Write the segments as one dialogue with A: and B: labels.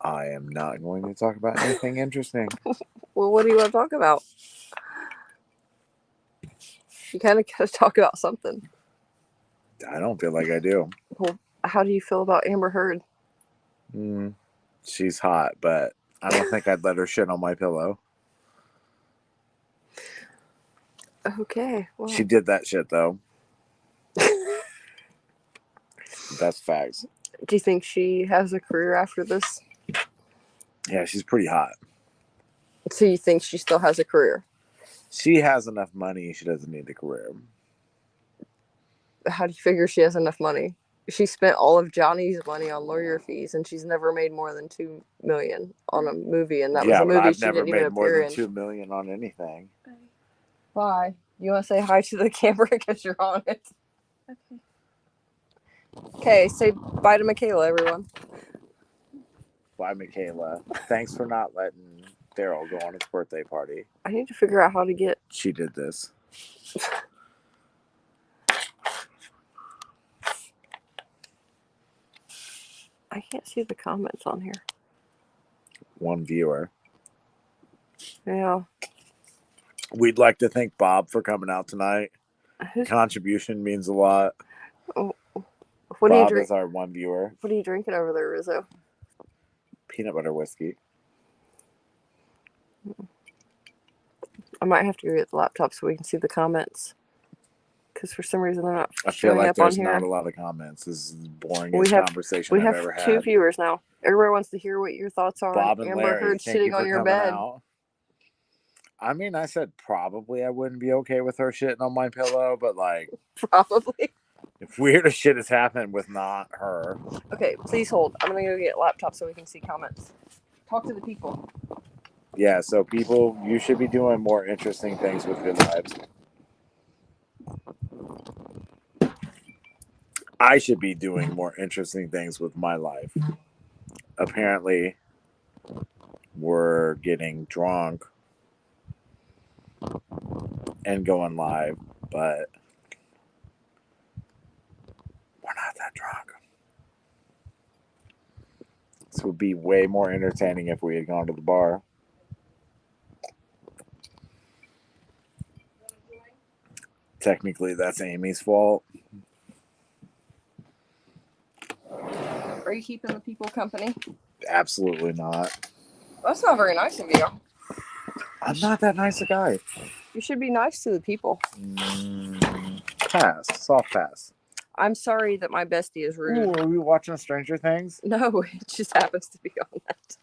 A: I am not going to talk about anything interesting.
B: Well, what do you want to talk about? You kind of got to talk about something.
A: I don't feel like I do.
B: Well, how do you feel about Amber Heard?
A: She's hot, but I don't think I'd let her shit on my pillow.
B: Okay. Well.
A: She did that shit, though. That's facts.
B: Do you think she has a career after this?
A: Yeah, she's pretty hot.
B: So you think she still has a career?
A: She has enough money. She doesn't need a career.
B: How do you figure she has enough money? She spent all of Johnny's money on lawyer fees, and she's never made more than $2 million on a movie, and that was a
A: but
B: movie
A: I've
B: she
A: never
B: didn't even
A: made more
B: appear
A: than
B: in.
A: $2 million on anything.
B: Bye. You want to say hi to the camera because you're on it?
C: Okay.
B: Okay, say bye to Michaela, everyone.
A: Bye, Michaela. Thanks for not letting Daryl go on his birthday party.
B: I need to figure out how to get.
A: She did this.
B: I can't see the comments on here.
A: One viewer.
B: Yeah.
A: We'd like to thank Bob for coming out tonight. Contribution means a lot.
B: What
A: Bob
B: do you drink?
A: is our one viewer.
B: What are you drinking over there, Rizzo?
A: Peanut butter whiskey.
B: I might have to go get the laptop so we can see the comments. Because for some reason they're not
A: I feel
B: showing
A: like
B: up on
A: there's
B: here.
A: not a lot of comments. This is the boringest conversation I've ever had.
B: We have 2 viewers now. Everybody wants to hear what your thoughts are
A: Bob
B: on
A: and
B: Amber
A: Larry,
B: Heard
A: thank you
B: shitting
A: for
B: on your
A: coming
B: bed.
A: out. I mean, I said probably I wouldn't be okay with her shitting on my pillow, but like...
B: Probably.
A: If weirder shit has happened with not her...
B: Okay, please hold. I'm going to go get a laptop so we can see comments. Talk to the people.
A: Yeah, so people, you should be doing more interesting things with your lives. I should be doing more interesting things with my life. Apparently, we're getting drunk and going live, but we're not that drunk. This would be way more entertaining if we had gone to the bar. Technically, that's Amy's fault.
B: Are you keeping the people company?
A: Absolutely not.
B: That's not very nice of you.
A: I'm not that nice a guy.
B: You should be nice to the people.
A: Pass. Soft pass.
B: I'm sorry that my bestie is rude.
A: Ooh, are we watching Stranger Things?
B: No, it just happens to be on that.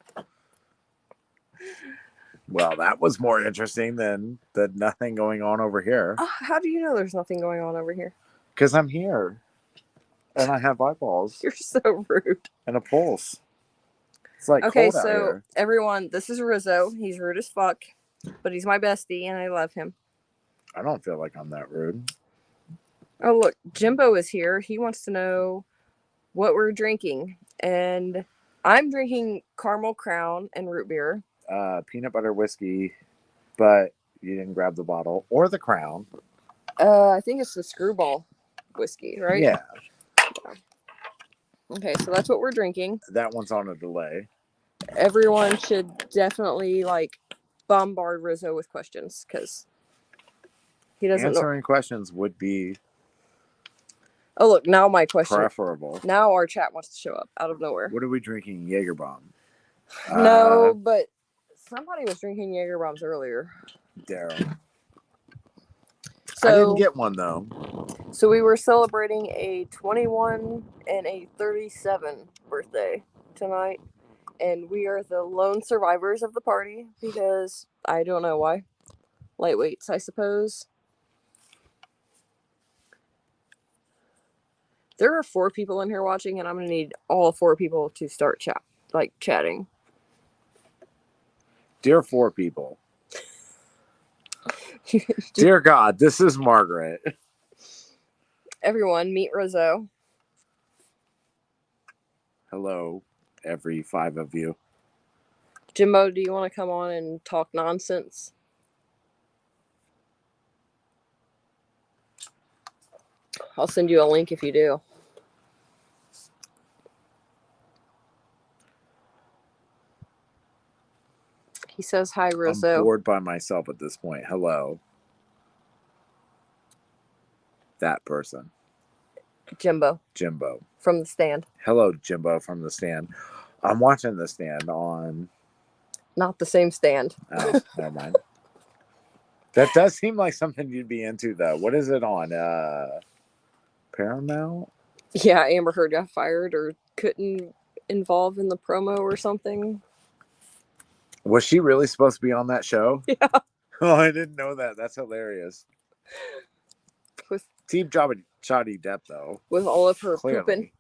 A: Well, that was more interesting than the nothing going on over here.
B: How do you know there's nothing going on over here?
A: Because I'm here. And I have eyeballs.
B: You're so rude.
A: And a pulse. It's like
B: okay,
A: cold out
B: so
A: here.
B: Everyone, this is Rizzo. He's rude as fuck, but he's my bestie and I love him.
A: I don't feel like I'm that rude.
B: Oh, look, Jimbo is here. He wants to know what we're drinking. And I'm drinking Caramel Crown and root beer.
A: Peanut butter whiskey, but you didn't grab the bottle or the crown.
B: I think it's the Screwball whiskey, right?
A: Yeah.
B: Okay, so that's what we're drinking.
A: That one's on a delay.
B: Everyone should definitely bombard Rizzo with questions because he doesn't
A: Answering questions would be...
B: Oh, look, now my question.
A: Preferable.
B: Now our chat wants to show up out of nowhere.
A: What are we drinking? Jaeger bomb.
B: No, but somebody was drinking Jaeger bombs earlier.
A: Daryl.
B: So,
A: I didn't get one, though.
B: So we were celebrating a 21 and a 37 birthday tonight. And we are the lone survivors of the party because I don't know why. Lightweights, I suppose. There are 4 people in here watching, and I'm going to need all 4 people to start chatting.
A: Dear 4 people. Dear God, this is Margaret.
B: Everyone, meet Rizzo.
A: Hello, every 5 of you.
B: Jimbo, do you want to come on and talk nonsense? I'll send you a link if you do. He says hi,
A: I'm
B: Rizzo.
A: bored by myself at this point. Hello. That person.
B: Jimbo.
A: Jimbo.
B: From the stand.
A: Hello, Jimbo from the stand. I'm watching the stand on...
B: Not the same stand.
A: Oh, never mind. That does seem like something you'd be into, though. What is it on? Paramount?
B: Yeah, Amber Heard got fired or couldn't involve in the promo or something.
A: Was she really supposed to be on that show?
B: Yeah.
A: Oh, I didn't know that. That's hilarious.
B: With
A: Team Shoddy Depp, though.
B: With all of her
A: Clearly.
B: pooping.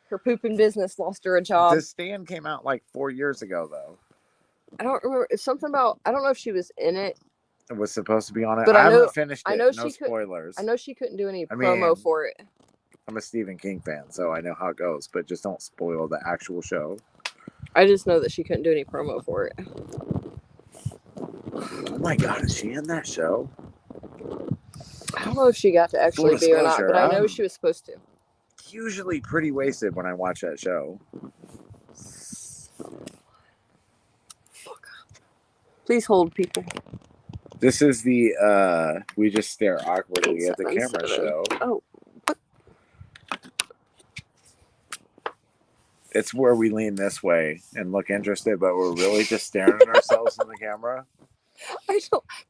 B: Her pooping business lost her a job.
A: The Stand came out like 4 years ago, though.
B: I don't remember. It's something about... I don't know if she was in it.
A: It was supposed to be on it.
B: But
A: I haven't finished it. No spoilers.
B: I know she couldn't do any promo for it.
A: I'm a Stephen King fan, so I know how it goes. But just don't spoil the actual show.
B: I just know that she couldn't do any promo for it.
A: Oh my God, is she in that show?
B: I don't know if she got to actually be or not, but I know she was supposed to.
A: Usually pretty wasted when I watch that show.
B: Fuck. Please hold, people.
A: This is the We Just Stare Awkwardly at the Camera show.
B: Oh, what?
A: It's where we lean this way and look interested, but we're really just staring at ourselves in the camera.
B: I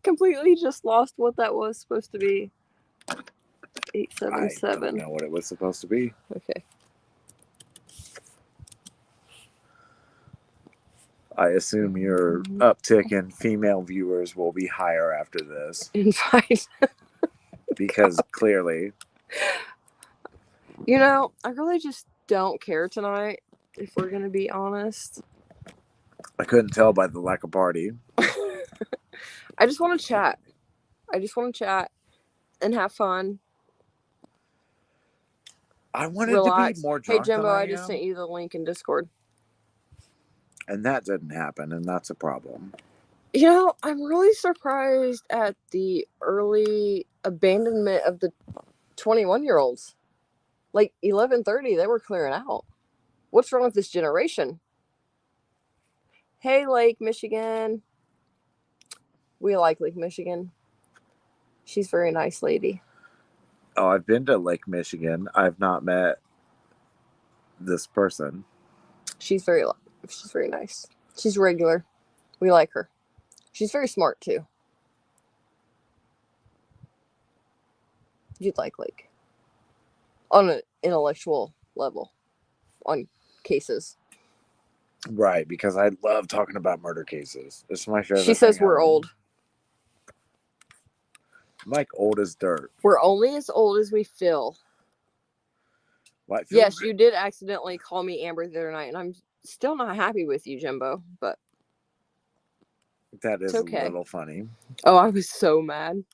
B: completely just lost what that was supposed to be. 877.
A: I don't know what it was supposed to be.
B: Okay.
A: I assume your uptick in female viewers will be higher after this.
B: Invite.
A: Because clearly.
B: You know, I really just don't care tonight, if we're going to be honest.
A: I couldn't tell by the lack of party.
B: I just want to chat. I just want to chat and have fun.
A: I wanted to be more drunk.
B: Hey, Jimbo, I just sent you the link in Discord.
A: And that didn't happen, and that's a problem.
B: You know, I'm really surprised at the early abandonment of the 21-year-olds. Like 11:30, they were clearing out. What's wrong with this generation? Hey, Lake Michigan. We like Lake Michigan. She's a very nice lady.
A: Oh, I've been to Lake Michigan. I've not met this person.
B: She's very nice. She's regular. We like her. She's very smart too. You'd like Lake. On an intellectual level. On cases.
A: Right, because I love talking about murder cases. It's my favorite.
B: She says we're old.
A: I'm like old as dirt.
B: We're only as old as we feel.
A: What?
B: Yes, you did accidentally call me Amber the other night, and I'm still not happy with you, Jimbo, but
A: that is
B: okay.
A: A little funny.
B: Oh, I was so mad.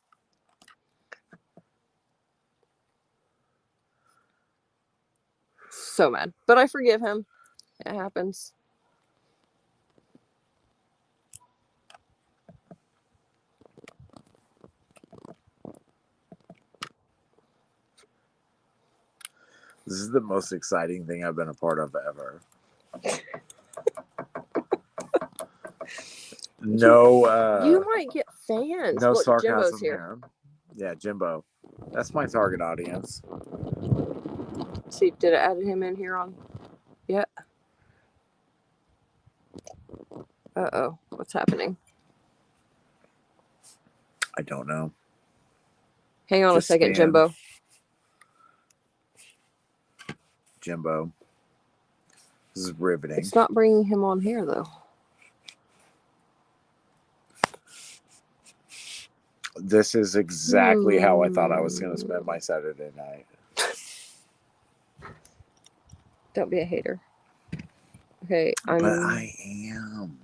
B: So mad. But I forgive him. It happens.
A: This is the most exciting thing I've been a part of ever. No.
B: You might get fans.
A: No
B: Look,
A: sarcasm
B: Jimbo's here.
A: Yeah, Jimbo. That's my target audience.
B: Let's see, did I add him in here on? Yeah. Uh-oh. What's happening?
A: I don't know.
B: Hang on a second, Jimbo.
A: Jimbo. This is riveting.
B: It's not bringing him on here, though.
A: This is exactly how I thought I was going to spend my Saturday night.
B: Don't be a hater. Okay,
A: But I am.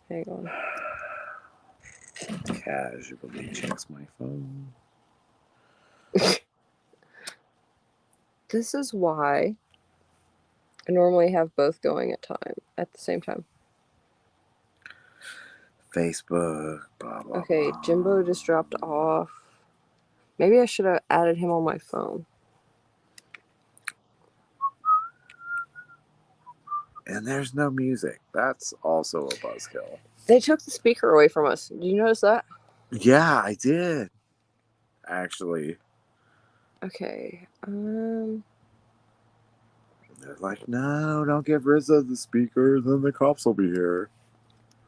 B: Hang on.
A: Casually checks my phone.
B: This is why I normally have both going at the same time.
A: Facebook. Blah, blah,
B: okay,
A: blah.
B: Jimbo just dropped off. Maybe I should have added him on my phone.
A: And there's no music. That's also a buzzkill.
B: They took the speaker away from us. Did you notice that?
A: Yeah, I did. Actually.
B: Okay.
A: They're like, no, don't give Rizzo the speaker, then the cops will be here.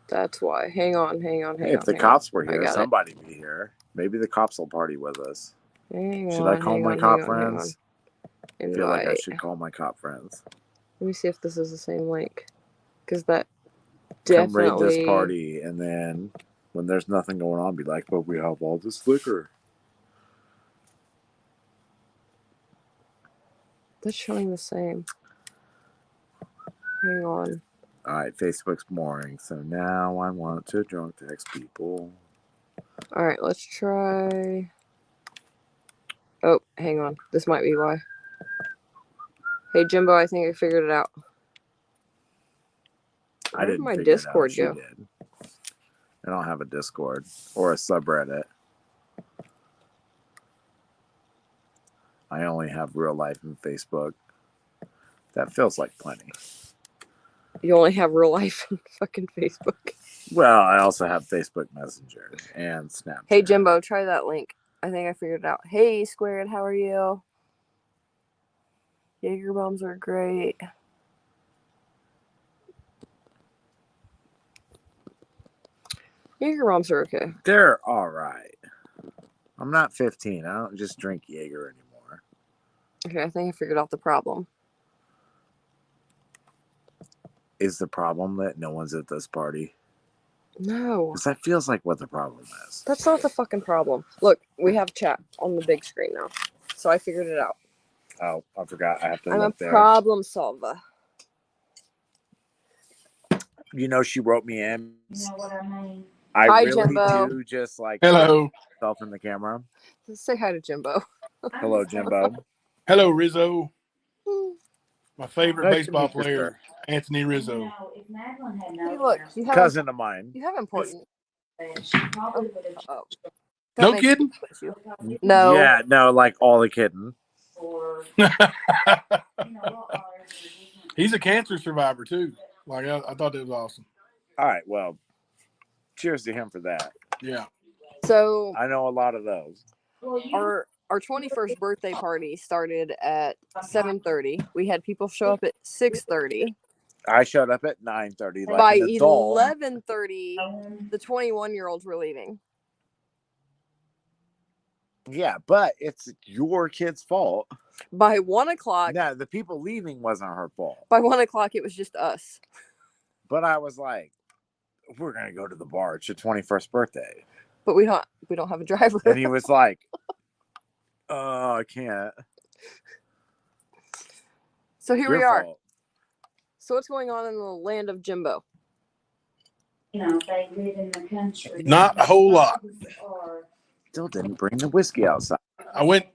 B: That's why. Hang on.
A: Hey, if the cops were here, somebody be here. Maybe the cops will party with us. Should I call my cop friends? I feel like I should call my cop friends.
B: Let me see if this is the same link. Because that
A: come raid this party, and then when there's nothing going on, be like, but we have all this liquor.
B: That's showing the same. Hang on.
A: All right, Facebook's boring, so now I want to drunk text people.
B: All right, let's try. Oh, hang on. This might be why. Hey, Jimbo, I think I figured it out.
A: I didn't figure Discord it out. She did. I don't have a Discord or a subreddit. I only have real life and Facebook. That feels like plenty.
B: You only have real life and fucking Facebook.
A: Well, I also have Facebook Messenger and Snapchat.
B: Hey, Jimbo, try that link. I think I figured it out. Hey, Squared, how are you? Jaeger bombs are great. Jaeger bombs are okay.
A: They're all right. I'm not 15. I don't just drink Jaeger anymore.
B: Okay, I think I figured out the problem.
A: Is the problem that no one's at this party?
B: No.
A: Because that feels like what the problem is.
B: That's not the fucking problem. Look, we have chat on the big screen now. So I figured it out.
A: Oh, I forgot. I have to
B: I'm
A: look
B: a
A: there.
B: problem solver.
A: You know, she wrote me in.
C: You know what I mean?
A: I
B: hi,
A: really
B: Jimbo.
A: do just like
D: hello
A: myself in the camera.
B: Just say hi to Jimbo.
A: Hello, Jimbo.
D: Hello, Rizzo. My favorite baseball player,
A: sir.
D: Anthony Rizzo.
C: You know, if Madeline had
B: Hey,
C: known
B: look, you have
A: cousin of mine.
B: You have important.
C: she probably would have.
B: Oh.
D: No kidding?
B: No.
A: Yeah, no, like all the kidding.
C: Or,
D: He's a cancer survivor too. Like I thought that was awesome.
A: All right, well, cheers to him for that.
D: Yeah.
B: So
A: I know a lot of those.
B: Our 21st birthday party started at 7:30. We had people show up at 6:30.
A: I showed up at 9:30. Like
B: by
A: an adult.
B: 11:30, the 21-year-olds were leaving.
A: Yeah, but it's your kid's fault.
B: By 1 o'clock.
A: No, the people leaving wasn't her fault.
B: By 1 o'clock, it was just us.
A: But I was like, we're gonna go to the bar. It's your 21st birthday.
B: But we don't have a driver.
A: And he was like, oh, I can't.
B: So here we are. So what's going on in the land of Jimbo?
C: You know, they live in the country.
D: Not a whole lot.
A: Still didn't bring the whiskey outside.
D: I went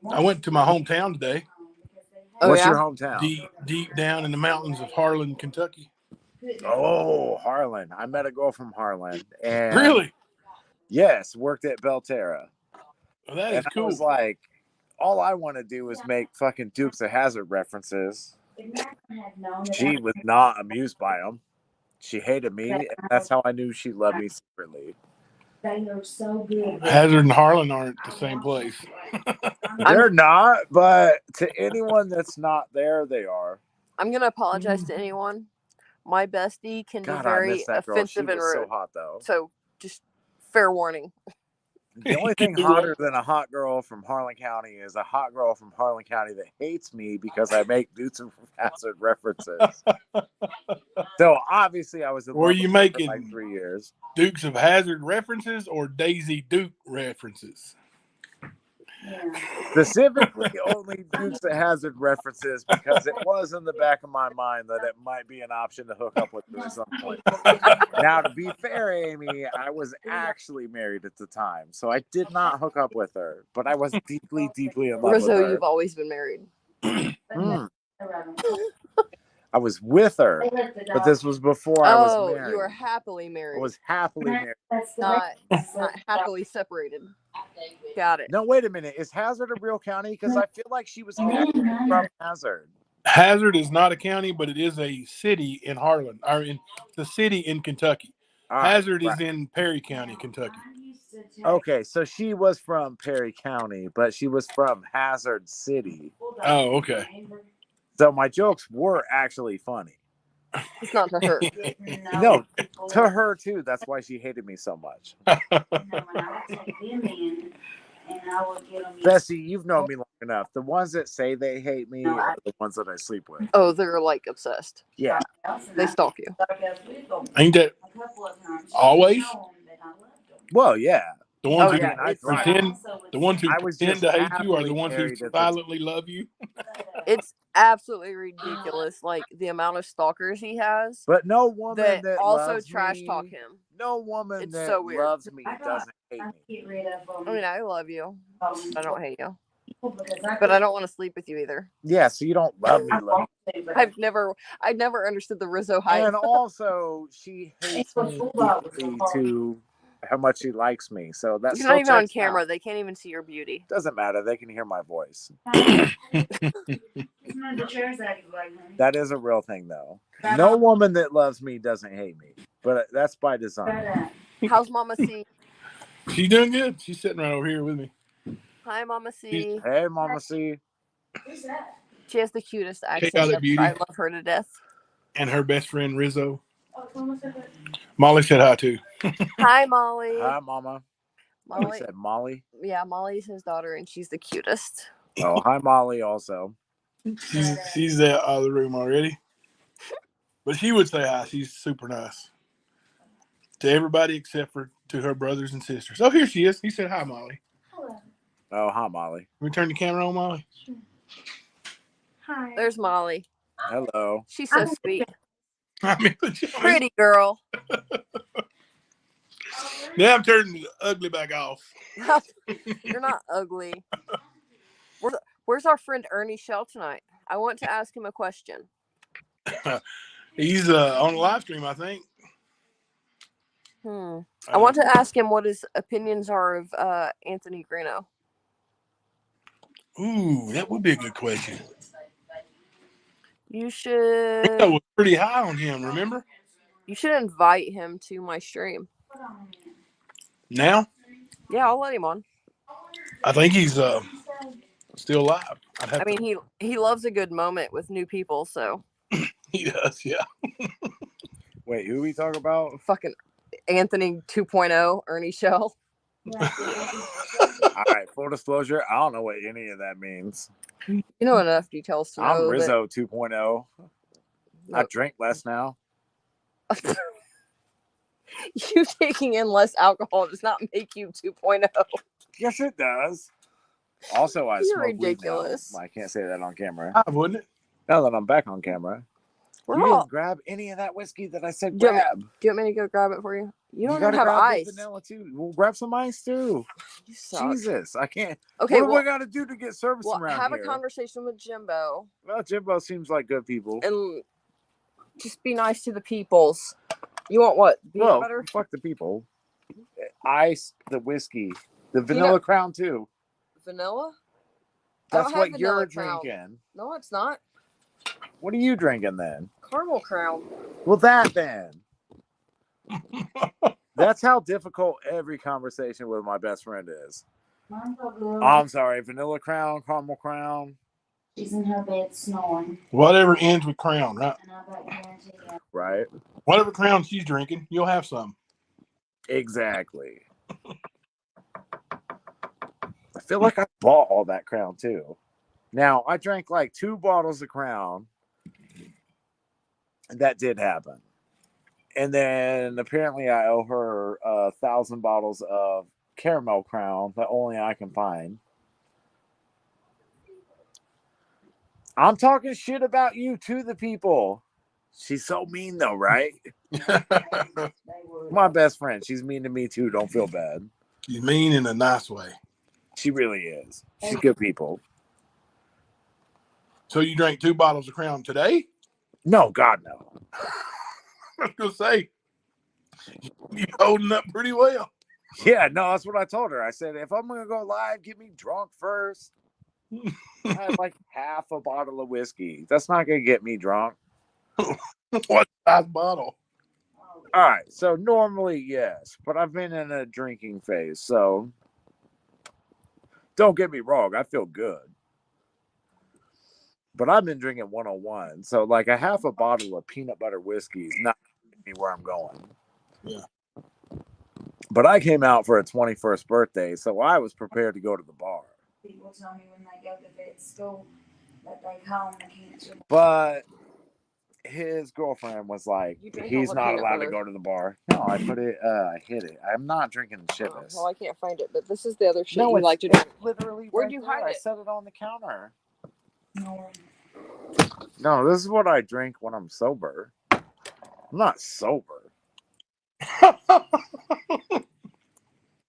D: to my hometown today.
B: Oh,
A: What's
B: yeah?
A: your hometown?
D: Deep down in the mountains of Harlan, Kentucky.
A: Oh, Harlan. I met a girl from Harlan. And
D: really?
A: Yes, worked at Belterra.
D: Well, that is cool.
A: I was like, all I want to do is make fucking Dukes of Hazzard references. She was not amused by them. She hated me, and that's how I knew she loved me secretly.
C: They are so good.
D: Hazard and Harlan aren't the same place.
A: They're not, but to anyone that's not there, they are.
B: I'm gonna apologize to anyone. My bestie can be very offensive and rude.
A: So hot though.
B: So just fair warning.
A: The only thing hotter than a hot girl from Harlan County is a hot girl from Harlan County that hates me because I make Dukes of Hazzard references. So obviously I was in
D: Were you making
A: for like 3 years.
D: Dukes of Hazzard references or Daisy Duke references?
C: Yeah.
A: Specifically only Dukes of Hazzard references because it was in the back of my mind that it might be an option to hook up with her at some point. Now, to be fair, Amy, I was actually married at the time, so I did not hook up with her, but I was deeply, deeply in love
B: Rizzo,
A: with her.
B: you've always been married.
A: I was with her, but this was before I was married.
B: Oh, you were happily married.
A: I was happily married.
B: Not happily separated. Got it.
A: No, wait a minute. Is Hazard a real county? Because I feel like she was from Hazard.
D: Hazard is not a county, but it is a city in Harlan, or in the city in Kentucky.
A: All right,
D: Hazard
A: right.
D: is in Perry County, Kentucky.
A: Okay, so she was from Perry County, but she was from Hazard City.
D: Oh, okay.
A: So my jokes were actually funny.
B: It's not to her.
A: No, to her too. That's why she hated me so much. Bessie, you've known me long enough. The ones that say they hate me are the ones that I sleep with.
B: Oh, they're like obsessed.
A: Yeah.
B: They stalk you.
D: Ain't that always?
A: Well, yeah.
D: The ones
B: Oh,
D: who
B: yeah, it's-
D: pretend, the ones who
A: I was
D: pretend
A: just
D: to hate you, are the
A: happily
D: ones who
A: married at the
D: silently love you.
B: It's absolutely ridiculous, like the amount of stalkers he has
A: But no woman that
B: also
A: loves
B: trash
A: me,
B: talk him.
A: no woman
B: It's
A: that
B: so weird.
A: loves me doesn't hate me.
B: I mean, I love you. I don't hate you. But I don't want to sleep with you either.
A: Yeah, so you don't love me.
B: I never understood the Rizzo hype.
A: And also, she hates me equally to how much she likes me. So that's
B: You're not even on camera. They can't even see your beauty.
A: Doesn't matter. They can hear my voice. That is a real thing, though. No woman that loves me doesn't hate me, but that's by design.
B: How's Mama C?
D: She's doing good. She's sitting right over here with me.
B: Hi, Mama C.
A: Hey, Mama C.
B: She has the cutest accent.
D: Out of beauty.
B: I love her to death.
D: And her best friend Rizzo. Molly said hi too.
B: Hi, Molly.
A: Hi, Mama. Molly said Molly.
B: Yeah, Molly's his daughter, and she's the cutest.
A: Oh, hi, Molly. Also,
D: she's out of the room already. But she would say hi. She's super nice to everybody except for to her brothers and sisters. Oh, here she is. He said hi, Molly.
C: Hello.
A: Oh, hi, Molly.
D: Can we turn the camera on, Molly?
C: Sure. Hi.
B: There's Molly.
A: Hello.
B: She's so sweet.
D: Pretty
B: girl.
D: Now I'm turning the ugly back off.
B: You're not ugly. Where's our friend Ernie Shell tonight? I want to ask him a question.
D: He's on a live stream, I think.
B: I want to ask him what his opinions are of Anthony Grino.
D: Ooh, that would be a good question.
B: You should.
D: I was pretty high on him, remember?
B: You should invite him to my stream.
D: Now?
B: Yeah, I'll let him on.
D: I think he's still alive.
B: I mean, he loves a good moment with new people, so.
D: He does, yeah.
A: Wait, who we talk about?
B: Fucking Anthony 2.0, Ernie Shell.
A: All right, full disclosure, I don't know what any of that means.
B: You know enough details to know.
A: I'm Rizzo 2.0. I drink less now.
B: You taking in less alcohol does not make you 2.0.
A: Yes, it does. Also, I
B: You're
A: smoke
B: ridiculous.
A: weed now. I can't say that on camera.
D: Wouldn't it?
A: Now that I'm back on camera. You didn't grab any of that whiskey that I said grab.
B: Do you want me to go grab it for you? You don't
A: gotta
B: even have
A: grab
B: ice.
A: The vanilla too. We'll grab some ice too.
B: You suck.
A: Jesus, I can't.
B: Okay,
A: what do I got to do to get service around
B: have
A: here?
B: a conversation with Jimbo.
A: Well, Jimbo seems like good people.
B: And just be nice to the peoples. You want what? Peanut butter?
A: Fuck the people. Ice, the whiskey, the vanilla crown too.
B: Vanilla?
A: That's what you're drinking.
B: No, it's not.
A: What are you drinking then?
B: Caramel Crown.
A: Well, that then. That's how difficult every conversation with my best friend is. I'm sorry, vanilla crown, caramel crown.
C: She's in her bed snoring.
D: Whatever ends with crown, right?
A: Right.
D: Whatever crown she's drinking, you'll have some.
A: Exactly. I feel like I bought all that crown too. Now, I drank like 2 bottles of crown. That did happen. And then apparently I owe her 1,000 bottles of caramel crown that only I can find. I'm talking shit about you to the people. She's so mean though, right? My best friend. She's mean to me too. Don't feel bad.
D: She's mean in a nice way.
A: She really is. She's good people.
D: So you drank 2 bottles of crown today?
A: No, God, no.
D: I was going to say, you're holding up pretty well.
A: Yeah, no, that's what I told her. I said, if I'm going to go live, get me drunk first. I had like half a bottle of whiskey. That's not gonna get me drunk.
D: What size bottle?
A: All right, so normally yes, but I've been in a drinking phase, so don't get me wrong, I feel good. But I've been drinking 101, so like a half a bottle of peanut butter whiskey is not getting me where I'm going.
D: Yeah.
A: But I came out for a 21st birthday, so I was prepared to go to the bar.
C: People tell me when they go to vet school that they call them the cancer.
A: But his girlfriend was like,
B: You drank
A: he's
B: all the
A: not
B: peanut
A: allowed
B: butter.
A: to go to the bar. No, I put it, I hid it. I'm not drinking
B: Oh,
A: Chivas.
B: well, I can't find it, but this is the other shit
A: No,
B: you
A: it's
B: like to drink.
A: literally
B: Where'd
A: right
B: you
A: there.
B: hide
A: I
B: it?
A: set it on the counter.
C: No.
A: No, this is what I drink when I'm sober. I'm not sober.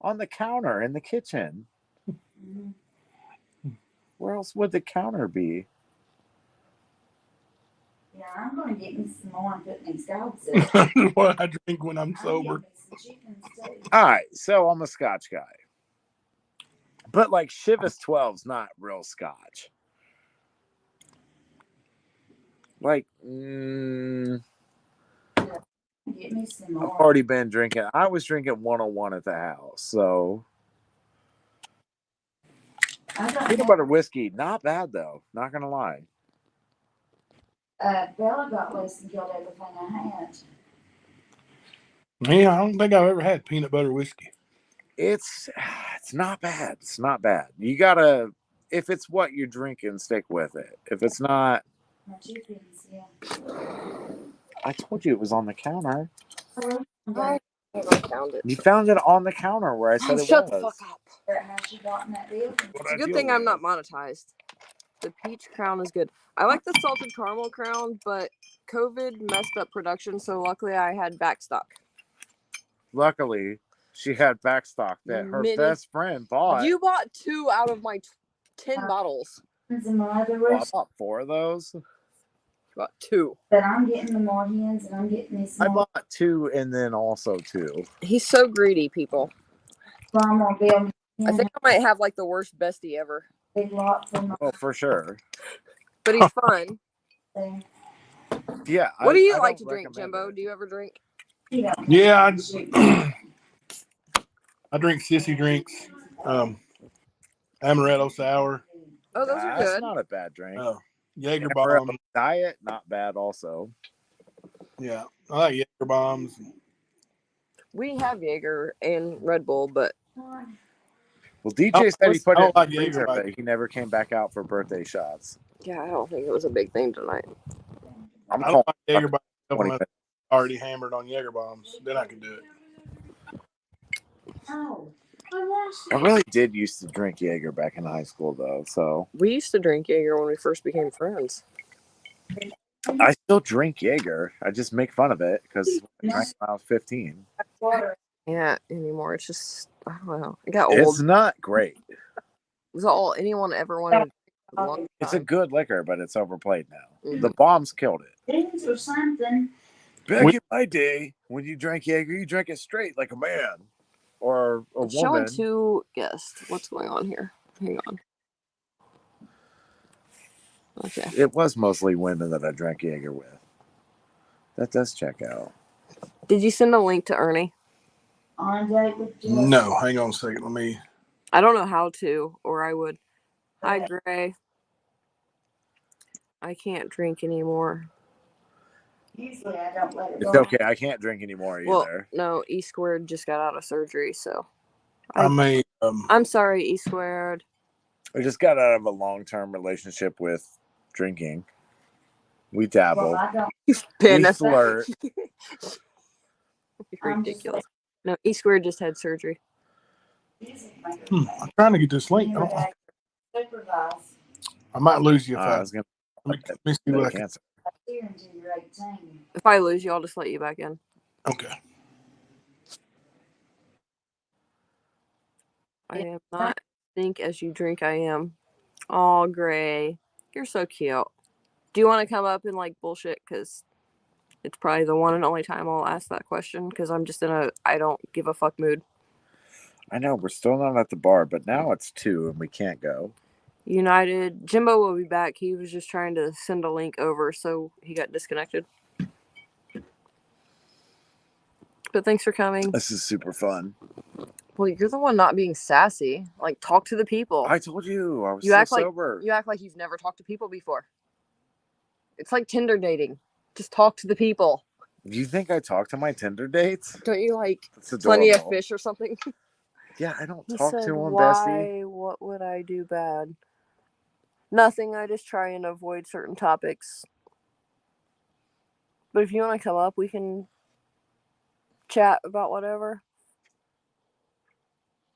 A: On the counter in the kitchen.
C: Mm-hmm.
A: Where else would the counter be?
C: Yeah, I'm gonna get me some more and put these dogs in.
D: What I drink when I'm sober.
C: I'll get me some chickens too.
A: All right, so I'm a Scotch guy. But like Chivas 12's not real Scotch. Like,
C: Get me some
A: I've
C: more.
A: already been drinking. I was drinking 101 at the house, so
C: I got
A: peanut butter whiskey, not bad though. Not gonna lie.
C: Bella got less than killed everything I had.
D: Yeah, I don't think I've ever had peanut butter whiskey.
A: It's not bad. It's not bad. You gotta, if it's what you're drinking, stick with it. If it's not,
C: My chickens, yeah.
A: I told you it was on the counter.
B: I found it.
A: You found it on the counter where I said it
B: Shut
A: was.
B: the fuck up.
C: How she got in that building.
B: It's a good thing I'm not monetized. The peach crown is good. I like the salted caramel crown, but COVID messed up production, so luckily I had backstock.
A: Luckily, she had backstock that her best friend bought.
B: You bought 2 out of my 10 bottles.
C: And my other
A: Well, I
C: roost,
A: bought 4 of those.
B: You bought 2.
C: but I'm getting the more hens and I'm getting these
A: I
C: more.
A: bought 2 and then also 2.
B: He's so greedy, people.
C: So I'm gonna build
B: I think I might have like the worst bestie ever.
C: big lots of my
A: Oh, for sure.
B: But he's fun.
C: thing.
A: Yeah.
B: What do you
A: I
B: like
A: don't
B: to drink,
A: recommend
B: Jimbo?
A: it.
B: Do you ever drink?
C: You know,
D: Yeah, I drink sissy drinks. Amaretto sour.
B: Oh, those are
A: That's
B: good.
A: not a bad drink.
D: Jaeger
A: Amaretto
D: bomb.
A: Diet, not bad also.
D: Yeah, I like Jaeger bombs.
B: We have Jaeger and Red Bull, but
A: Well, DJ said he put
D: I
A: it in
D: don't like
A: the freezer,
D: Jaeger,
A: but he never came back out for birthday shots.
B: yeah, I don't think it was a big thing tonight.
A: I'm
D: I
A: calling
D: don't like Jaeger bombs
A: 20
D: when I'm
A: minutes.
D: already hammered on Jaeger bombs. Then I can do it.
C: oh,
A: I really did used to drink Jaeger back in high school, though. So
B: We used to drink Jaeger when we first became friends.
A: I still drink Jaeger. I just make fun of it because I drank when I was 15.
C: water.
B: Yeah, anymore. It's just, I don't know. It got
A: It's
B: old.
A: not great.
B: It was all anyone ever wanted to drink for a long time.
A: It's a good liquor, but it's overplayed now.
B: Mhm.
A: The bombs killed it.
C: Beans or something.
A: Back in my day, when you drank Jaeger, you drank it straight like a man or a
B: It's showing
A: woman.
B: 2 guests. What's going on here? Hang on. Okay.
A: It was mostly women that I drank Jaeger with. That does check out.
B: Did you send a link to Ernie?
C: On date with Jess.
D: No, hang on a second. Let me.
B: I don't know how to, or I would. Hi, Gray. I can't drink anymore.
C: Usually I don't let it
A: It's
C: go.
A: okay. I can't drink anymore either.
B: Well, no, E Squared just got out of surgery, so.
D: I may.
B: I'm sorry, E Squared.
A: I just got out of a long-term relationship with drinking. We dabble.
C: Well, I don't.
B: You've been
A: We
B: a
A: flirt.
B: ridiculous. No, E Squared just had surgery.
D: I'm trying to get this link.
C: Supervise.
D: I might lose you if
A: I
D: I.
A: was gonna
D: Let me see what I can.
A: cancer.
C: Here until you're 18.
B: If I lose you, I'll just let you back in.
D: Okay.
B: I am not think as you drink. I am. Oh, Gray, you're so cute. Do you want to come up and like bullshit? Because it's probably the one and only time I'll ask that question. Because I'm just in a I don't give a fuck mood.
A: I know we're still not at the bar, but now it's 2 and we can't go.
B: United. Jimbo will be back. He was just trying to send a link over, so he got disconnected. But thanks for coming.
A: This is super fun.
B: Well, you're the one not being sassy. Like, talk to the people.
A: I told you I was sober.
B: You act like you've never talked to people before. It's like Tinder dating. Just talk to the people.
A: Do you think I talk to my Tinder dates?
B: Don't you like Plenty of Fish or something?
A: Yeah, I don't talk to them,
B: bestie. What would I do bad? Nothing. I just try and avoid certain topics. But if you want to come up, we can chat about whatever.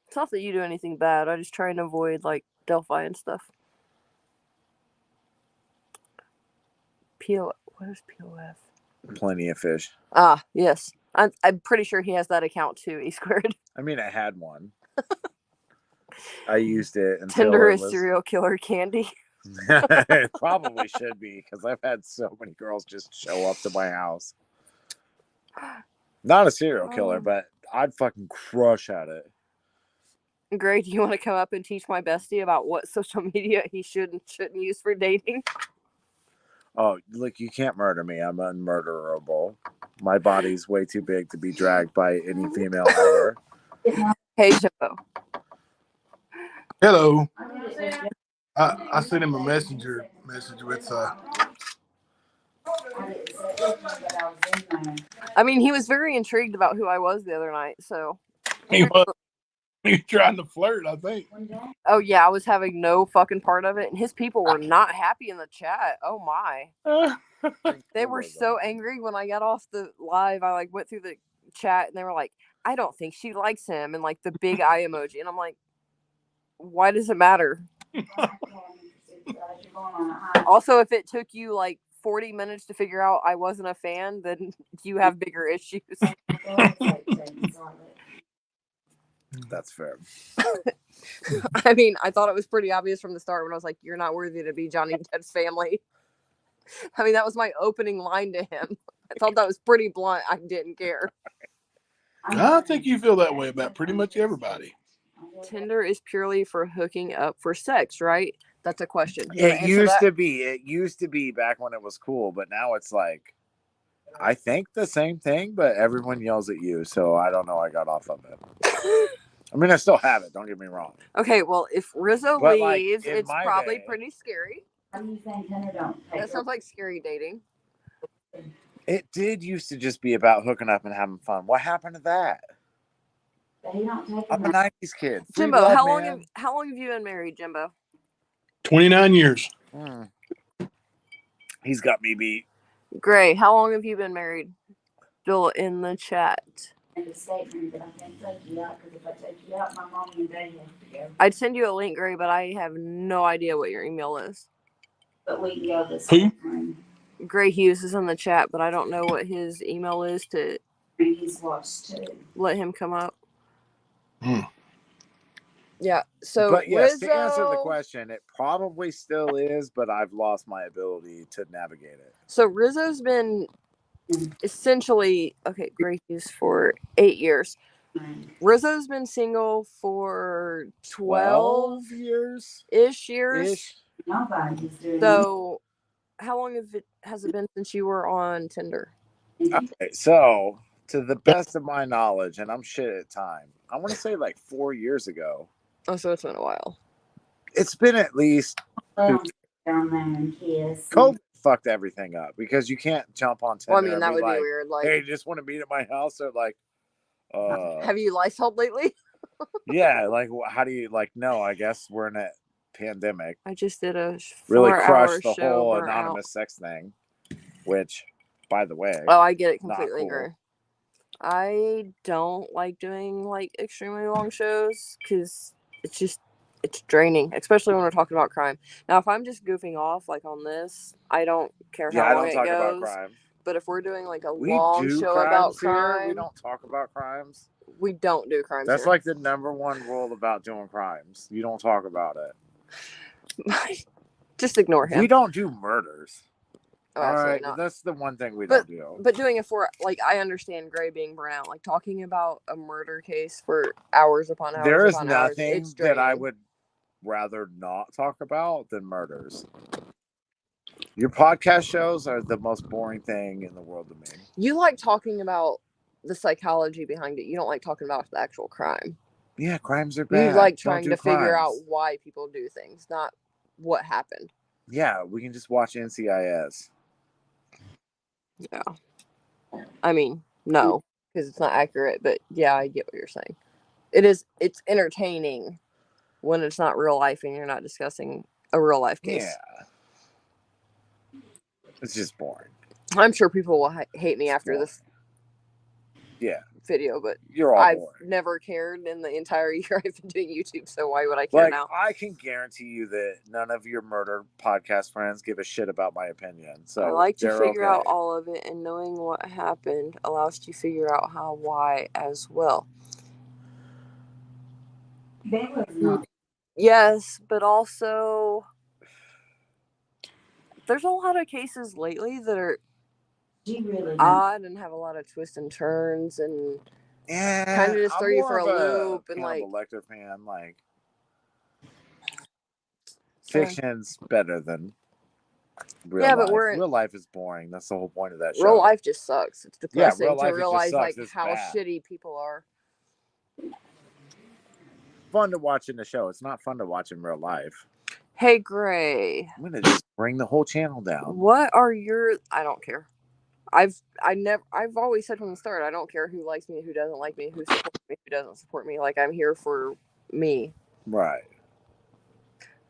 B: It's not that you do anything bad. I just try and avoid, like, Delphi and stuff. What is POF?
A: Plenty of Fish.
B: Ah, yes. I'm pretty sure he has that account too, E Squared.
A: I mean, I had one. I used it until
B: Tinder is serial killer candy.
A: It probably should be, because I've had so many girls just show up to my house. Not a serial killer, but I'd fucking crush at it.
B: Gray, do you want to come up and teach my bestie about what social media he should and shouldn't use for dating?
A: Oh, look, you can't murder me. I'm unmurderable. My body's way too big to be dragged by any female ever.
B: Hey, Jimbo.
D: Hello. I sent him a message with
B: I mean, he was very intrigued about who I was the other night, so
D: he was trying to flirt, I think.
B: Oh yeah, I was having no fucking part of it, and his people were not happy in the chat. Oh my. They were so angry when I got off the live. I like went through the chat and they were like, I don't think she likes him, and like the big eye emoji, and I'm like, why does it matter? Also, if it took you like 40 minutes to figure out I wasn't a fan, then you have bigger issues.
A: That's fair.
B: I mean, I thought it was pretty obvious from the start when I was like, you're not worthy to be Johnny Depp's family. I mean, that was my opening line to him. I thought that was pretty blunt. I didn't care.
D: I think you feel that way about pretty much everybody.
B: Tinder is purely for hooking up for sex, right? That's a question.
A: It used to be. It used to be back when it was cool, but now it's like, I think the same thing, but everyone yells at you, so I don't know. I got off of it. I mean, I still have it. Don't get me wrong.
B: Okay, well, if Rizzo leaves, it's probably pretty scary.
C: How do you think Tinder don't pay?
B: That sounds like scary dating.
A: It did used to just be about hooking up and having fun. What happened to that? I'm a 90s kid.
B: Jimbo, how long have you been married, Jimbo?
D: 29 years.
A: He's got me beat.
B: Gray, how long have you been married? Still in the chat. I'd send you a link, Gray, but I have no idea what your email is.
C: But we can go this
D: Who?
B: Gray Hughes is in the chat, but I don't know what his email is to let him come up. Yeah, so
A: but yes,
B: Rizzo,
A: to answer the question, it probably still is, but I've lost my ability to navigate it.
B: So Rizzo's been essentially Gray Hughes for 8 years. Rizzo's been single for 12
A: years.
B: So how long has it been since you were on Tinder?
A: Okay, so to the best of my knowledge, and I'm shit at time, I want to say like 4 years ago.
B: Oh, so it's been a while.
A: It's been at least. COVID fucked everything up because you can't jump on Tinder.
B: Well, I mean, that would be weird. Like,
A: hey, just want to meet at my house? Or like,
B: have you Lysoled lately?
A: Yeah, like, how do you no? I guess we're in a pandemic.
B: I just did a
A: really crushed the whole anonymous sex thing, which, by the way,
B: I get it completely, Gray. I don't like doing like extremely long shows because it's draining, especially when we're talking about crime. Now, if I'm just goofing off like on this, I don't care how long it goes.
A: About crime.
B: But if we're doing like a long show about crime,
A: we don't talk about crimes.
B: We don't do crimes.
A: That's like the number one rule about doing crimes. You don't talk about it.
B: Just ignore him.
A: We don't do murders.
B: Oh,
A: all right,
B: not.
A: That's the one thing we don't do.
B: But doing it for, like, I understand Gray being brown. Like, talking about a murder case for hours upon hours.
A: There is nothing that I would rather not talk about than murders. Your podcast shows are the most boring thing in the world to me.
B: You like talking about the psychology behind it. You don't like talking about the actual crime.
A: Yeah, crimes are bad.
B: You like
A: Don't
B: trying
A: do
B: to figure out
A: crimes.
B: why people do things, not what happened.
A: Yeah, we can just watch NCIS.
B: Yeah. I mean, no, because it's not accurate, but yeah, I get what you're saying. It's entertaining when it's not real life and you're not discussing a real life case.
A: Yeah. It's just boring.
B: I'm sure people will hate me after this video, but
A: you're all
B: I've
A: boring.
B: Never cared in the entire year I've been doing YouTube, so why would I care now?
A: I can guarantee you that none of your murder podcast friends give a shit about my opinion. So
B: I like to figure out all of it, and knowing what happened allows you to figure out why as well. Yes, but also there's a lot of cases lately that are odd and have a lot of twists and turns and kind of just throw you for a loop. And like
A: Lecter fan, like fiction's better than real life. But real life is boring. That's the whole point of that show.
B: Real life just sucks. It's depressing to realize
A: like
B: how shitty people are.
A: Fun to watch in the show. It's not fun to watch in real life.
B: Hey, Gray.
A: I'm gonna just bring the whole channel down.
B: What are your? I don't care. I've always said from the start, I don't care who likes me, who doesn't like me, who supports me, who doesn't support me. Like, I'm here for me.
A: Right.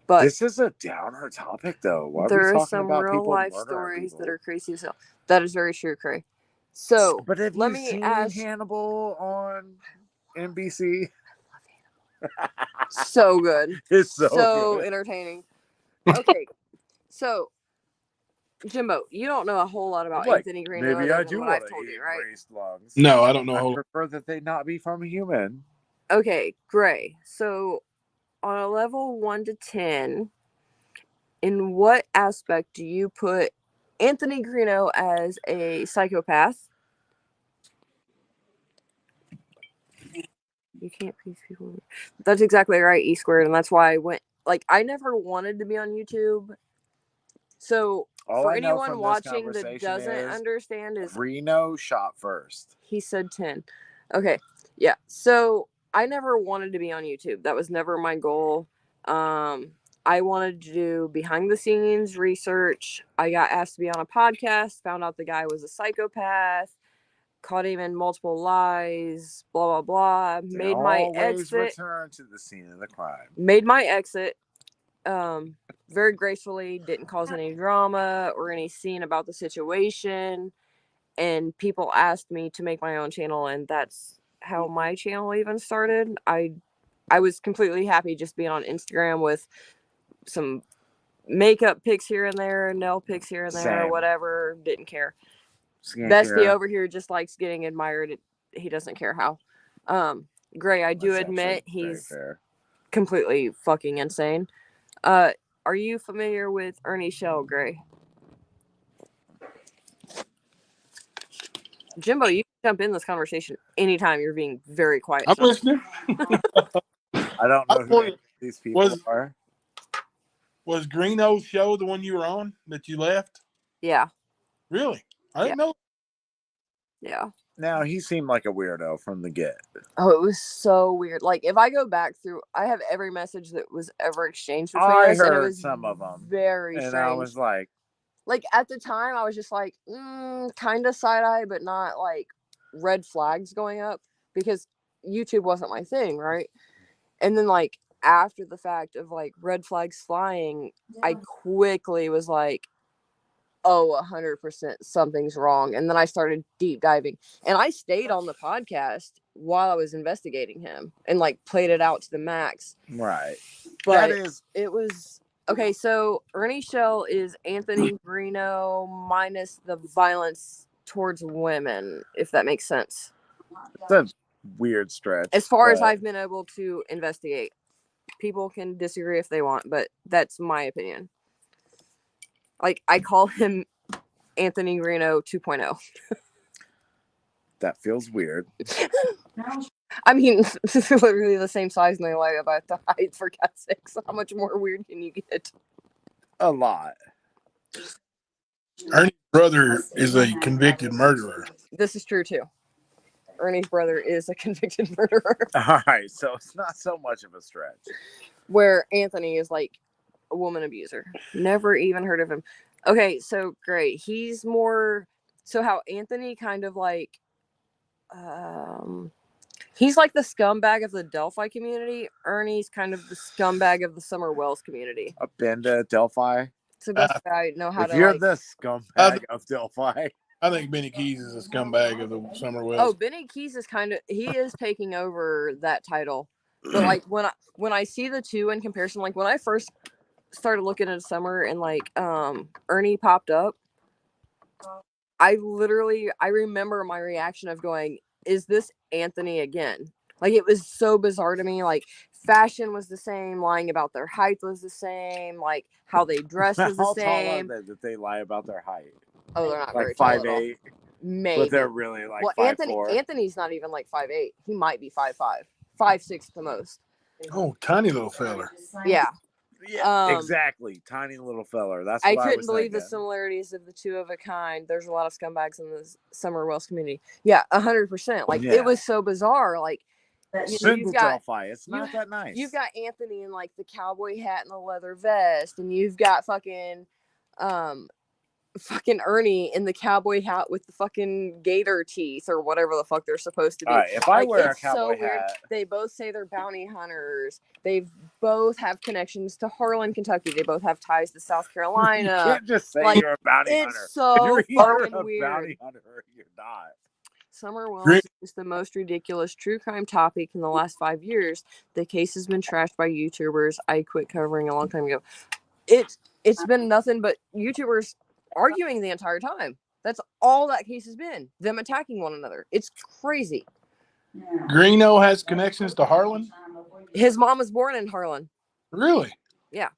B: But
A: this is a downer topic, though. Why
B: there
A: are we
B: are some
A: about
B: real life stories that are crazy as hell. That is very true, Cray. So,
A: but have you seen Hannibal on NBC?
B: So good.
A: It's so good.
B: Entertaining. Okay, so Jimbo, you don't know a whole lot about Anthony Greeno.
A: Maybe I do want to eat
B: right?
A: raised lungs.
D: No, I don't know.
A: I prefer that they not be from a human.
B: Okay, Gray. So, on a level 1 to 10, in what aspect do you put Anthony Greeno as a psychopath? You can't please people. That's exactly right, E squared, and that's why I went. Like, I never wanted to be on YouTube. So, for anyone watching that doesn't understand, is
A: Greeno shot first.
B: He said 10. Okay, yeah. So I never wanted to be on YouTube. That was never my goal. I wanted to do behind the scenes research. I got asked to be on a podcast. Found out the guy was a psychopath. Caught him in multiple lies. Blah blah blah. Made my exit.
A: Return to the scene of the crime.
B: Made my exit. Very gracefully, didn't cause any drama or any scene about the situation, and people asked me to make my own channel, and that's how my channel even started. I was completely happy just being on Instagram with some makeup pics here and there, nail pics here and there, whatever. Didn't care. Bestie over here just likes getting admired. He doesn't care how. Gray, I do admit he's completely fucking insane. Are you familiar with Ernie Shell, Gray? Jimbo, you can jump in this conversation anytime. You're being very quiet.
D: I'm listening.
A: I don't know who these people are.
D: Was Greeno's show the one you were on that you left?
B: Yeah.
D: Really? I didn't know.
B: Yeah.
A: Now, he seemed like a weirdo from the get.
B: Oh, it was so weird. Like, if I go back through, I have every message that was ever exchanged between us, and it was
A: some of them.
B: Very strange.
A: And I was like,
B: at the time, I was just like, kind of side-eye, but not like red flags going up, because YouTube wasn't my thing, right? And then, like, after the fact of like red flags flying, I quickly was like, oh, 100% something's wrong. And then I started deep diving, and I stayed on the podcast while I was investigating him and like played it out to the max.
A: Right.
B: But it was okay. So Ernie Shell is Anthony Greeno minus the violence towards women, if that makes sense.
A: It's a weird stretch.
B: As far as I've been able to investigate. People can disagree if they want, but that's my opinion. Like, I call him Anthony Greeno 2.0.
A: That feels weird.
B: I mean, it's literally the same size, and they lie about the height, for God's sakes. How much more weird can you get?
A: A lot.
D: Ernie's brother is a convicted murderer.
B: This is true, too. Ernie's brother is a convicted murderer.
A: All right, so it's not so much of a stretch.
B: Where Anthony is like a woman abuser. Never even heard of him. Okay, so great. He's more... So how Anthony kind of like... he's like the scumbag of the Delphi community. Ernie's kind of the scumbag of the Summer Wells community.
A: I've been to Delphi.
B: It's the best way I know how
A: If
B: to
A: you're
B: like...
A: the scumbag of Delphi.
D: I think Benny Keys is a scumbag of the Summer Wells.
B: Oh, Benny Keys is kind of... He is taking over that title. But like when I see the two in comparison, like when I first started looking at Summer and like Ernie popped up, I remember my reaction of going, is this Anthony again? Like, it was so bizarre to me. Like, fashion was the same, lying about their height was the same, like how they dressed was the
A: How
B: same.
A: tall are they that they lie about their height?
B: Oh, they're not
A: Like
B: very tall at all.
A: 5'8",
B: Maybe.
A: but they're really like
B: well,
A: 5'4".
B: Anthony's not even like 5'8". He might be 5'5", 5'6" the most.
D: Oh, tiny little feller.
B: Yeah.
A: Yeah, exactly. Tiny little feller. That's what
B: I couldn't believe the
A: thinking.
B: similarities of the two of a kind. There's a lot of scumbags in the Summer Wells community. Yeah, 100%. Like, it was so bizarre. Like,
A: you've got Delphi. It's not that nice.
B: You've got Anthony in like the cowboy hat and the leather vest, and you've got fucking Ernie in the cowboy hat with the fucking gator teeth or whatever the fuck they're supposed to be.
A: All right, if I wear a cowboy hat,
B: they both say they're bounty hunters. They both have connections to Harlan, Kentucky. They both have ties to South Carolina.
A: You can't just say you're a bounty hunter.
B: It's so fucking weird.
A: Bounty hunter or you're not.
B: Summer Wells is the most ridiculous true crime topic in the last 5 years. The case has been trashed by YouTubers. I quit covering a long time ago. It's been nothing but YouTubers arguing the entire time. That's all that case has been. Them attacking one another. It's crazy.
D: Greeno has connections to Harlan?
B: His mom was born in Harlan.
D: Really?
B: Yeah.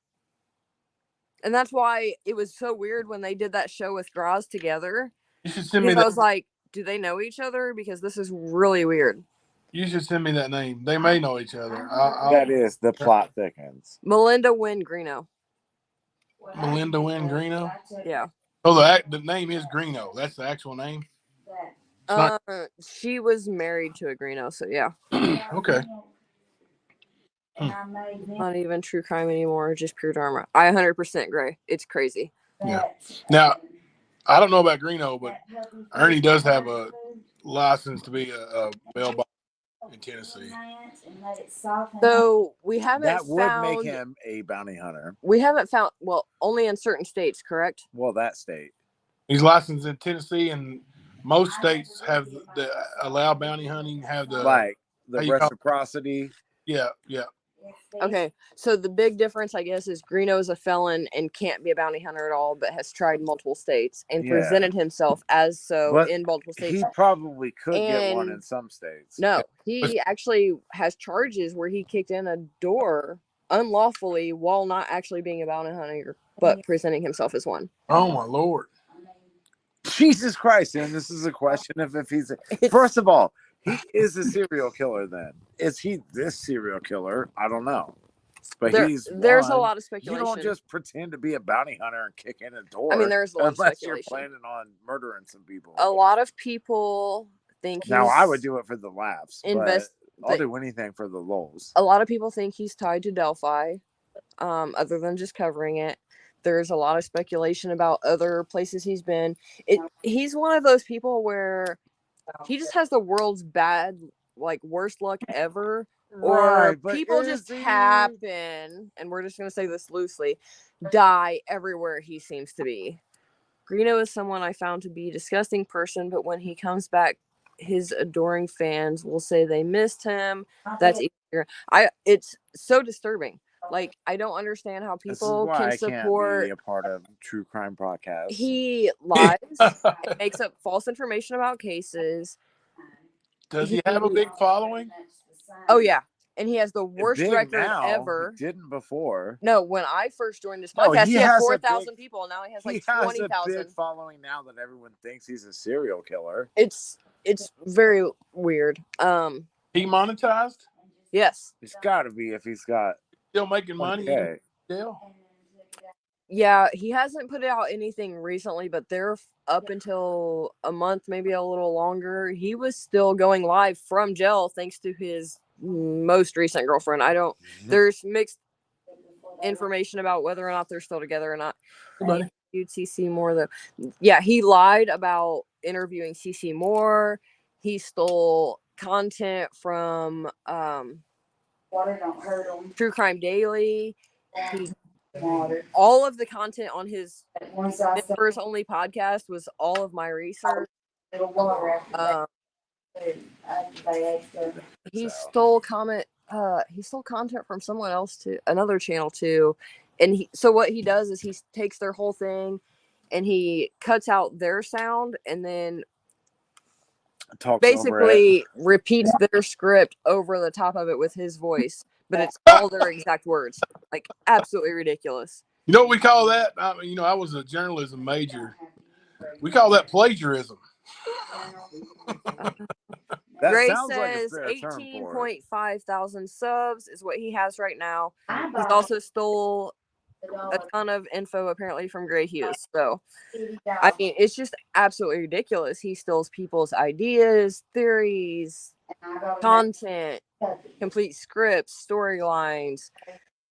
B: And that's why it was so weird when they did that show with Graz together.
D: You should send me that.
B: I was like, do they know each other? Because this is really weird.
D: You should send me that name. They may know each other.
A: That is the plot thickens.
B: Melinda Wynn Greeno.
D: Melinda Wynn Greeno?
B: Yeah.
D: Oh, the name is Greeno. That's the actual name?
B: She was married to a Greeno, so yeah.
D: Okay.
B: Not even true crime anymore, just pure Dharma. I 100% agree. It's crazy.
D: Yeah. Now, I don't know about Greeno, but Ernie does have a license to be a bail bondsman in Tennessee.
B: So we haven't
A: that would make him a bounty hunter.
B: We haven't found, well, only in certain states, correct?
A: Well, that state.
D: He's licensed in Tennessee, and most states have the allow bounty hunting. Have the
A: like the reciprocity.
D: Yeah.
B: Okay, so the big difference, I guess, is Greeno is a felon and can't be a bounty hunter at all, but has tried multiple states and presented himself as in multiple states.
A: He probably could get one in some states.
B: No, he actually has charges where he kicked in a door unlawfully while not actually being a bounty hunter, but presenting himself as one.
D: Oh, my Lord.
A: Jesus Christ, and this is a question of if he's... First of all, he is a serial killer then. Is he this serial killer? I don't know. But there's
B: a lot of speculation.
A: You don't just pretend to be a bounty hunter and kick in a door.
B: I mean, there's a lot of speculation.
A: Unless you're planning on murdering some people.
B: A lot of people think
A: Now, I would do it for the laughs. I'll do anything for the lulz.
B: A lot of people think he's tied to Delphi, other than just covering it. There's a lot of speculation about other places he's been. He's one of those people where he just has the world's worst luck ever. Or people just happen, and we're just going to say this loosely, die everywhere he seems to be. Greeno is someone I found to be a disgusting person, but when he comes back, his adoring fans will say they missed him. That's easier. It's so disturbing. Like, I don't understand how people can support.
A: Can't be a part of true crime podcast.
B: He lies, makes up false information about cases.
D: Does he have a big following?
B: Oh yeah, and he has the worst record ever.
A: He didn't before.
B: No, when I first joined this podcast, he had 4,000 people. Now he has 20,000.
A: He has a big following now that everyone thinks he's a serial killer.
B: It's it's very weird.
D: He monetized?
B: Yes.
A: He's got to be if he's got
D: Still making money in
A: okay.
D: jail?
B: Yeah, he hasn't put out anything recently, but they're up until a month, maybe a little longer. He was still going live from jail thanks to his most recent girlfriend. There's mixed information about whether or not they're still together or not.
D: Buddy.
B: CC Moore, though. Yeah, he lied about interviewing CC Moore. He stole content from True Crime Daily. All of the content on his members only podcast was all of my research. He stole content from someone else too, another channel too. And so what he does is he takes their whole thing and he cuts out their sound and then basically repeats their script over the top of it with his voice, but it's all their exact words. Like absolutely ridiculous.
D: You know what we call that? I was a journalism major. We call that plagiarism.
B: Gray says 18.5 thousand subs is what he has right now. He's also stole a ton of info apparently from Gray Hughes. So, I mean, it's just absolutely ridiculous. He steals people's ideas, theories, content, complete scripts, storylines,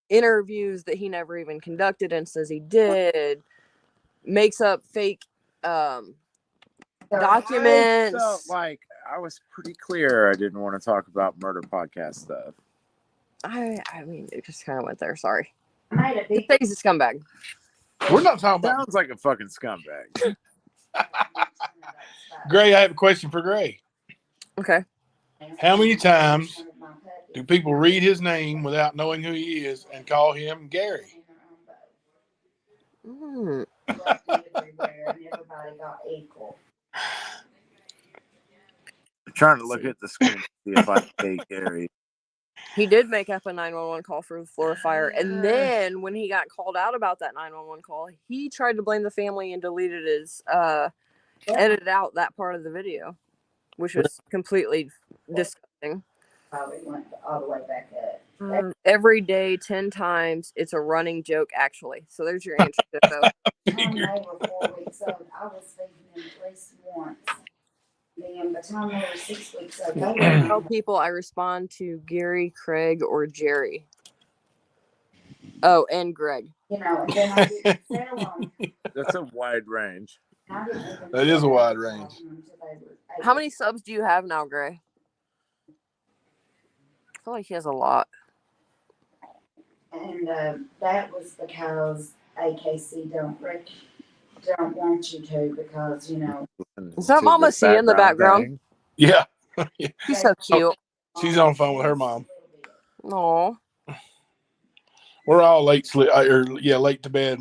B: interviews that he never even conducted and says he did, makes up fake documents.
A: I was pretty clear I didn't want to talk about murder podcast stuff.
B: I mean, it just kind of went there. Sorry. He says he's a scumbag.
D: We're not talking about.
A: Sounds like a fucking scumbag.
D: Gray, I have a question for Gray.
B: Okay.
D: How many times do people read his name without knowing who he is and call him Gary?
B: Mm.
A: I'm trying to look at the screen to see if I can say Gary.
B: He did make up a 911 call for the Florida fire. And then when he got called out about that 911 call, he tried to blame the family and deleted edited out that part of the video, which was completely disgusting.
C: Probably went all the way back up.
B: Every day, 10 times. It's a running joke, actually. So there's your answer, Tiffo.
C: When they were 4 weeks old, I was feeding them at least once. Then by the time they were 6 weeks old, they were
B: tell people I respond to Gary, Craig, or Jerry. Oh, and Greg.
C: And then I didn't sell them.
A: That's a wide range.
D: That is a wide range.
B: How many subs do you have now, Gray? I feel like he has a lot.
C: And that was because AKC don't want you to because,
B: Is that Mama C in the background?
A: Thing.
D: Yeah.
B: She's so cute.
D: She's on the phone with her mom.
B: Aw.
D: We're all late to bed.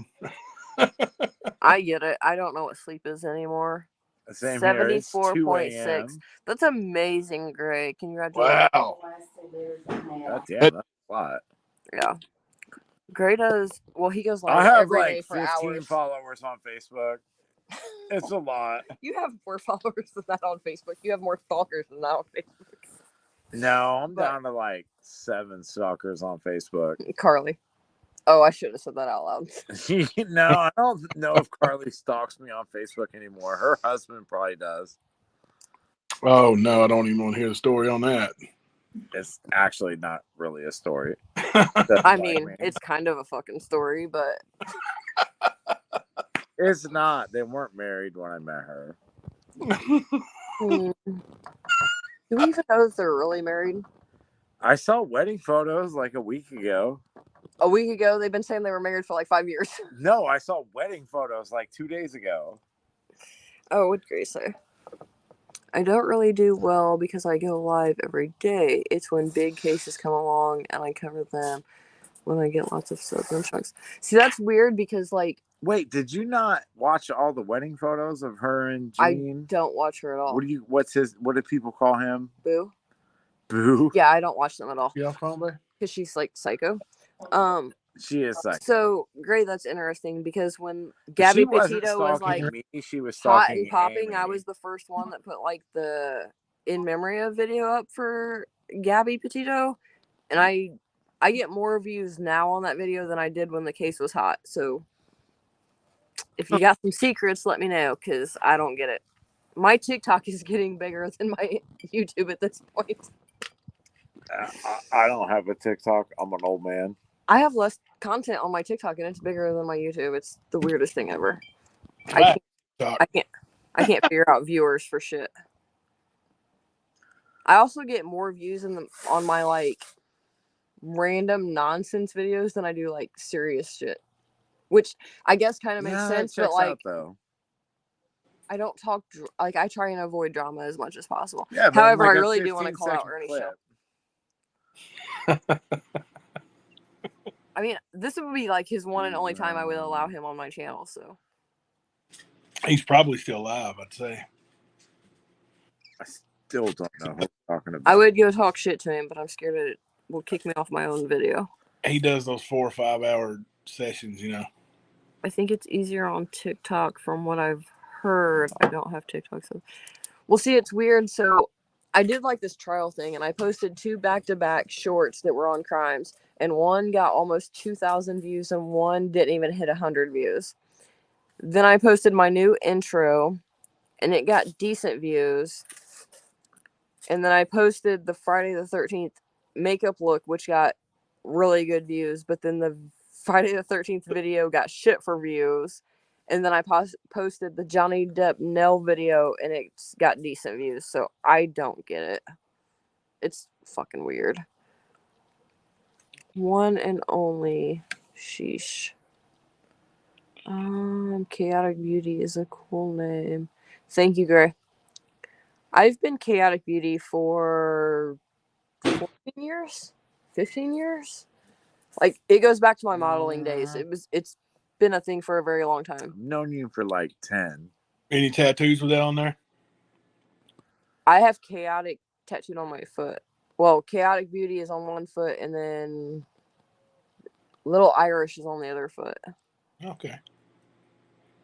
B: I get it. I don't know what sleep is anymore.
A: Same 74.6.
B: That's amazing, Gray. Congratulations.
D: Wow.
A: That's a lot.
B: Yeah. Gray does, well, he goes live
A: I have
B: every
A: like
B: day for
A: 15
B: hours.
A: followers on Facebook. It's a lot.
B: You have more followers than that on Facebook. You have more stalkers than that on Facebook.
A: No, I'm down to like 7 stalkers on Facebook.
B: Carly. Oh, I should have said that out loud.
A: No, I don't know if Carly stalks me on Facebook anymore. Her husband probably does.
D: Oh, no, I don't even want to hear the story on that.
A: It's actually not really a story.
B: I mean, it's kind of a fucking story, but...
A: It's not. They weren't married when I met her.
B: Do we even know if they're really married?
A: I saw wedding photos like a week ago.
B: A week ago? They've been saying they were married for like 5 years.
A: No, I saw wedding photos like 2 days ago.
B: Oh, what'd Grace say? I don't really do well because I go live every day. It's when big cases come along and I cover them when I get lots of subs and chunks. See, that's weird because, like...
A: Wait, did you not watch all the wedding photos of her and Gene?
B: I don't watch her at all.
A: What do people call him?
B: Boo?
A: Boo?
B: Yeah, I don't watch them at all.
D: You off phone, babe?
B: Because she's, like, psycho.
A: She is psycho.
B: So great, that's interesting because when
A: But
B: Gabby
A: she wasn't
B: Petito was
A: stalking
B: like
A: me. She was
B: hot
A: stalking
B: and popping,
A: Amy.
B: I was the first one that put like the in memory of video up for Gabby Petito, and I get more views now on that video than I did when the case was hot. So if you got some secrets, let me know because I don't get it. My TikTok is getting bigger than my YouTube at this point.
A: I don't have a TikTok. I'm an old man.
B: I have less content on my TikTok and it's bigger than my YouTube. It's the weirdest thing ever. I can't figure out viewers for shit. I also get more views on my like random nonsense videos than I do like serious shit, which I guess kind of makes sense. But like,
A: out, though.
B: I don't talk like I try and avoid drama as much as possible.
A: Yeah,
B: however, I really do want to call out Ernie's show. I mean, this would be like his one and only time I would allow him on my channel. So
D: he's probably still alive, I'd say.
A: I still don't know who we're talking about.
B: I would go talk shit to him, but I'm scared it will kick me off my own video.
D: He does those 4 or 5 hour sessions, you know.
B: I think it's easier on TikTok from what I've heard. I don't have TikTok, so we'll see. It's weird. So I did like this trial thing, and I posted 2 back-to-back shorts that were on crimes, and one got almost 2,000 views, and one didn't even hit 100 views. Then I posted my new intro, and it got decent views. And then I posted the Friday the 13th makeup look, which got really good views, but then the Friday the 13th video got shit for views. And then I posted the Johnny Depp nail video, and it's got decent views. So I don't get it. It's fucking weird. One and only. Sheesh. Chaotic Beauty is a cool name. Thank you, Gray. I've been Chaotic Beauty for 14 years? 15 years? Like, it goes back to my modeling days. It's been a thing for a very long time.
A: I've known you for like 10.
D: Any tattoos with that on there?
B: I have Chaotic tattooed on my foot. Well, Chaotic Beauty is on one foot, and then Little Irish is on the other foot.
D: Okay.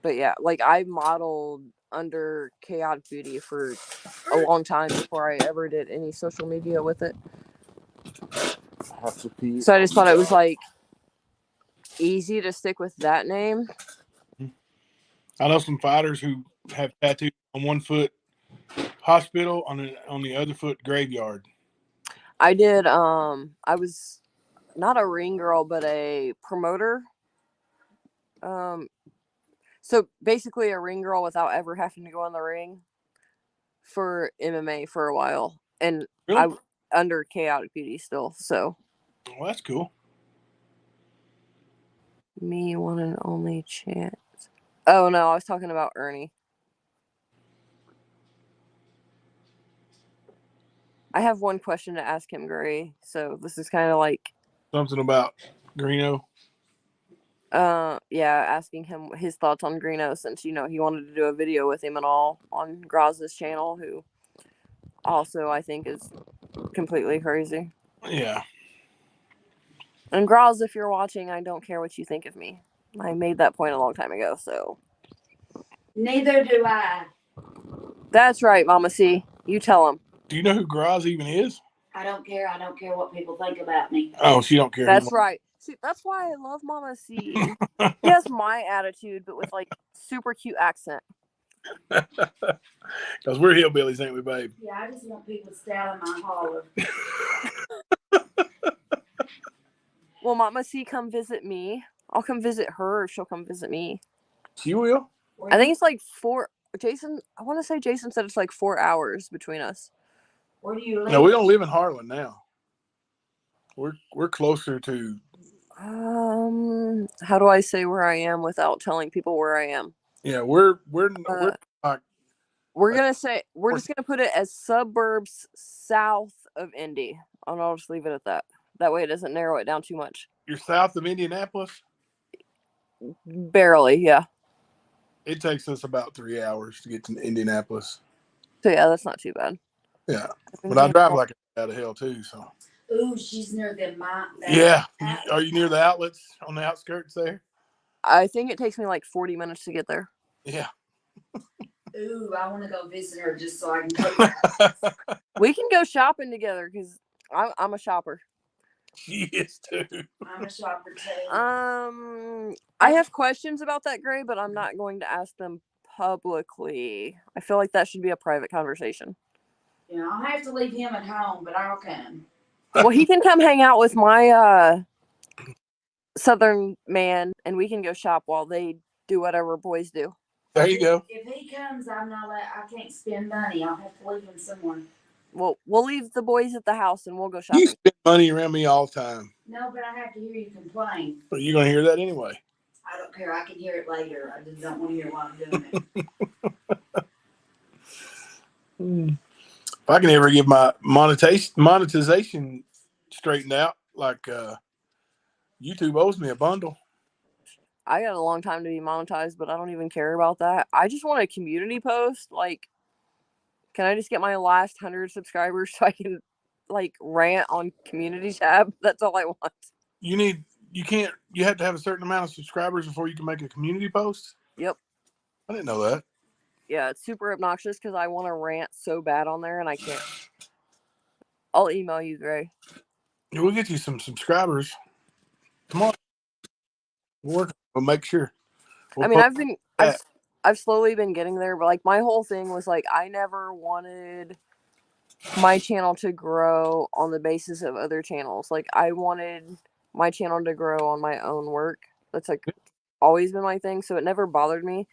B: But yeah, like I modeled under Chaotic Beauty for a long time before I ever did any social media with it. So I just thought it was like easy to stick with that name.
D: I know some fighters who have tattoos on one foot hospital, on the other foot graveyard.
B: I did I was not a ring girl but a promoter. So basically a ring girl without ever having to go in the ring for MMA for a while. And
D: really?
B: I under Chaotic Beauty still, so.
D: Well, that's cool.
B: Me, one and only chance. Oh no, I was talking about Ernie. I have one question to ask him, Gray. So this is kind of like
D: something about Greeno.
B: Yeah, asking him his thoughts on Greeno since he wanted to do a video with him and all on Graz's channel, who also I think is completely crazy.
D: Yeah.
B: And Graz, if you're watching, I don't care what you think of me. I made that point a long time ago, so.
C: Neither do I.
B: That's right, Mama C. You tell him.
D: Do you know who Graz even is?
C: I don't care. I don't care what people think about me.
D: Oh, she don't care.
B: That's right. See, that's why I love Mama C. He has my attitude, but with like super cute accent.
D: Because we're hillbillies, ain't we, babe?
C: Yeah, I just want people to stay out of my holler.
B: Will Mama C come visit me? I'll come visit her if she'll come visit me.
D: She will?
B: I think it's like 4. Jason, I want to say Jason said it's like 4 hours between us.
C: Where do you live?
D: No, we don't live in Harlan now. We're closer to.
B: How do I say where I am without telling people where I am?
D: Yeah, we're
B: not. We're just gonna put it as suburbs south of Indy, and I'll just leave it at that. That way, it doesn't narrow it down too much.
D: You're south of Indianapolis?
B: Barely, yeah.
D: It takes us about 3 hours to get to Indianapolis.
B: So yeah, that's not too bad.
D: Yeah, but I drive like out of hell too. So
C: Ooh, she's near the
D: Yeah. Are you near the outlets on the outskirts there?
B: I think it takes me like 40 minutes to get there.
D: Yeah.
C: Ooh, I want to go visit her just so I can cook.
B: We can go shopping together because I'm a shopper.
D: She is too.
C: I'm a shopper too.
B: I have questions about that, Gray, but I'm not going to ask them publicly. I feel like that should be a private conversation.
C: Yeah, I'll have to leave him at home, but I'll come.
B: Well, he can come hang out with my southern man, and we can go shop while they do whatever boys do.
D: There you go.
C: If he comes, I can't spend money. I'll have to leave him somewhere.
B: Well, we'll leave the boys at the house and we'll go shopping.
D: You spend money around me all the time.
C: No, but I have to hear you complain.
D: But you're going to hear that anyway.
C: I don't care. I can hear it later. I just don't want to hear while I'm doing it.
D: If I can ever get my monetization straightened out, like YouTube owes me a bundle.
B: I got a long time to be monetized, but I don't even care about that. I just want a community post. Like, can I just get my last 100 subscribers so I can like rant on community tab? That's all I want.
D: You have to have a certain amount of subscribers before you can make a community post?
B: Yep.
D: I didn't know that.
B: Yeah, it's super obnoxious because I want to rant so bad on there and I can't. I'll email you, Gray.
D: Yeah, we'll get you some subscribers. Come on. We'll make sure.
B: I mean, I've slowly been getting there, but like my whole thing was like I never wanted my channel to grow on the basis of other channels. Like I wanted my channel to grow on my own work. That's like always been my thing, so it never bothered me.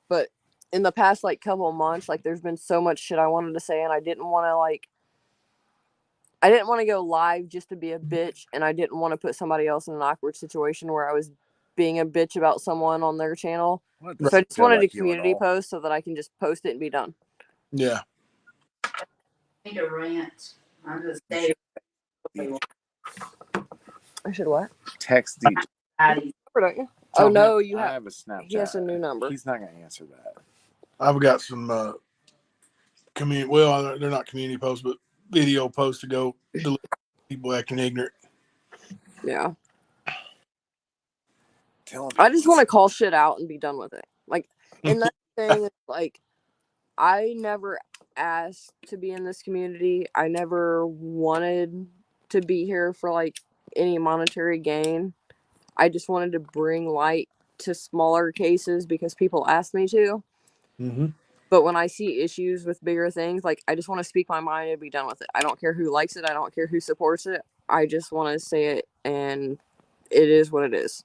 B: But in the past like couple of months, like there's been so much shit I wanted to say, and I didn't want to go live just to be a bitch, and I didn't want to put somebody else in an awkward situation where I was being a bitch about someone on their channel. So I just wanted a community post so that I can just post it and be done.
D: Yeah.
C: I need a rant. I'm just saying.
B: I should what?
A: Text DJ.
B: Don't you? Oh no, you
A: I have a Snapchat.
B: He has a new number.
A: He's not going to answer that.
D: I've got some community. Well, they're not community posts, but video posts to go delete people acting ignorant.
B: Yeah. I just want to call shit out and be done with it. Like, and that thing is like, I never asked to be in this community. I never wanted to be here for like any monetary gain. I just wanted to bring light to smaller cases because people asked me to.
D: Mm-hmm.
B: But when I see issues with bigger things, like I just want to speak my mind and be done with it. I don't care who likes it. I don't care who supports it. I just want to say it, and it is what it is.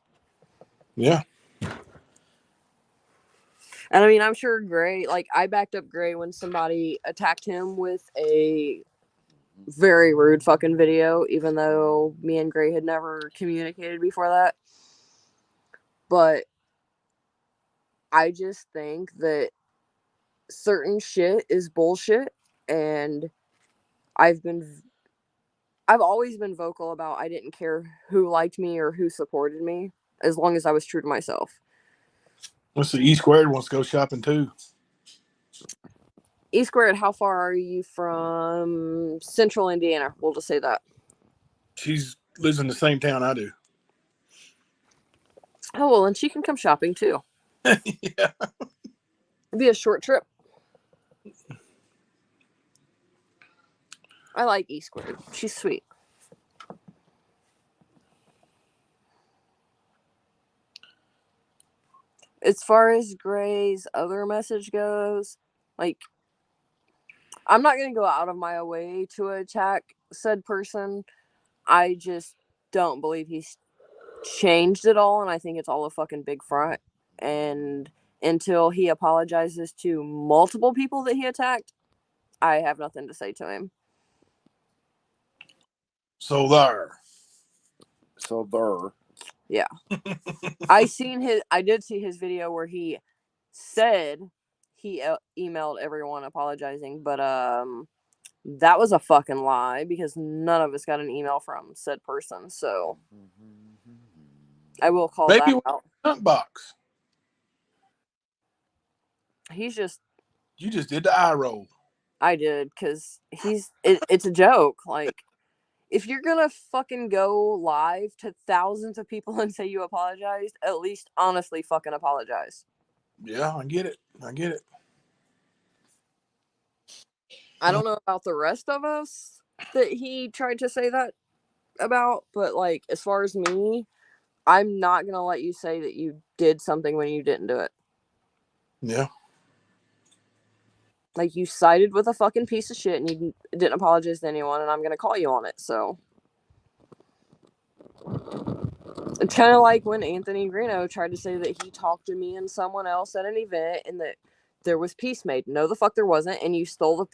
D: Yeah.
B: And I mean, I'm sure Gray, like I backed up Gray when somebody attacked him with a very rude fucking video, even though me and Gray had never communicated before that. But I just think that certain shit is bullshit, and I've always been vocal about I didn't care who liked me or who supported me as long as I was true to myself.
D: Let's see, E2 wants to go shopping too.
B: E2, how far are you from Central Indiana? We'll just say that.
D: She lives in the same town I do.
B: Oh, well, and she can come shopping too.
D: Yeah.
B: It'd be a short trip. I like E2. She's sweet. As far as Gray's other message goes, like, I'm not going to go out of my way to attack said person. I just don't believe he's changed it all, and I think it's all a fucking big front. And until he apologizes to multiple people that he attacked, I have nothing to say to him.
D: So there.
B: Yeah. I did see his video where he said he emailed everyone apologizing, but that was a fucking lie because none of us got an email from said person. So I will call that out.
D: Maybe box.
B: He's just.
D: You just did the eye roll.
B: I did because it's a joke. Like, if you're gonna fucking go live to thousands of people and say you apologized, at least honestly fucking apologize.
D: Yeah, I get it.
B: I don't know about the rest of us that he tried to say that about, but like as far as me, I'm not gonna let you say that you did something when you didn't do it.
D: Yeah.
B: Like, you sided with a fucking piece of shit and you didn't apologize to anyone, and I'm gonna call you on it. So it's kind of like when Anthony Greeno tried to say that he talked to me and someone else at an event and that there was peace made. No, the fuck there wasn't, and you stole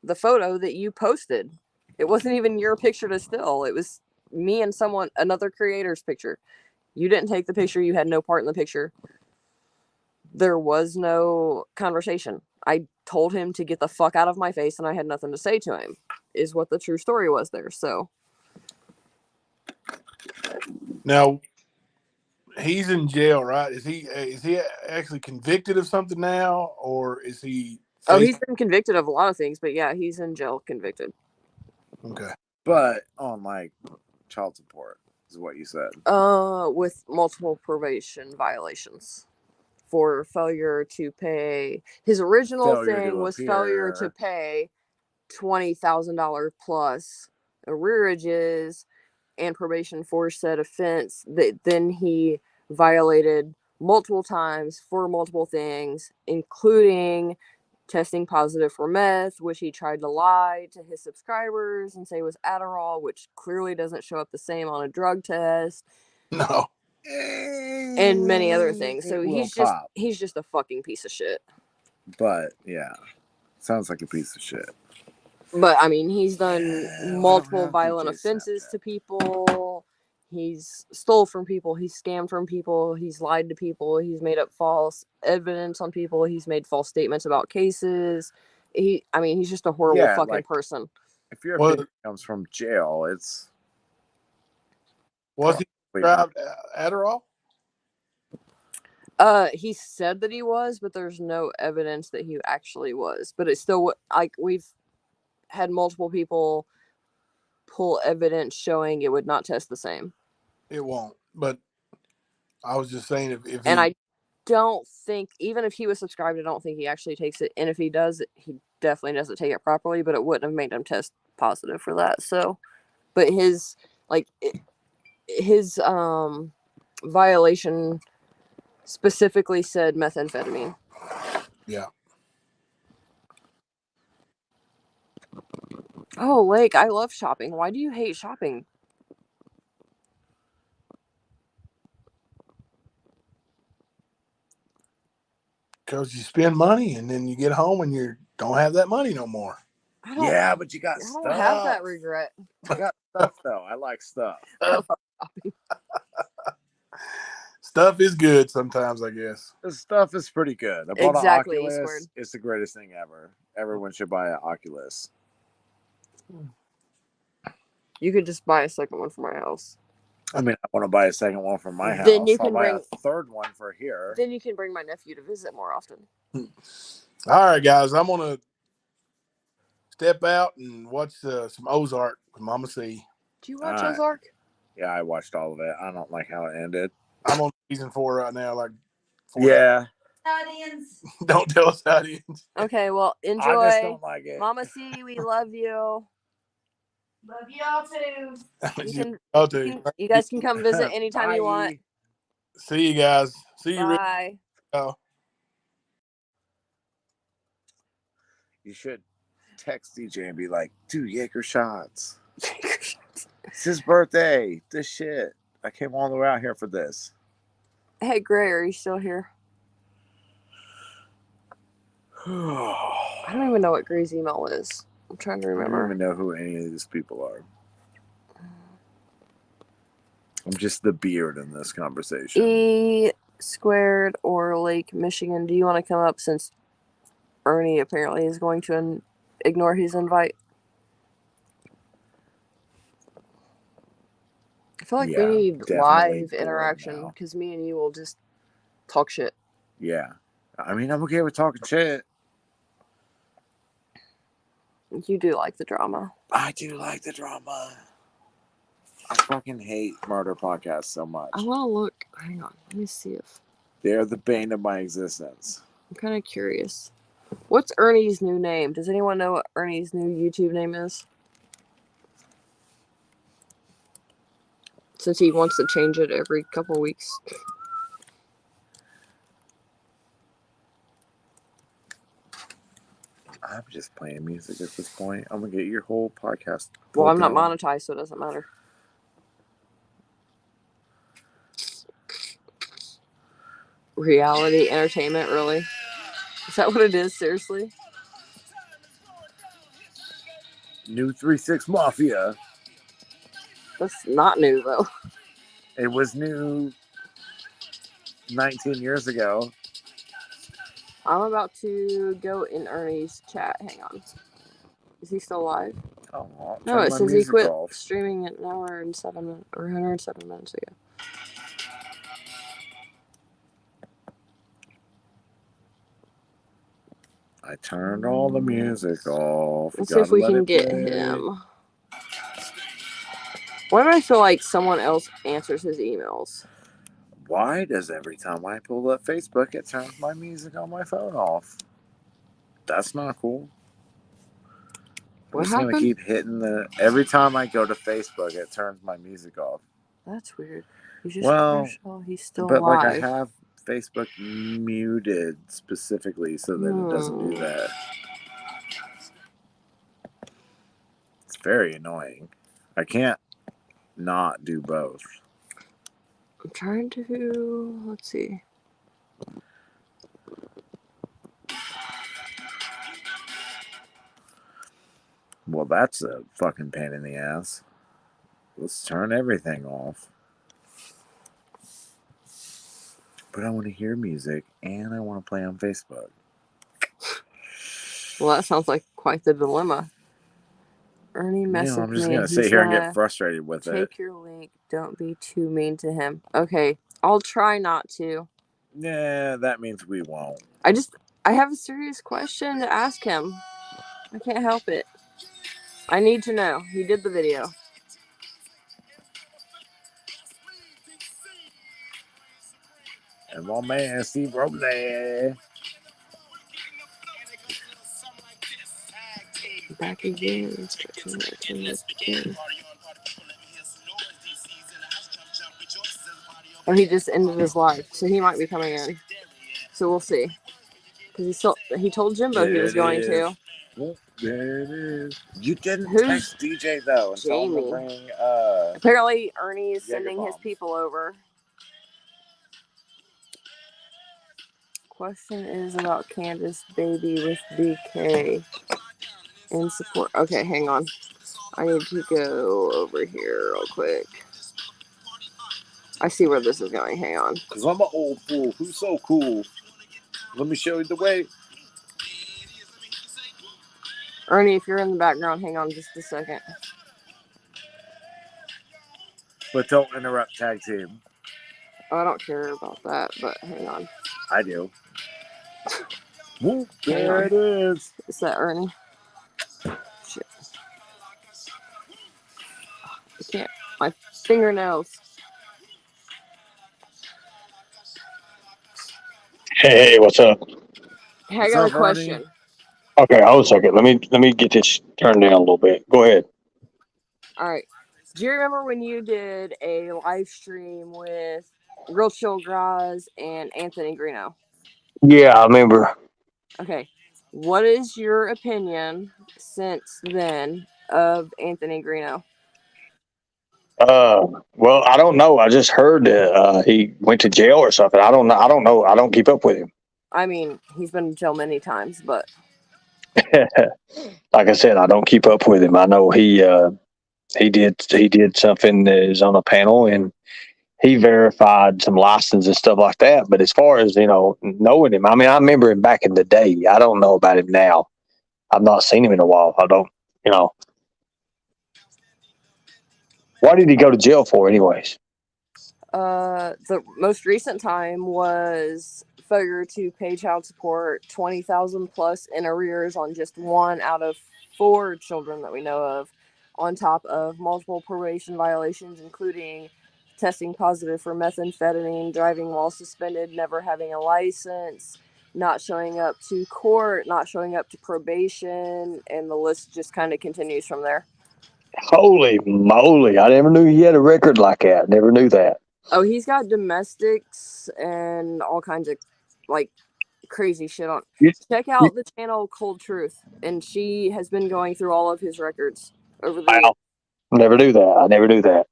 B: the photo that you posted. It wasn't even your picture to steal. It was me and another creator's picture. You didn't take the picture. You had no part in the picture. There was no conversation. I told him to get the fuck out of my face, and I had nothing to say to him, is what the true story was there. So
D: now he's in jail, right? Is he actually convicted of something now, or is he?
B: He's been convicted of a lot of things, but yeah, he's in jail convicted.
D: Okay.
A: But on like child support is what you said.
B: With multiple probation violations for failure to pay. His original thing was failure to pay $20,000 plus arrearages and probation for said offense that then he violated multiple times for multiple things, including testing positive for meth, which he tried to lie to his subscribers and say was Adderall, which clearly doesn't show up the same on a drug test.
D: No.
B: And many other things. So he's just a fucking piece of shit.
A: But yeah, sounds like a piece of shit.
B: But I mean, he's done multiple violent offenses to people. He's stole from people. He's scammed from people. He's lied to people. He's made up false evidence on people. He's made false statements about cases. He's just a horrible fucking person.
A: If your opinion comes from jail, it's.
D: Was he prescribed Adderall?
B: He said that he was, but there's no evidence that he actually was. But it's still like we've had multiple people pull evidence showing it would not test the same.
D: It won't. But I was just saying if
B: and I don't think, even if he was subscribed, I don't think he actually takes it. And if he does, he definitely doesn't take it properly, but it wouldn't have made him test positive for that. So, but his violation specifically said methamphetamine.
D: Yeah.
B: Oh, Lake, I love shopping. Why do you hate shopping?
D: Because you spend money and then you get home and you don't have that money no more.
A: Yeah, but you got stuff.
B: I don't have that regret.
A: I got stuff though. I like stuff.
B: I love shopping.
D: Stuff is good sometimes, I guess.
A: The stuff is pretty good. I bought an Oculus. It's the greatest thing ever. Everyone should buy an Oculus.
B: You could just buy a second one for my house.
A: I mean, I want to buy a second one for my house.
B: Then you can bring
A: a third one for here.
B: Then you can bring my nephew to visit more often.
D: All right, guys. I'm going to step out and watch some Ozark with Mama C.
B: Do you watch Ozark?
A: Yeah, I watched all of it. I don't like how it ended.
D: I'm on season 4 right now.
A: Yeah.
C: How it ends.
D: Don't tell us how it ends.
B: Okay, well, enjoy.
A: I just don't like it.
B: Mama C, we love you.
C: Love y'all too.
B: You guys can come visit anytime you want.
D: See you guys. See you.
B: Bye.
D: Oh.
A: You should text DJ and be like, dude, Jaeger shots. It's his birthday. This shit. I came all the way out here for this.
B: Hey, Gray, are you still here? I don't even know what Gray's email is. I'm trying to remember.
A: I don't even know who any of these people are. I'm just the beard in this conversation.
B: E squared or Lake Michigan. Do you want to come up since Ernie apparently is going to ignore his invite? I feel like we need live interaction because me and you will just talk shit.
A: Yeah. I mean, I'm okay with talking shit.
B: You do like the drama.
A: I do like the drama. I fucking hate murder podcasts so much.
B: I want to look. Hang on. Let me see if.
A: They're the bane of my existence.
B: I'm kind of curious. What's Ernie's new name? Does anyone know what Ernie's new YouTube name is? Since he wants to change it every couple weeks.
A: I'm just playing music at this point. I'm gonna get your whole podcast.
B: Well, I'm not
A: down.
B: monetized, so it doesn't matter. Reality entertainment, really? Is that what it is? Seriously?
A: New 3-6 Mafia.
B: That's not new, though.
A: It was new 19 years ago.
B: I'm about to go in Ernie's chat. Hang on. Is he still live?
A: Oh,
B: no, it says he quit streaming an hour and 7 minutes, or 107 minutes ago.
A: I turned all the music off.
B: Let's see if we can get him. Why do I feel like someone else answers his emails?
A: Why does every time I pull up Facebook, it turns my music on my phone off? That's not cool. I'm just going to keep hitting the... Every time I go to Facebook, it turns my music off.
B: That's weird. He's just he's still
A: but
B: live.
A: Like I have Facebook muted specifically so that it doesn't do that. It's very annoying. I can't not do both.
B: I'm trying to... Let's see.
A: Well, that's a fucking pain in the ass. Let's turn everything off. But I want to hear music and I want to play on Facebook.
B: Well, that sounds like quite the dilemma. Ernie messaged me.
A: I'm just going to sit here and get frustrated with it.
B: Take your link. Don't be too mean to him. Okay, I'll try not to.
A: Yeah, that means we won't.
B: I have a serious question to ask him. I can't help it. I need to know. He did the video.
A: And my man, Steve Robley.
B: Back again. Oh, he just ended his live, so he might be coming in. So we'll see. Because he told Jimbo he was going to.
A: Oh, there it is. You didn't text DJ though and tell him to bring.
B: Apparently, Ernie is sending his people over. Question is about Candace Baby with BK in support. Okay, hang on. I need to go over here real quick. I see where this is going. Hang on.
A: Because I'm an old fool who's so cool. Let me show you the way.
B: Ernie, if you're in the background, hang on just a second.
A: But don't interrupt tag team.
B: Oh, I don't care about that, but hang on.
A: I do. Whoop, there it is.
B: Is that Ernie? Shit. I can't. My fingernails.
E: Hey, what's up?
B: Hey, I got a question.
A: Ernie?
E: Okay, hold a second. Let me get this turned down a little bit. Go ahead.
B: All right. Do you remember when you did a live stream with Real Chill Graz and Anthony Greeno?
E: Yeah, I remember.
B: Okay. What is your opinion since then of Anthony Greeno?
E: Well, I don't know. I just heard that he went to jail or something. I don't know. I don't keep up with him.
B: I mean, he's been in jail many times, but
E: like I said, I don't keep up with him. I know he did something that is on a panel and he verified some license and stuff like that. But as far as, knowing him, I mean, I remember him back in the day. I don't know about him now. I've not seen him in a while. I don't, Why did he go to jail for anyways?
B: The most recent time was failure to pay child support, 20,000 plus in arrears on just 1 out of 4 children that we know of on top of multiple probation violations, including testing positive for methamphetamine, driving while suspended, never having a license, not showing up to court, not showing up to probation, and the list just kind of continues from there.
E: Holy moly! I never knew he had a record like that. Never knew that.
B: Oh, he's got domestics and all kinds of like crazy shit on. Check out the channel Cold Truth, and she has been going through all of his records over the years.
E: Never knew that. I never knew that.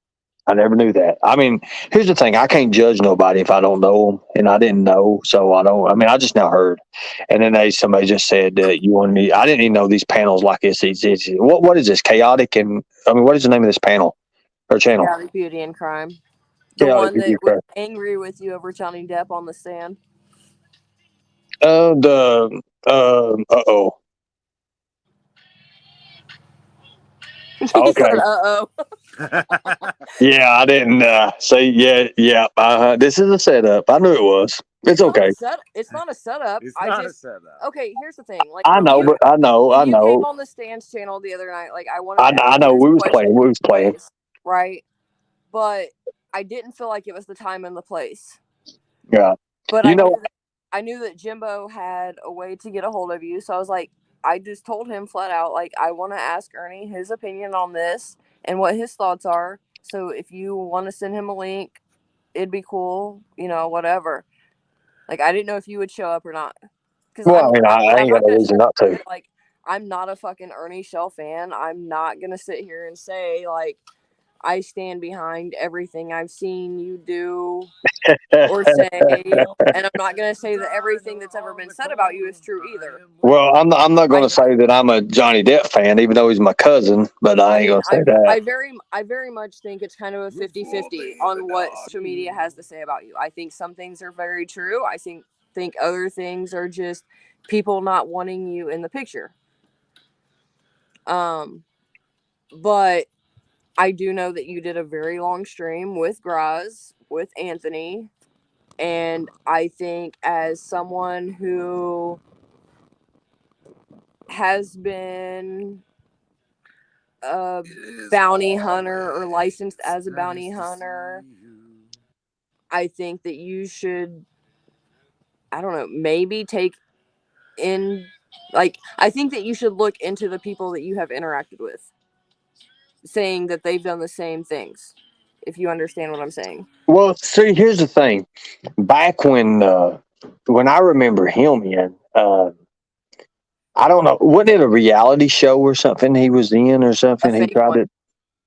E: I never knew that. I mean, here's the thing. I can't judge nobody if I don't know them, and I didn't know, so I don't. I mean, I just now heard, and then somebody just said that you wanted me. I didn't even know these panels like this. What is this? Chaotic, and I mean, what is the name of this panel or channel?
B: Chaotic Beauty and Crime. The one that was angry with you over Johnny Depp on the stand.
E: Uh-oh.
B: Okay. Uh-oh.
E: Yeah, I didn't say yeah. This is a setup. I knew it was. It's okay.
B: It's not a setup.
A: It's not a setup.
B: Okay, here's the thing. Like
E: I know.
B: You came on the Stands channel the other night. Like I wanted.
E: I know. We was playing.
B: Right, but I didn't feel like it was the time and the place.
E: Yeah.
B: But I knew that Jimbo had a way to get a hold of you, so I was like, I just told him flat out, like, I want to ask Ernie his opinion on this and what his thoughts are. So if you want to send him a link, it'd be cool, whatever. Like, I didn't know if you would show up or not.
E: Well, I ain't got no reason not to.
B: Like, I'm not a fucking Ernie Shell fan. I'm not going to sit here and say, like, I stand behind everything I've seen you do or say, and I'm not going to say that everything that's ever been said about you is true either.
E: Well, I'm not going to say that I'm a Johnny Depp fan, even though he's my cousin, but I ain't going to say that.
B: I very much think it's kind of a 50-50 on what social media has to say about you. I think some things are very true. I think other things are just people not wanting you in the picture. But I do know that you did a very long stream with Graz, with Anthony, and I think as someone who has been a bounty hunter or licensed as a bounty hunter, I think that you should, I don't know, maybe take in, like, I think that you should look into the people that you have interacted with, saying that they've done the same things, if you understand what I'm saying.
E: Well, see, here's the thing. Back when I remember him in, I don't know, wasn't it a reality show or something he was in or something? He tried it.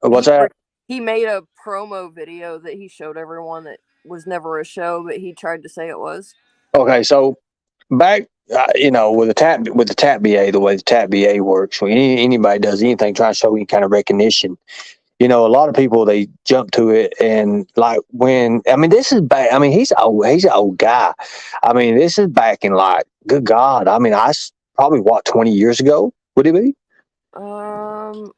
E: What's that?
B: He made a promo video that he showed everyone that was never a show, but he tried to say it was.
E: Okay, so back, with the tap BA, the way the tap BA works, when anybody does anything, try to show any kind of recognition, a lot of people, they jump to it, and like this is back. I mean, he's an old guy. I mean, this is back in like, good God. I mean, I probably 20 years ago. Would it be?
B: Well,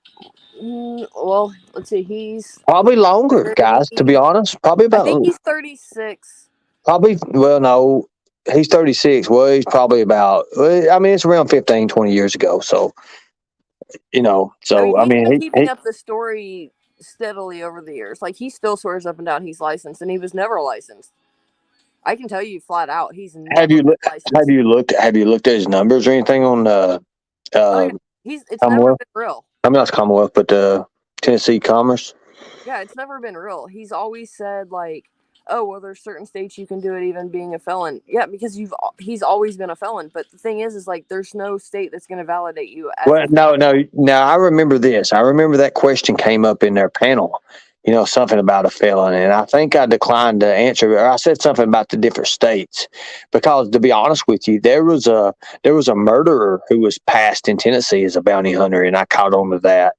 B: let's see. He's
E: probably longer, guys. To be honest, probably about.
B: I think he's 36.
E: Probably. Well, no. He's 36. Well, he's probably about, I mean, it's around 15, 20 years ago. So, he's been
B: keeping up the story steadily over the years. Like, he still swears up and down he's licensed, and he was never licensed. I can tell you flat out, he's never licensed.
E: Have you looked at his numbers or anything on
B: it's never been real.
E: I mean, not Commonwealth, but Tennessee Commerce.
B: Yeah, it's never been real. He's always said, like, oh, well, there's certain states you can do it even being a felon. Yeah, because he's always been a felon. But the thing is like, there's no state that's going to validate you.
E: No. I remember this. I remember that question came up in their panel, something about a felon. And I think I declined to answer, or I said something about the different states, because to be honest with you, there was a murderer who was passed in Tennessee as a bounty hunter, and I caught on to that.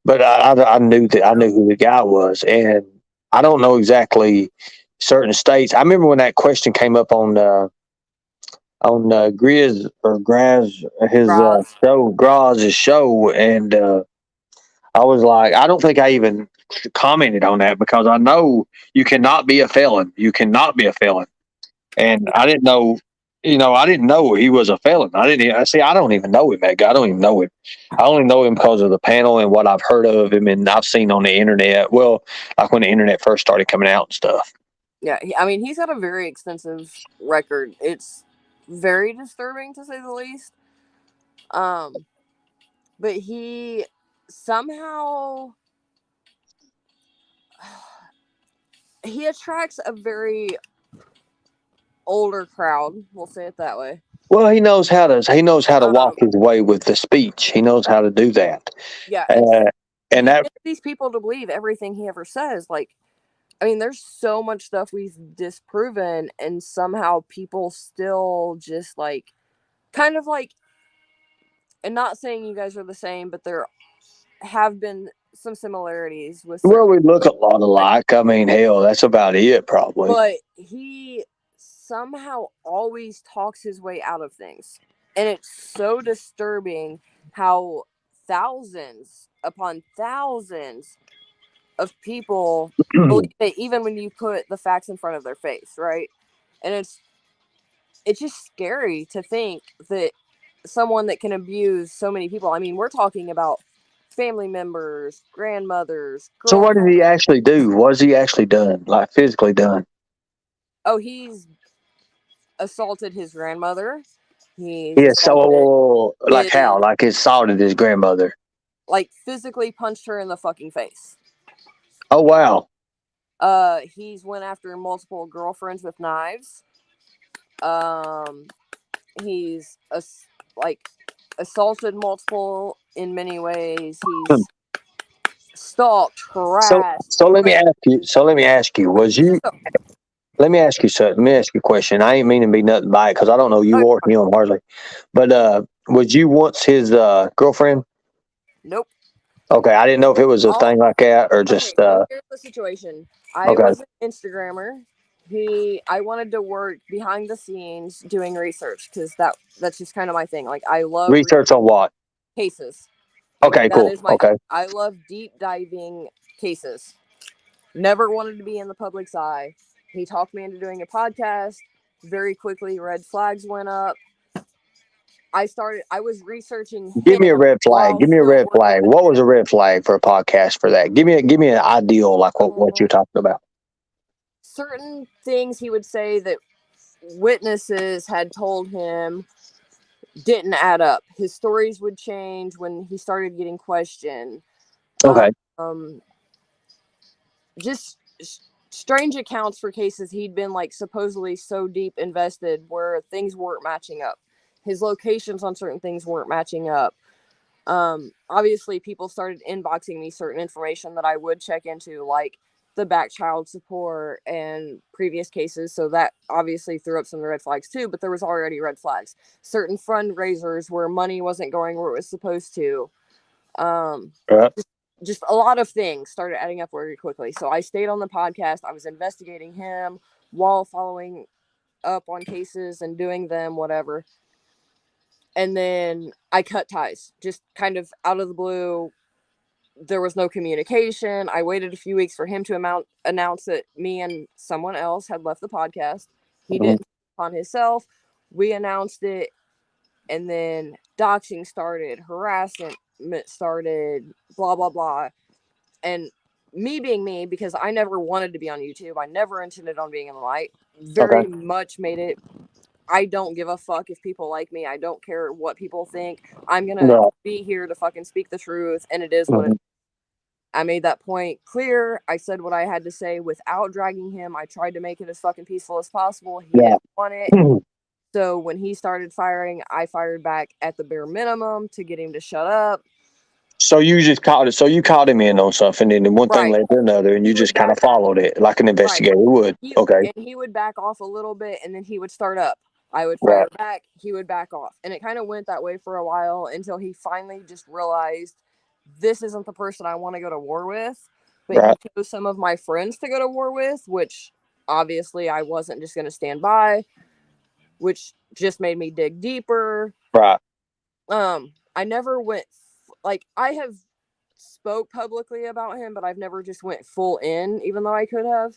E: But I knew who the guy was, and I don't know exactly certain states. I remember when that question came up on Griz's show, and I was like, I don't think I even commented on that, because I know you cannot be a felon. You cannot be a felon, and I didn't know I didn't know he was a felon. I don't even know him, that guy. I don't even know him. I only know him because of the panel and what I've heard of him and I've seen on the internet. Well, like when the internet first started coming out and stuff.
B: Yeah, he's got a very extensive record. It's very disturbing to say the least. But he somehow he attracts a very older crowd. We'll say it that way.
E: Well, he knows how to walk his way with the speech. He knows how to do that.
B: Yeah,
E: and
B: he
E: that
B: gets these people to believe everything he ever says. Like, there's so much stuff we've disproven, and somehow people still just like, kind of like, and not saying you guys are the same, but there have been some similarities with certain.
E: we look a lot alike. I mean, hell, that's about it, probably.
B: But he somehow always talks his way out of things. And it's so disturbing how thousands upon thousands of people believe it, even when you put the facts in front of their face, right? And it's just scary to think that someone that can abuse so many people. We're talking about family members, grandmothers,
E: So what did he
B: girlfriends.
E: actually do? What has he actually done? Like physically done?
B: Oh, he's assaulted his grandmother. He's
E: Yeah.
B: assaulted
E: So like
B: his,
E: how? Like he assaulted his grandmother.
B: like, physically punched her in the fucking face.
E: Oh wow.
B: He's went after multiple girlfriends with knives. He's assaulted multiple in many ways. He's stalked,
E: So
B: harassed,
E: so let me
B: raped.
E: ask you. So let me ask you. Was you? Let me ask you something. Let me ask you a question. I ain't meaning to be nothing by it because I don't know you or him hardly. But was you once his girlfriend?
B: Nope.
E: Okay, I didn't know if it was a thing like that or just.
B: So here's the situation. I
E: Okay.
B: was an Instagrammer. I wanted to work behind the scenes doing research because that's just kind of my thing. Like, I love
E: Research on what?
B: cases. Like,
E: Okay,
B: that
E: cool.
B: is my
E: Okay.
B: thing. I love deep diving cases. Never wanted to be in the public's eye. He talked me into doing a podcast. Very quickly, red flags went up. I was researching
E: Give me a
B: him
E: red flag.
B: while
E: Give me a
B: still
E: red
B: working
E: flag.
B: with
E: What
B: him.
E: was a red flag for a podcast for that? Give me an ideal like what you're talking about.
B: Certain things he would say that witnesses had told him didn't add up. His stories would change when he started getting questioned.
E: Okay.
B: Just strange accounts for cases he'd been like supposedly so deep invested where things weren't matching up. His locations on certain things weren't matching up. Obviously people started inboxing me certain information that I would check into, like the back child support and previous cases. So that obviously threw up some red flags too, but there was already red flags. Certain fundraisers where money wasn't going where it was supposed to. Just a lot of things started adding up very quickly. So I stayed on the podcast. I was investigating him while following up on cases and doing them, whatever. And then I cut ties, just kind of out of the blue. There was no communication. I waited a few weeks for him to announce that me and someone else had left the podcast. He didn't on himself. We announced it, and then doxing started, harassment started, blah blah blah. And me being me, because I never wanted to be on YouTube, I never intended on being in the light, very much made it. I don't give a fuck if people like me. I don't care what people think. I'm gonna be here to fucking speak the truth, and it is what it is. I made that point clear. I said what I had to say without dragging him. I tried to make it as fucking peaceful as possible. He didn't want it. So when he started firing, I fired back at the bare minimum to get him to shut up.
E: So you just caught it. So you caught him in on something, and then one thing led to another, and you just kind of followed it like an investigator would. Okay.
B: And he would back off a little bit, and then he would start up. I would fire back. He would back off, and it kind of went that way for a while until he finally just realized this isn't the person I want to go to war with. But he chose some of my friends to go to war with, which obviously I wasn't just going to stand by, which just made me dig deeper.
E: Right.
B: I never went like I have spoke publicly about him, but I've never just went full in, even though I could have.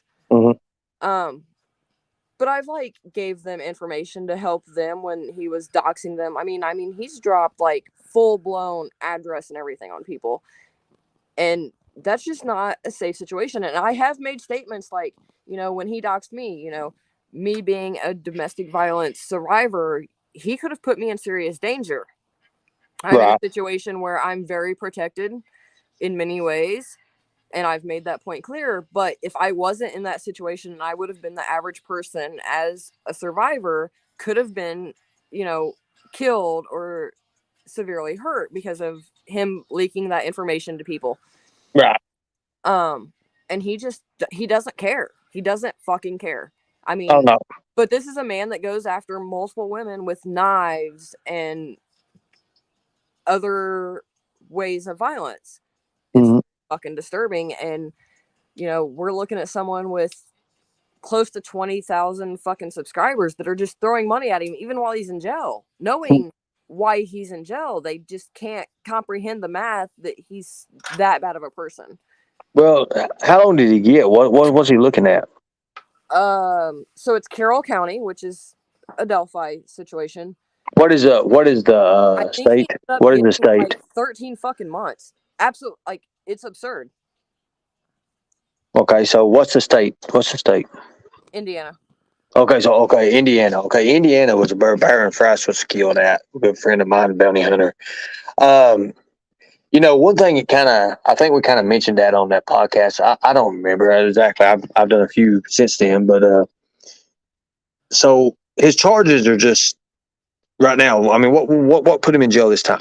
B: But I've like gave them information to help them when he was doxing them. I mean, he's dropped like full blown address and everything on people, and that's just not a safe situation. And I have made statements like, when he doxed me, me being a domestic violence survivor, he could have put me in serious danger. I'm in a situation where I'm very protected in many ways, and I've made that point clear. But if I wasn't in that situation, and I would have been the average person as a survivor, could have been, killed or severely hurt because of him leaking that information to people.
E: Right.
B: And he doesn't care. He doesn't fucking care. I mean,
E: oh, no.
B: But this is a man that goes after multiple women with knives and other ways of violence. It's fucking disturbing. And, we're looking at someone with close to 20,000 fucking subscribers that are just throwing money at him, even while he's in jail, knowing why he's in jail. They just can't comprehend the math that he's that bad of a person.
E: Well, how long did he get? What was he looking at?
B: So it's Carroll County, which is a Delphi situation.
E: What is the state? What is the state?
B: Like 13 fucking months. Absolutely, like, it's absurd.
E: Okay, so what's the state?
B: Indiana.
E: Okay, Indiana. Okay, Indiana was where Baron Frass was killed at. A good friend of mine, bounty hunter. One thing I think we kind of mentioned that on that podcast. I don't remember exactly. I've done a few since then, but so his charges are just right now. I mean, what put him in jail this time?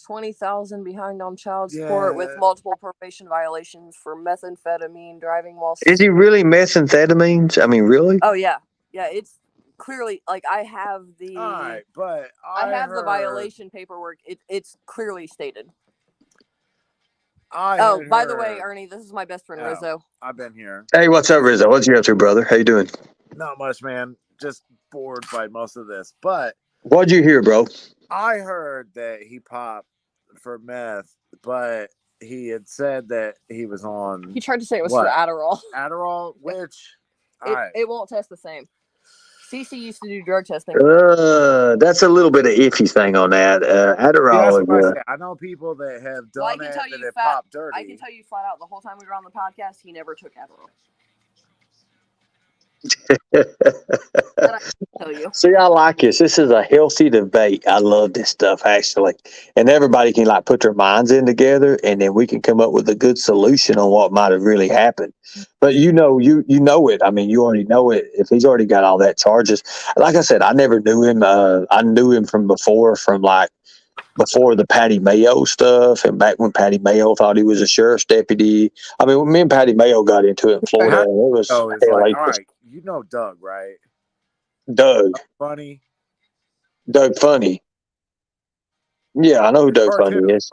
B: 20,000 behind on child support with multiple probation violations for methamphetamine, driving while.
E: Is he really methamphetamines? I mean, really?
B: Oh yeah, it's clearly, like, I have the.
A: All right, but
B: I have the violation paperwork. It's clearly stated. By the way, Ernie, this is my best friend Rizzo.
A: I've been here.
E: Hey, what's up, Rizzo? What you up to, brother? How you doing?
A: Not much, man. Just bored by most of this. But
E: what'd you hear, bro?
A: I heard that he popped for meth, but he had said that he was on.
B: He tried to say it was for Adderall.
A: Adderall, which
B: it won't test the same. CC used to do drug testing.
E: That's a little bit of iffy thing on that. Adderall is.
A: I know people that have done it that have popped dirty.
B: I can tell you flat out, the whole time we were on the podcast, he never took Adderall.
E: See, I like this. This is a healthy debate. I love this stuff, actually, and everybody can put their minds in together, and then we can come up with a good solution on what might have really happened. But you know it. I mean, you already know it. If he's already got all that charges, like I said, I never knew him. I knew him from before the Patty Mayo stuff, and back when Patty Mayo thought he was a sheriff's deputy. I mean, when me and Patty Mayo got into it in Florida, it was
A: all right. You know Doug, right?
E: Doug
A: Funny.
E: Yeah, I know who Doug Funny is.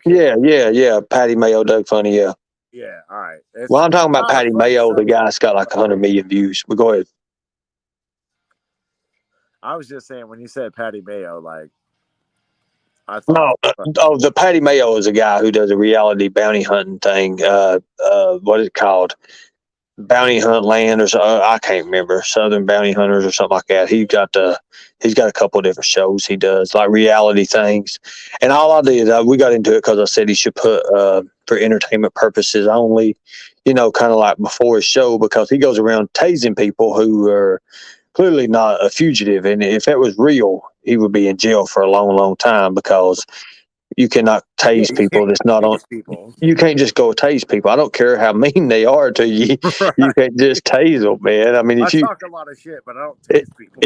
E: Yeah. Patty Mayo, Doug Funny, yeah.
A: Yeah, all right.
E: Well, I'm talking about Patty Mayo, the guy that's got like 100 million views. But go ahead.
A: I was just saying, when you said Patty Mayo, I thought.
E: No, the Patty Mayo is a guy who does a reality bounty hunting thing. What is it called? Bounty Hunt Land, or I can't remember. Southern Bounty Hunters or something like that. He's got a couple of different shows he does, like reality things. And all I did, we got into it because I said he should put for entertainment purposes only, kind of like before his show, because he goes around tasing people who are clearly not a fugitive. And if that was real, he would be in jail for a long, long time, because you cannot tase people. That's not on. You can't just go tase people. I don't care how mean they are to you. Right. You can't just tase them, man. I mean,
A: I talk a lot of shit, but I don't tase people.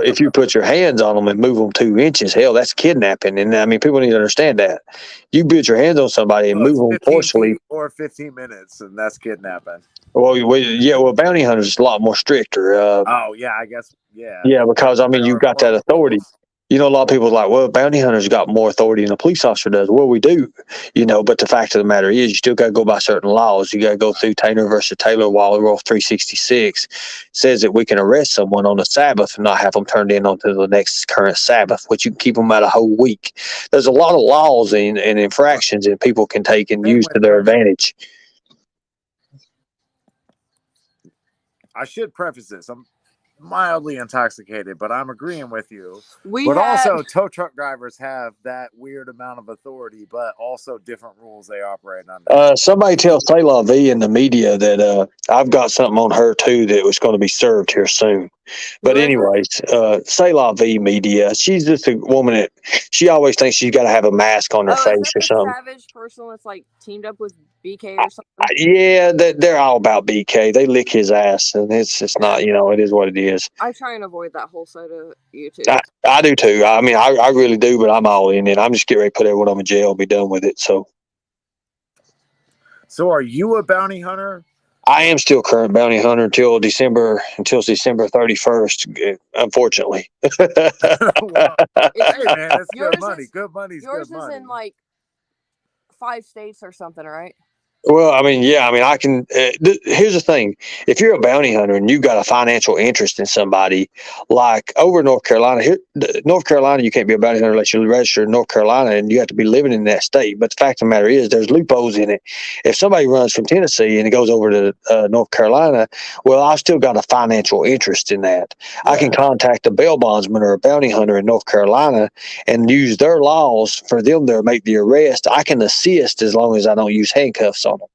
E: If you put your hands on them and move them 2 inches, hell, that's kidnapping. And I mean, people need to understand that. You put your hands on somebody and move them forcefully,
A: or 15 minutes, and that's kidnapping.
E: Well, bounty hunters is a lot more stricter.
A: I guess, yeah.
E: Yeah, because I mean, you got that authority. A lot of people are like, well, bounty hunters got more authority than a police officer does. Well, we do, but the fact of the matter is, you still got to go by certain laws. You got to go through Taylor versus Taylor. Waller Rule 366 says that we can arrest someone on the Sabbath and not have them turned in onto the next current Sabbath, which you can keep them out a whole week. There's a lot of laws and infractions that people can take and use to their advantage.
A: I should preface this. I'm mildly intoxicated, but I'm agreeing with you.
B: But
A: also, tow truck drivers have that weird amount of authority, but also different rules they operate under.
E: Somebody tell Sayla V in the media that I've got something on her too that was going to be served here soon. But anyways, Sayla V media, she's just a woman that she always thinks she's got to have a mask on her face
B: is that
E: or something.
B: Savage person that's like teamed up with BK or something?
E: Yeah, they're all about BK. They lick his ass, and it's just not, it is what it is.
B: I try and avoid that whole side of YouTube.
E: I do too. I mean, I really do, but I'm all in it. I'm just getting ready to put everyone in jail and be done with it. So
A: are you a bounty hunter?
E: I am still current bounty hunter until December 31st, unfortunately.
A: Well, hey man, that's good money. Good money's
B: yours
A: good money.
B: Yours is in like 5 states or something, right?
E: Well, I mean, yeah, I can. Here's the thing: if you're a bounty hunter and you've got a financial interest in somebody, like over North Carolina, North Carolina, you can't be a bounty hunter unless you're registered in North Carolina, and you have to be living in that state. But the fact of the matter is, there's loopholes in it. If somebody runs from Tennessee and it goes over to North Carolina, well, I've still got a financial interest in that. Yeah. I can contact a bail bondsman or a bounty hunter in North Carolina and use their laws for them to make the arrest. I can assist as long as I don't use handcuffs on them.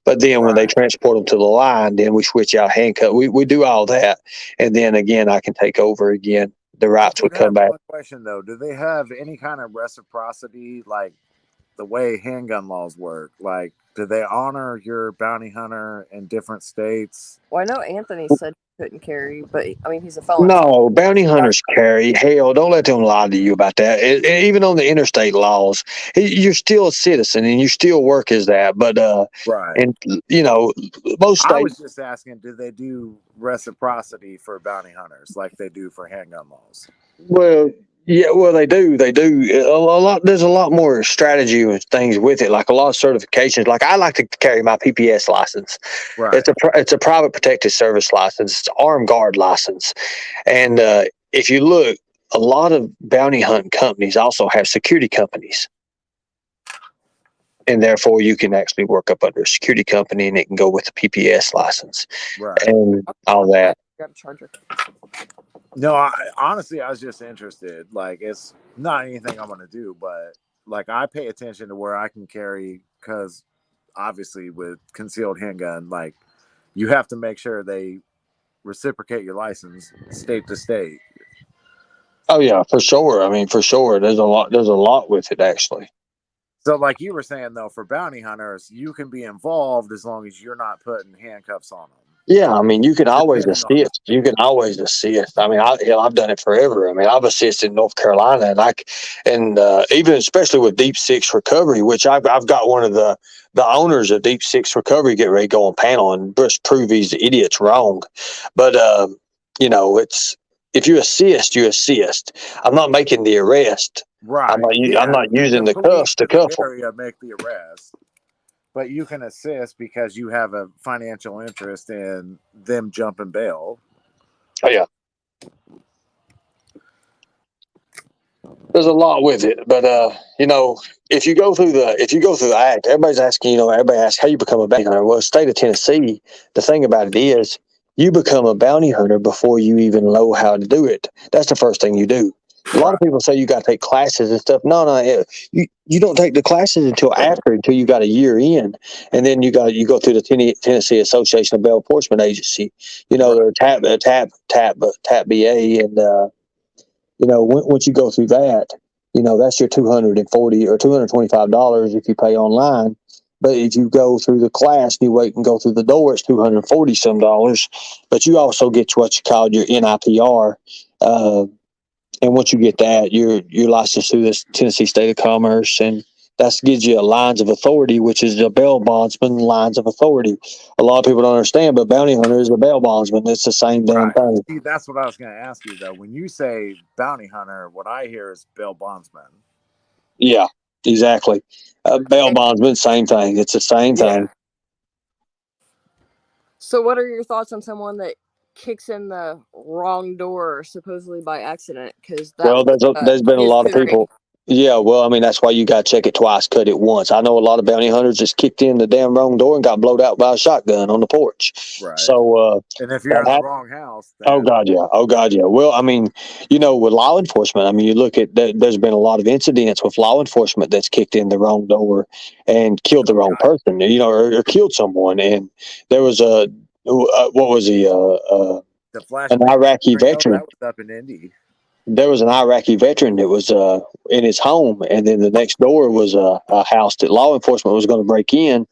E: But then when they transport them to the line, then we switch out handcuffs. We do all that. And then again, I can take over again. The rights would come back.
A: One question though, do they have any kind of reciprocity like the way handgun laws work? Like, do they honor your bounty hunter in different states?
B: Well, I know Anthony said he couldn't carry, but I mean, he's a felon.
E: No, bounty hunters carry. Hell, don't let them lie to you about that. Even on the interstate laws, you're still a citizen and you still work as that. But and most states.
A: I was just asking, do they do reciprocity for bounty hunters like they do for handgun laws?
E: Well, yeah, they do. They do a lot. There's a lot more strategy and things with it, like a lot of certifications. Like I like to carry my PPS license.
A: Right.
E: It's a private protective service license. It's an armed guard license. And if you look, a lot of bounty hunting companies also have security companies. And therefore, you can actually work up under a security company, and it can go with the PPS license and all that.
B: Got a charger.
A: No, honestly, I was just interested. Like, it's not anything I'm going to do, but like, I pay attention to where I can carry because obviously with concealed handgun, like, you have to make sure they reciprocate your license state to state.
E: Oh yeah, for sure. I mean, for sure. There's a lot with it actually.
A: So like you were saying though, for bounty hunters, you can be involved as long as you're not putting handcuffs on them.
E: Yeah, I mean, you can always assist. You can always assist. I mean, I've done it forever. I mean, I've assisted in North Carolina, and even especially with Deep Six Recovery, which I've got one of the owners of Deep Six Recovery get ready to go on panel and just prove these idiots wrong. But it's if you assist, you assist. I'm not making the arrest.
A: Right.
E: I'm not using the cuffs to cuff them.
A: Make the arrest. But you can assist because you have a financial interest in them jumping bail.
E: Oh yeah. There's a lot with it, but if you go through the act, everybody asks how you become a bounty hunter. Well, state of Tennessee, the thing about it is you become a bounty hunter before you even know how to do it. That's the first thing you do. A lot of people say you got to take classes and stuff. No, you don't take the classes until you got a year in, and then you go through the Tennessee Association of Bail Enforcement Agency. They're TAP BA, and once you go through that, that's your $240 or $225 if you pay online. But if you go through the class, you wait and go through the door, it's $240 some dollars. But you also get what you call your NIPR. And once you get that, you're licensed through the Tennessee State of Commerce, and that gives you a lines of authority, which is the bail bondsman lines of authority. A lot of people don't understand, but bounty hunter is a bail bondsman. It's the same damn thing.
A: See, that's what I was going to ask you, though. When you say bounty hunter, what I hear is bail bondsman.
E: Yeah, exactly. Bail bondsman, same thing. It's the same thing.
B: So what are your thoughts on someone that kicks in the wrong door supposedly by accident? Because
E: there's been a lot of people. Yeah, well, I mean, that's why you got to check it twice, cut it once. I know a lot of bounty hunters just kicked in the damn wrong door and got blowed out by a shotgun on the porch.
A: Right.
E: So
A: And if you're
E: that
A: in the
E: happened.
A: wrong house,
E: Oh
A: then
E: God, yeah. Oh God, yeah. Well, I mean, with law enforcement, I mean, you look at there's been a lot of incidents with law enforcement that's kicked in the wrong door and killed the wrong person, or killed someone. And there was what was he?
A: the flash
E: An Iraqi
A: Rio,
E: veteran.
A: that was up in Indy.
E: There was an Iraqi veteran that was in his home, and then the next door was a house that law enforcement was going to break in,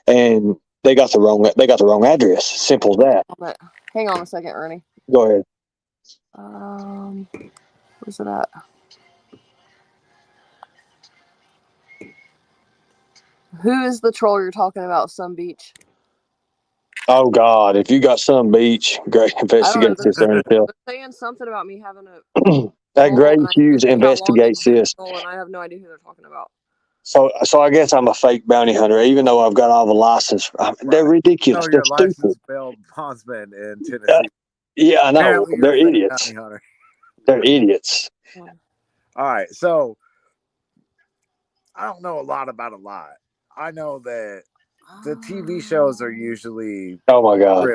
E: and they got the wrong address. Simple as that.
B: Hang on a second, Ernie.
E: Go ahead.
B: Where's it at? Who is the troll you're talking about? Some Beach.
E: Oh God! If you got some beach, great investigate this there
B: They're saying something about me having a.
E: that Grave Hughes investigates this.
B: And I have no idea who they're talking about.
E: So I guess I'm a fake bounty hunter, even though I've got all the license. They're ridiculous.
A: No,
E: They're
A: you're
E: stupid.
A: licensed bail bondsman in Tennessee.
E: Yeah, I know.
A: Apparently
E: They're
A: you're a
E: idiots.
A: bounty hunter.
E: They're idiots.
A: All right, so I don't know a lot about a lot. I know that the TV shows are usually
E: oh my God.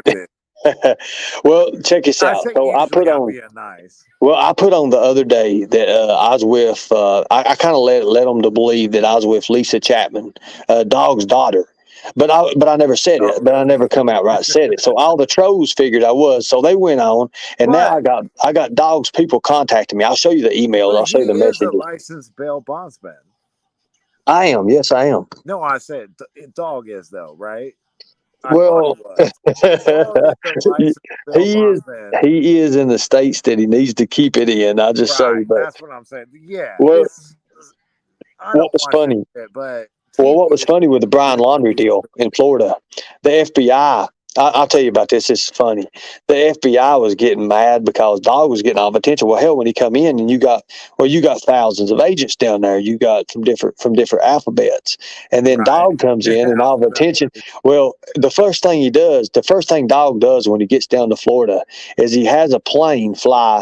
E: Well, check this out. So I put on.
A: Nice.
E: Well, I put on the other day that I was with. I kind of let them to believe that I was with Lisa Chapman, Dog's daughter. But I never said it. But I never come out right said it. So all the trolls figured I was. So they went on, and now I got Dog's people contacting me. I'll show you the emails. I'll show you the messages.
A: He is a licensed bail bondsman.
E: I am. Yes, I am.
A: No, I said Dog is though, right?
E: Well, he is in the states that he needs to keep it in. I just say, but
A: that's what I'm saying. Yeah.
E: Well, what was funny?
A: But
E: what was funny with the Brian Laundrie deal in Florida? The FBI. I'll tell you about this. This is funny. The FBI was getting mad because Dog was getting all the attention. Well, hell, when he come in and you got thousands of agents down there. You got from different alphabets, and then Dog comes in and all the attention. Well, the first thing Dog does when he gets down to Florida is he has a plane fly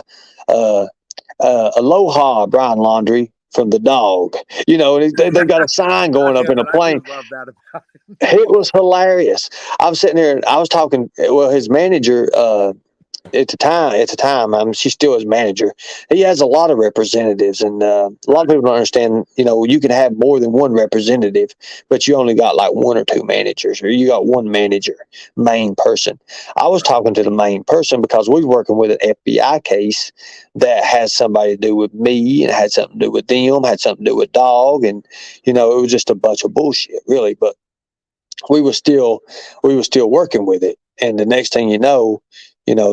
E: Aloha Brian Laundrie from the Dog. They got a sign going up in a plane.
A: I love that about him.
E: It was hilarious. I'm sitting there and I was talking. Well, his manager at the time, I mean, she's still his manager. He has a lot of representatives, and a lot of people don't understand. You can have more than one representative, but you only got like one or two managers, or you got one manager, main person. I was talking to the main person because we were working with an FBI case that has somebody to do with me, and had something to do with them, had something to do with Dog, and it was just a bunch of bullshit, really. But we were still working with it, and the next thing you know,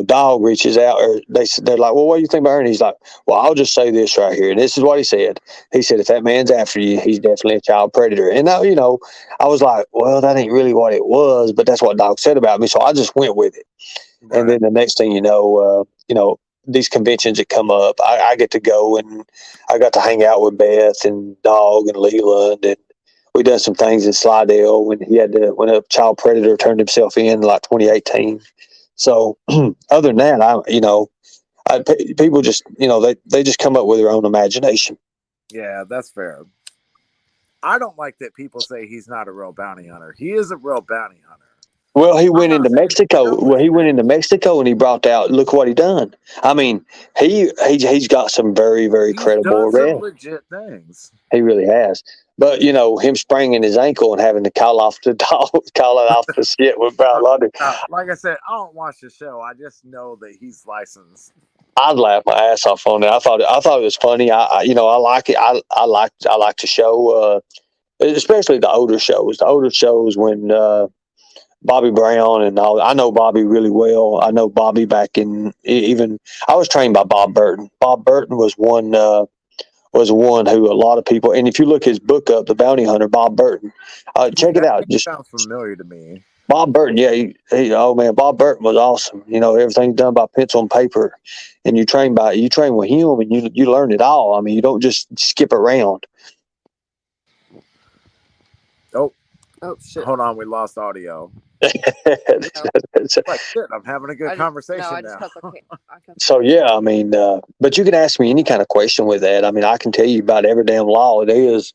E: Dog reaches out, or they're like, well, what do you think about her? And he's like, well, I'll just say this right here. And this is what he said. He said, if that man's after you, he's definitely a child predator. And now, I was like, well, that ain't really what it was, but that's what Dog said about me. So I just went with it. Right. And then the next thing these conventions that come up, I get to go, and I got to hang out with Beth and Dog and Leland, and we done some things in Slidell when a child predator turned himself in like 2018. So other than that, people just, they just come up with their own imagination.
A: Yeah, that's fair. I don't like that people say he's not a real bounty hunter. He is a real bounty hunter.
E: Well, he went into Mexico. Well, he went into Mexico and he brought out. Look what he done. I mean, he's got some very, very credible
A: legit things.
E: He really has. But him spraining his ankle and having to call off the shit with Brian Laundrie.
A: Like I said, I don't watch the show. I just know that he's licensed.
E: I'd laugh my ass off on it. I thought it was funny. I like it. I like the show, especially the older shows. The older shows when Bobby Brown and all. I know Bobby really well. I know Bobby back in even. I was trained by Bob Burton. Bob Burton was one who a lot of people. And if you look his book up, The Bounty Hunter, Bob Burton, check it out. Just
A: sounds familiar to me.
E: Bob Burton, yeah, Bob Burton was awesome. Everything's done by pencil and paper, and you train with him, and you learn it all. I mean, you don't just skip around.
A: Oh shit! Hold on, we lost audio. Like, shit, I'm having a good conversation
B: I just
A: now.
B: cut the
E: So yeah, I mean, but you can ask me any kind of question with that. I mean, I can tell you about every damn law it is.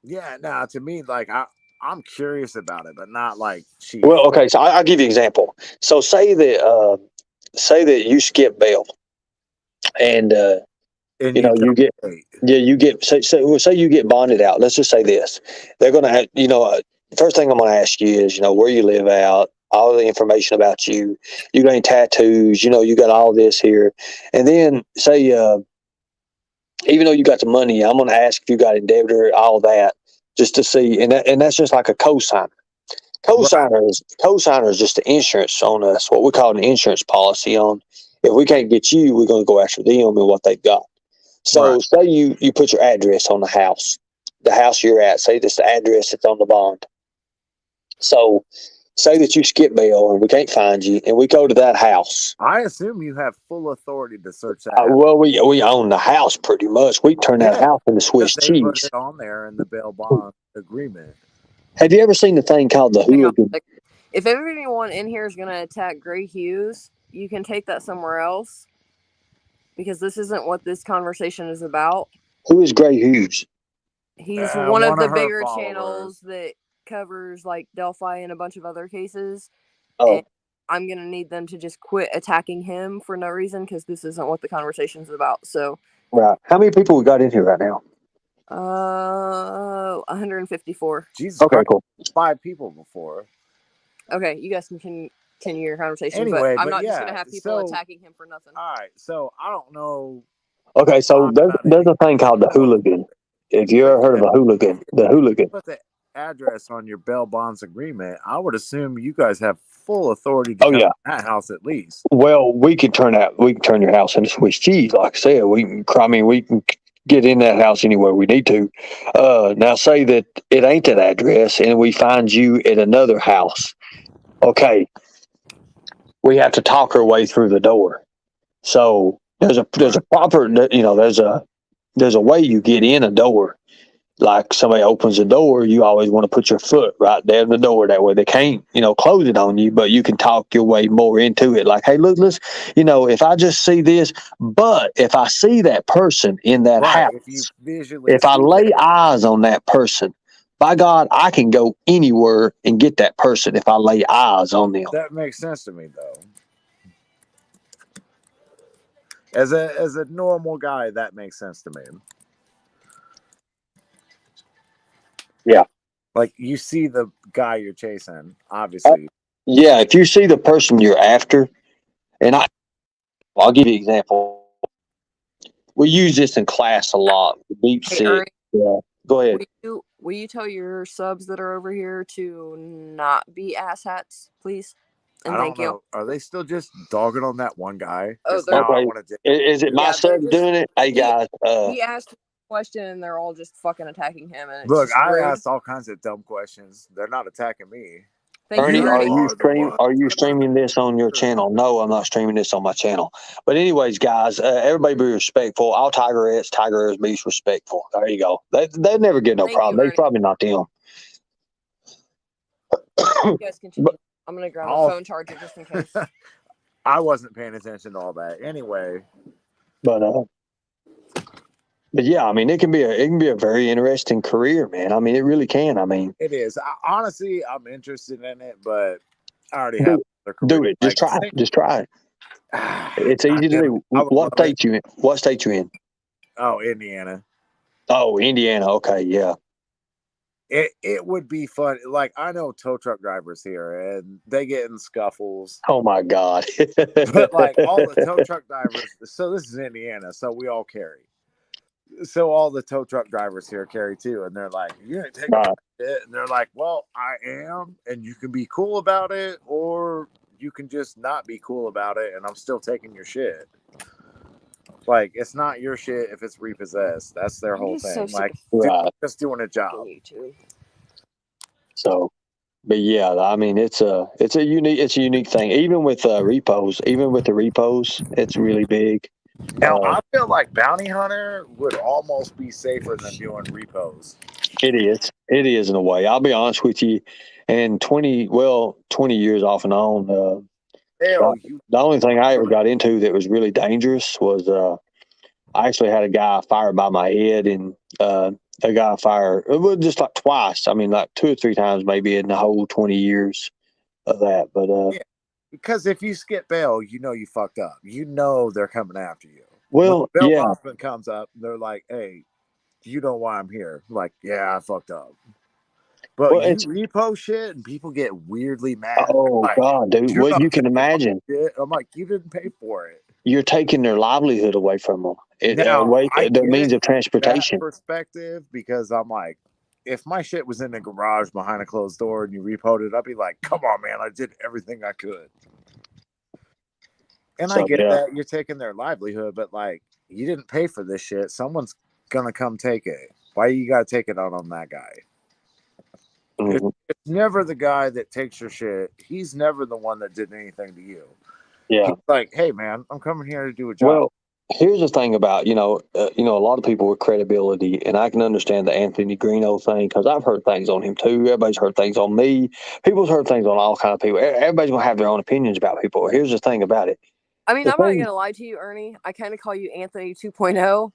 A: Yeah, no, to me, like I'm curious about it, but not like chief.
E: Well, okay, so I'll give you an example. So say that you skip bail, and
A: And
E: you know you get
A: wait.
E: yeah you get say you get bonded out. Let's just say this: they're going to have first thing I'm going to ask you is where you live out, all the information about you. You got any tattoos? You got all this here, and then say even though you got the money, I'm going to ask if you got a debtor, all that, just to see, and that's just like a cosigner. Cosigner is just the insurance on us, what we call an insurance policy on. If we can't get you, we're going to go after them and what they've got. So say you put your address on the house you're at. Say this the address that's on the bond. So say that you skip bail and we can't find you, and we go to that house.
A: I assume you have full authority to search that.
E: Well, we own the house pretty much. We turn that house into Swiss
A: they put
E: cheese.
A: it on there in the bail bond agreement.
E: Have you ever seen the thing called the hooligan?
B: If everyone in here is going to attack Gray Hughes, you can take that somewhere else, because this isn't what this conversation is about.
E: Who is Gray Hughes?
B: He's one of the bigger channels that covers like Delphi and a bunch of other cases.
E: Oh.
B: And I'm going to need them to just quit attacking him for no reason, because this isn't what the conversation's about. So,
E: right. How many people we got in here right now?
B: 154.
A: Jesus
E: okay,
A: Christ,
E: cool.
A: 5 people before.
B: Okay, you guys can continue your conversation.
A: Anyway,
B: but I'm not just going to have people attacking him for nothing.
A: All right, so I don't know.
E: Okay, so there's a thing called the hooligan. If you ever heard of a hooligan, the hooligan.
A: Put the address on your bail bonds agreement. I would assume you guys have full authority to come to that house at least.
E: Well, we can turn your house into Swiss cheese. Like I said, we can get in that house anywhere we need to. Now say that it ain't that address and we find you at another house. Okay. We have to talk our way through the door. So there's a proper, there's a way you get in a door. Like somebody opens the door, you always want to put your foot right there in the door. That way they can't, close it on you, but you can talk your way more into it. Like, hey, look, let's, if I just see this, but if I see that person in that house, if I lay eyes on that person, by God, I can go anywhere and get that person if I lay eyes on them.
A: That makes sense to me, though. As a normal guy, that makes sense to me.
E: Yeah.
A: Like, you see the guy you're chasing, obviously.
E: Yeah, if you see the person you're after, and I'll give you an example. We use this in class a lot. Deep sick. Yeah. Go ahead.
B: Will you tell your subs that are over here to not be asshats, please? And
A: I don't know. Are they still just dogging on that one guy?
B: Oh,
E: okay. Is it my sub doing it? Hey, guys.
B: He asked a question, and they're all just fucking attacking him. And
A: look, I asked all kinds of dumb questions. They're not attacking me.
E: Ernie, are you streaming this on your channel? No, I'm not streaming this on my channel. But anyways, guys, everybody be respectful. All Tigerettes be respectful. There you go. They never get no problem. They probably not them.
B: You guys continue. I'm gonna grab a phone charger just in case.
A: I wasn't paying attention to all that anyway.
E: But yeah, I mean, it can be a very interesting career, man. I mean, it really can. I mean,
A: it is. Honestly, I'm interested in it, but I already have
E: another career. Do it. Just try it. Just try it. It's easy to do. What state you in? What state you in?
A: Oh, Indiana.
E: Oh, Indiana. Okay, yeah.
A: It would be fun. Like, I know tow truck drivers here, and they get in scuffles.
E: Oh my God!
A: But like all the tow truck drivers. So this is Indiana, so we all carry. So all the tow truck drivers here carry too, and they're like, "You ain't taking it," and they're like, "Well, I am, and you can be cool about it, or you can just not be cool about it, and I'm still taking your shit." Like, it's not your shit if it's repossessed. That's their whole thing. Like, just doing a job.
E: So, but yeah, I mean, it's a unique thing. Even with repos, it's really big.
A: Now, I feel like bounty hunter would almost be safer than doing repos.
E: It is. It is in a way. I'll be honest with you. And 20 years off and on.
A: Hell,
E: The only thing I ever got into that was really dangerous was I actually had a guy fired by my head, and a guy fired just like twice. I mean, like 2 or 3 times maybe in the whole 20 years of that. But
A: yeah, because if you skip bail, you know you fucked up. You know they're coming after you.
E: well,
A: when the bail
E: yeah.
A: bondsman comes up, they're like, "Hey, you know why I'm here?" I'm like, yeah, I fucked up. But
E: Well,
A: you
E: it's
A: repo shit and people get weirdly mad.
E: oh
A: Like,
E: God, dude.
A: you're
E: What
A: not
E: you can
A: paying for my
E: imagine.
A: shit. I'm like, you didn't pay for it.
E: You're taking their livelihood away from them.
A: Now I
E: Their
A: get
E: means
A: it
E: of
A: from that
E: transportation.
A: perspective because I'm like, if my shit was in the garage behind a closed door and you repoed it, I'd be like, come on, man, I did everything I could. And I get that you're taking their livelihood, but like, you didn't pay for this shit. Someone's gonna come take it. Why you gotta take it out on that guy?
E: Mhm.
A: It's never the guy that takes your shit. He's never the one that did anything to you.
E: Yeah.
A: He's like, hey man, I'm coming here to do a job.
E: Well, here's the thing about a lot of people with credibility, and I can understand the Anthony Greeno thing because I've heard things on him too. Everybody's heard things on me. People's heard things on all kind of people. Everybody's gonna have their own opinions about people. Here's the thing about it.
B: I mean, I'm not gonna lie to you, Ernie. I kind of call you Anthony 2.0,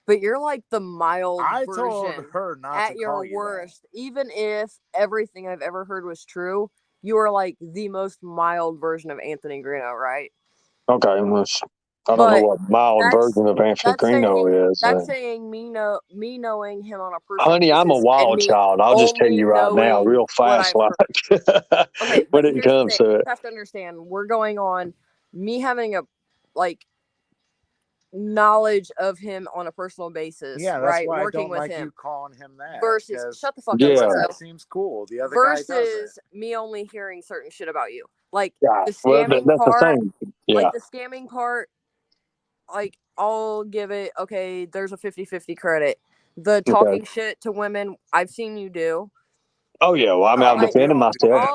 B: but you're like the mild
A: I
B: version
A: told her not
B: at
A: to
B: your
A: call you
B: worst. Even if everything I've ever heard was true, you are like the most mild version of Anthony Greeno, right?
E: Okay, I don't know
B: But
E: what mild
B: that's
E: version of Anthony Greeno is.
B: that's saying me knowing him on a personal
E: Honey, I'm a
B: basis and
E: wild
B: me
E: child. I'll just tell
B: only
E: you right now,
B: knowing
E: real
B: what
E: fast,
B: I've
E: like
B: heard. Okay, but
E: when it
B: here's the
E: comes
B: thing:
E: to
B: you
E: it.
B: have to understand. We're going on me having a like knowledge of him on a personal basis,
A: Yeah, that's
B: right?
A: why I
B: Working
A: don't
B: with
A: like
B: him
A: you calling him that.
B: versus shut the fuck up,
E: Yeah.
B: Rizzo.
A: That seems cool. The other guy doesn't.
B: Versus me only hearing certain shit about you, like
E: Yeah.
B: the
E: Well,
B: scamming
E: that's the
B: part.
E: thing. Yeah.
B: Like the scamming part, like I'll give it okay, there's a 50-50 credit. The talking shit to women, I've seen you do.
E: Oh yeah. Well, I mean, I've
B: Like,
E: defended myself.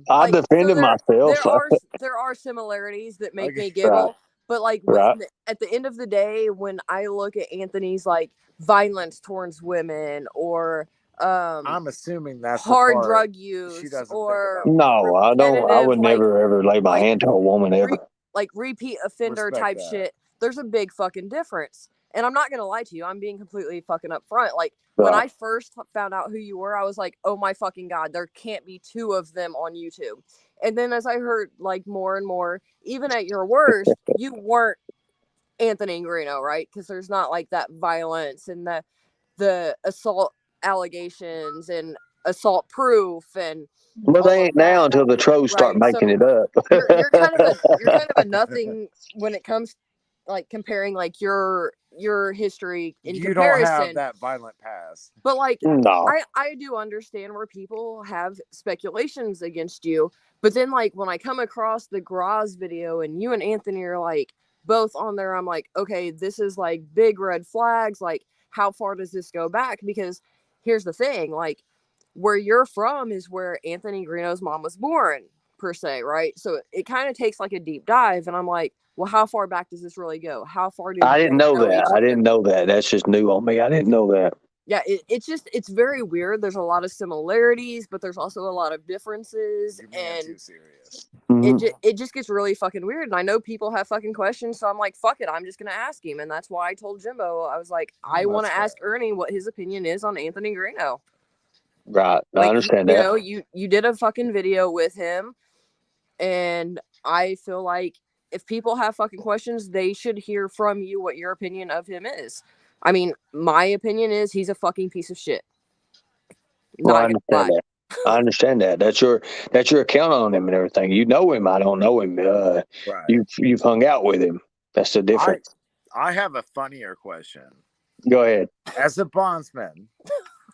E: I
B: like so
E: defended myself.
B: there are similarities that make me
A: Right.
B: giggle, but like
E: Right.
B: at the end of the day, when I look at Anthony's like violence towards women or
A: I'm assuming that's the
B: hard
A: part
B: drug
A: she
B: use
A: doesn't
B: or
A: think about.
E: No, I don't. I would
B: like
E: never ever lay my
B: like
E: hand to a woman ever.
B: like repeat offender
A: Respect
B: type
A: that.
B: shit, there's a big fucking difference. And I'm not gonna lie to you, I'm being completely fucking upfront. Like when I first found out who you were, I was like, oh my fucking god, there can't be 2 of them on YouTube. And then as I heard like more and more, even at your worst, you weren't Anthony Greeno, right? Because there's not like that violence and the assault allegations and assault proof and
E: But they ain't now until the trolls start making it up.
B: you're kind of a nothing when it comes like comparing like your history in
A: You
B: comparison.
A: don't have that violent past.
B: But like
E: No.
B: I do understand where people have speculations against you, but then like when I come across the Graz video and you and Anthony are like both on there, I'm like, okay, this is like big red flags. Like, how far does this go back? Because here's the thing, like where you're from is where Anthony Greeno's mom was born, per se, right? So it kind of takes like a deep dive, and I'm like, well, how far back does this really go? How far do
E: I didn't know that.
B: each
E: I
B: other?
E: didn't know that. That's just new on me. I didn't know that.
B: Yeah, it's very weird. There's a lot of similarities, but there's also a lot of differences,
A: You're being
B: and
A: too serious.
B: it just gets really fucking weird. And I know people have fucking questions, so I'm like, fuck it, I'm just gonna ask him. And that's why I told Jimbo, I was like, I want to ask Ernie what his opinion is on Anthony Greeno.
E: Right, I
B: Like,
E: understand
B: you
E: that.
B: know, you did a fucking video with him, and I feel like if people have fucking questions, they should hear from you what your opinion of him is. I mean, my opinion is he's a fucking piece of shit.
E: Well, I understand that. I understand that. That's your account on him and everything. You know him. I don't know him.
A: Right.
E: You've hung out with him. That's the difference.
A: I have a funnier question.
E: Go ahead.
A: As a bondsman,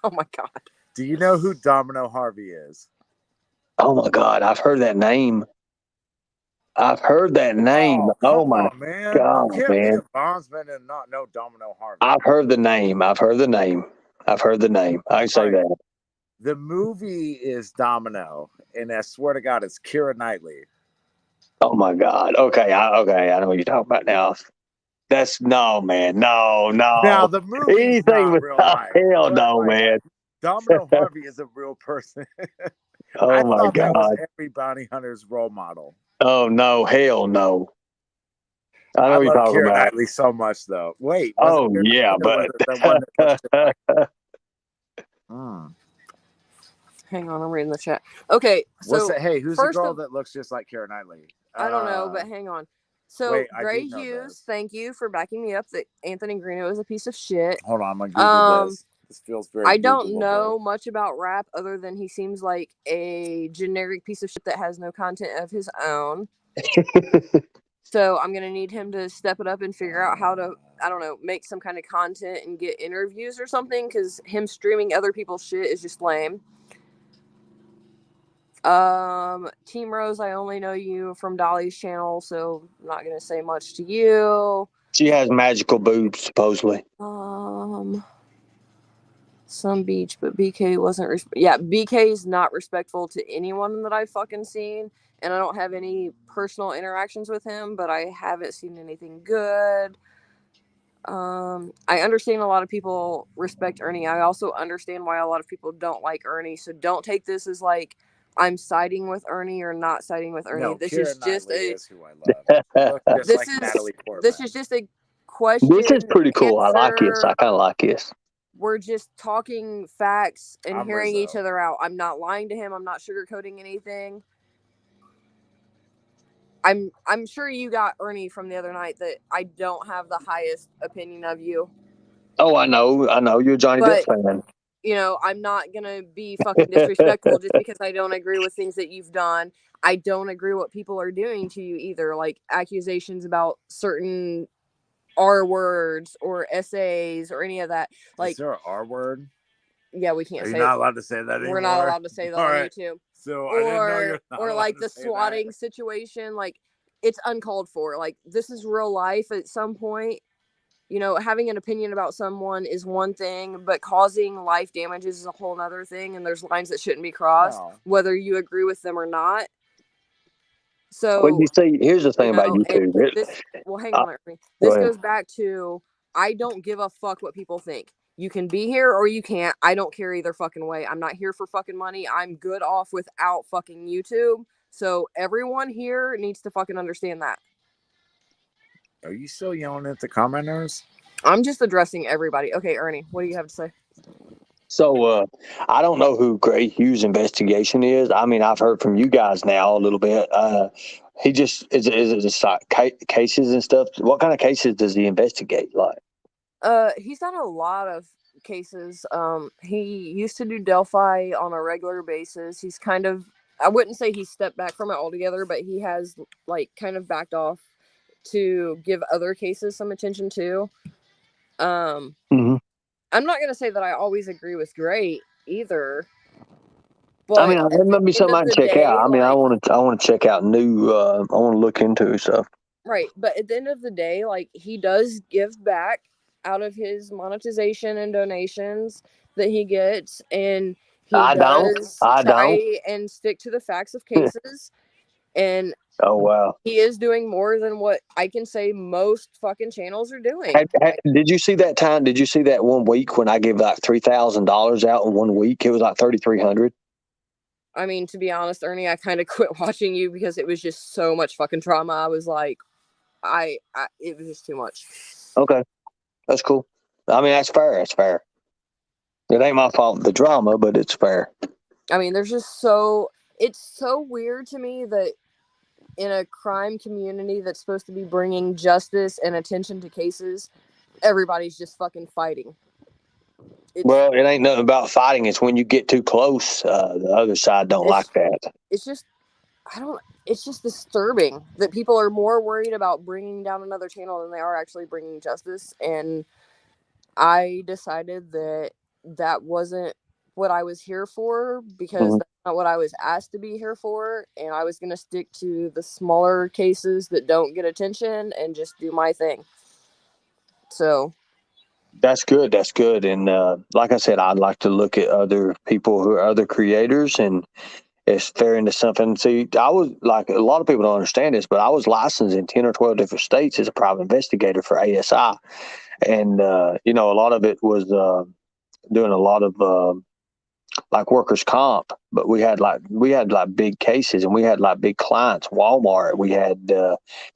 B: oh my god,
A: do you know who Domino Harvey is?
E: Oh my god, I've heard that name. Oh my
A: man.
E: god,
A: You can't
E: man!
A: be a bondsman and not know Domino Harvey.
E: I've heard the name. I can say that.
A: The movie is Domino, and I swear to God, it's Keira Knightley.
E: Oh my god. Okay, I know what you're talking about now. That's no, man. No.
A: Now the movie
E: Anything
A: not
E: with
A: real life.
E: hell no, man.
A: Domino Harvey is a real person. I
E: Oh my
A: thought that was
E: God.
A: every bounty hunter's role model.
E: Oh no, hell no. I know
A: I
E: what you're
A: love
E: talking
A: Keira
E: about.
A: Knightley so much, though. Wait, was it
E: Oh
A: Keira
E: yeah,
A: Knightley or was
E: but
A: it the one that looks just like? Mm.
B: Hang on, I'm reading the chat. Okay,
A: What's
B: so
A: that? Hey, who's the
B: first
A: girl
B: of,
A: that looks just like Keira Knightley?
B: I don't know, but hang on. So
A: wait, I
B: Gray
A: do know
B: Hughes,
A: this.
B: thank you for backing me up that Anthony Greeno is a piece of shit.
A: Hold on, I'm gonna Google this. This feels very.
B: I don't
A: Googleable.
B: know much about rap other than he seems like a generic piece of shit that has no content of his own. So I'm gonna need him to step it up and figure out how to, I don't know, make some kind of content and get interviews or something, because him streaming other people's shit is just lame. Team Rose, I only know you from Dolly's channel, so I'm not gonna say much to you.
E: she has magical boobs, supposedly.
B: Some beach, but BK wasn't. BK is not respectful to anyone that I've fucking seen, and I don't have any personal interactions with him, but I haven't seen anything good. I understand a lot of people respect Ernie. I also understand why a lot of people don't like Ernie. So don't take this as like I'm siding with Ernie or not siding with Ernie.
A: No,
B: this
A: Keira
B: is just
A: Knightley
B: a.
A: is who I love. Just
B: This
A: like
B: is
A: Natalie Portman.
B: this is just a question.
E: This is pretty cool.
B: Answer.
E: I like this. I kind of like this.
B: We're just talking facts and hearing
A: Rizzo.
B: each other out. I'm not lying to him. I'm not sugarcoating anything. I'm sure you got Ernie from the other night that I don't have the highest opinion of you.
E: Oh, I know. You're a Johnny Depp fan.
B: You know, I'm not gonna be fucking disrespectful just because I don't agree with things that you've done. I don't agree what people are doing to you either, like accusations about certain R words or essays or any of that. Like,
A: is there an R word?
B: Yeah, we can't
A: say.
B: You're
A: not allowed to say that anymore.
B: We're not allowed to say that on YouTube.
A: So I didn't know you're not
B: or like the
A: say
B: swatting
A: that.
B: situation, like it's uncalled for. Like this is real life. At some point, you know, having an opinion about someone is one thing, but causing life damages is a whole other thing. And there's lines that shouldn't be crossed, whether you agree with them or not. So,
E: well, you see, here's the thing about YouTube.
B: Hang on, Ernie. This goes back to I don't give a fuck what people think. You can be here or you can't. I don't care either fucking way. I'm not here for fucking money. I'm good off without fucking YouTube. So everyone here needs to fucking understand that.
A: Are you still yelling at the commenters?
B: I'm just addressing everybody. Okay, Ernie, what do you have to say?
E: So I don't know who Gray Hughes' investigation is. I mean, I've heard from you guys now a little bit. He just is it just like cases and stuff? What kind of cases does he investigate? Like,
B: he's done a lot of cases. He used to do Delphi on a regular basis. He's kind of, I wouldn't say he stepped back from it altogether, but he has like kind of backed off to give other cases some attention too. I'm not gonna say that I always agree with Gray either. But
E: I mean, it might be something I can check out. I mean, I want to check out new. I want to look into stuff.
B: Right, but at the end of the day, like he does give back out of his monetization and donations that he gets, and he does try and stick to the facts of cases. And
E: oh wow,
B: he is doing more than what I can say most fucking channels are doing.
E: Did you see that time? Did you see that 1 week when I gave like $3,000 out in 1 week? It was like 3,300.
B: I mean, to be honest, Ernie, I kind of quit watching you because it was just so much fucking trauma. I was like, it was just too much.
E: Okay, that's cool. I mean, that's fair. That's fair. It ain't my fault, the drama, but it's fair.
B: I mean, it's so weird to me that in a crime community that's supposed to be bringing justice and attention to cases, everybody's just fucking fighting.
E: Well, it ain't nothing about fighting. It's when you get too close, the other side don't like that.
B: It's just, it's just disturbing that people are more worried about bringing down another channel than they are actually bringing justice. And I decided that wasn't what I was here for, because that's not what I was asked to be here for. And I was going to stick to the smaller cases that don't get attention and just do my thing. So
E: that's good. That's good. And like I said, I'd like to look at other people who are other creators, and if they're into something. See, I was like, a lot of people don't understand this, but I was licensed in 10 or 12 different states as a private investigator for ASI. And, you know, a lot of it was doing a lot of workers' comp, but we had like big cases, and we had like big clients. Walmart, we had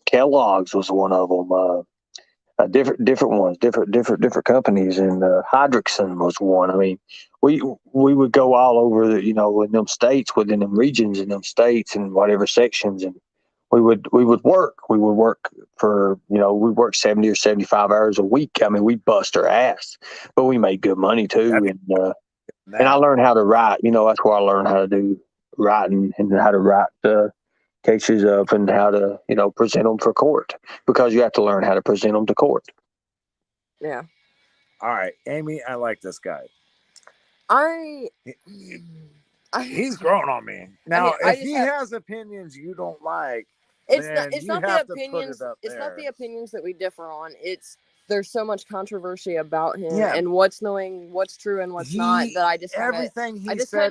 E: Kellogg's was one of them. Different ones, different companies, and Hendrickson was one. I mean, we would go all over in them states, within them regions, in them states, and whatever sections, and we would work. We would work for we worked 70 or 75 hours a week. I mean, we bust our ass, but we made good money too. And I learned how to write. That's where I learned how to do writing and how to write cases up and how to present them for court, because you have to learn how to present them to court.
B: Yeah.
A: All right, Amy, I like this guy. He's grown on me. Now, if he has opinions you don't like, it's not the opinions.
B: It's not the opinions that we differ on. There's so much controversy about him and what's true and what's not, that I just kind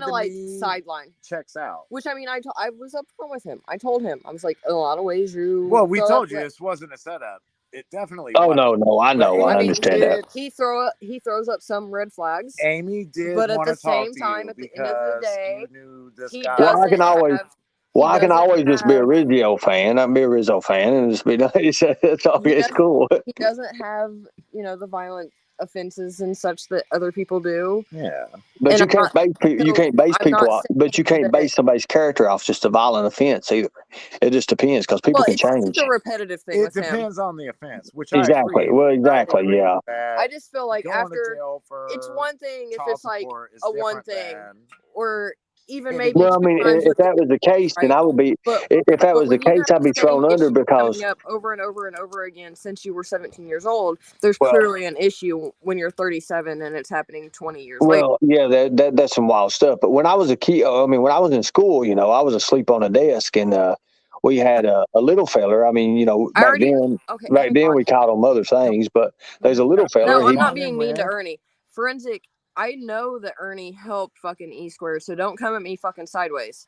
B: of like sideline
A: checks out.
B: Which, I mean, I was upfront with him. I told him, I was like, in a lot of ways you.
A: Well, we told you this wasn't a setup. It definitely.
E: Oh wasn't. No, I know. I understand that.
B: He throws up some red flags.
A: Amy did,
B: but at the same time, at the end of the day,
A: he guy.
E: Well, I can always just be a Rizzo fan. I can be a Rizzo fan and just be nice. That's all. It's cool.
B: He doesn't have, the violent offenses and such that other people do.
A: Yeah,
E: but you can't base somebody's character off just a violent offense either. It just depends, because people can change.
B: It's a repetitive thing.
A: It depends on the offense, which
E: exactly.
A: I agree.
E: Well, exactly. Yeah.
B: I just feel like after it's one thing if it's like a one thing, or even maybe.
E: Well, I mean, if that was the case, then I would be. If that was the case, I'd be thrown under, because
B: up over and over and over again since you were 17 years old. There's clearly an issue when you're 37 and it's happening 20 years later.
E: Well, yeah, that's some wild stuff. But when I was a kid, I mean, when I was in school, I was asleep on a desk, and we had a little feller. I mean, back then we called him other things, but there's a little feller.
B: No, I'm not being mean to Ernie. Forensic. I know that Ernie helped fucking E-Squared, so don't come at me fucking sideways.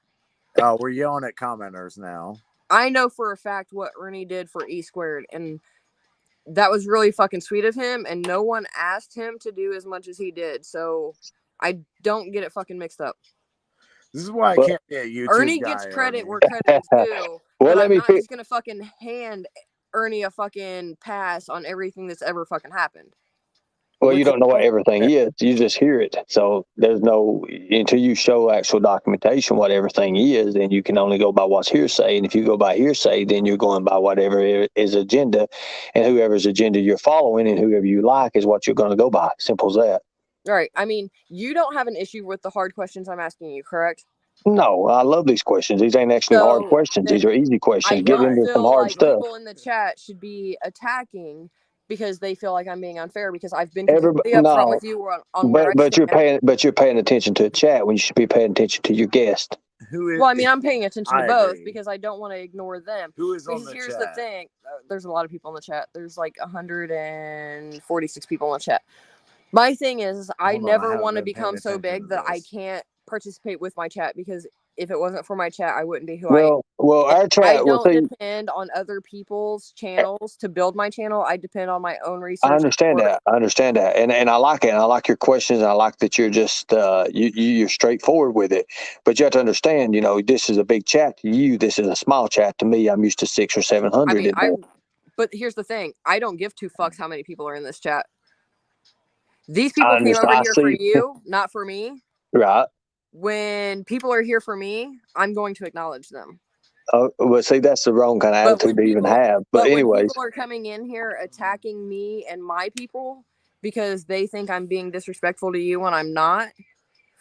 A: Oh, we're yelling at commenters now.
B: I know for a fact what Ernie did for E-Squared, and that was really fucking sweet of him, and no one asked him to do as much as he did, so I don't get it fucking mixed up.
A: This is why I can't get you.
B: Ernie gets credit where credit is due. Well, I'm not just gonna fucking hand Ernie a fucking pass on everything that's ever fucking happened.
E: Well, you don't know what everything is. You just hear it. So there's until you show actual documentation what everything is, then you can only go by what's hearsay. And if you go by hearsay, then you're going by whatever is agenda, and whoever's agenda you're following and whoever you like is what you're going to go by. Simple as that.
B: All right. I mean, you don't have an issue with the hard questions I'm asking you, correct?
E: No, I love these questions. These ain't actually hard questions. These are easy questions. Get into some hard stuff.
B: People in the chat should be attacking because they feel like I'm being unfair, because I've been completely upfront with you on where
E: but you're paying attention to the chat when you should be paying attention to your guest.
B: Well, I mean, I'm paying attention to both because I don't want to ignore them.
A: Who is on the
B: Here's
A: chat?
B: the thing. There's a lot of people in the chat. There's like 146 people in the chat. My thing is, I never want to become so big that I can't participate with my chat, because if it wasn't for my chat, I wouldn't be who I am.
E: Well, our chat.
B: I don't depend on other people's channels to build my channel. I depend on my own research.
E: I understand that, and I like it. And I like your questions. And I like that you're just you're straightforward with it. But you have to understand, this is a big chat to you. This is a small chat to me. I'm used to 600 or 700.
B: But here's the thing: I don't give two fucks how many people are in this chat. These people came over here for you, not for me.
E: Right.
B: When people are here for me, I'm going to acknowledge them.
E: Oh, well, see, that's the wrong kind of attitude to even have. But anyways,
B: when people are coming in here attacking me and my people because they think I'm being disrespectful to you when I'm not,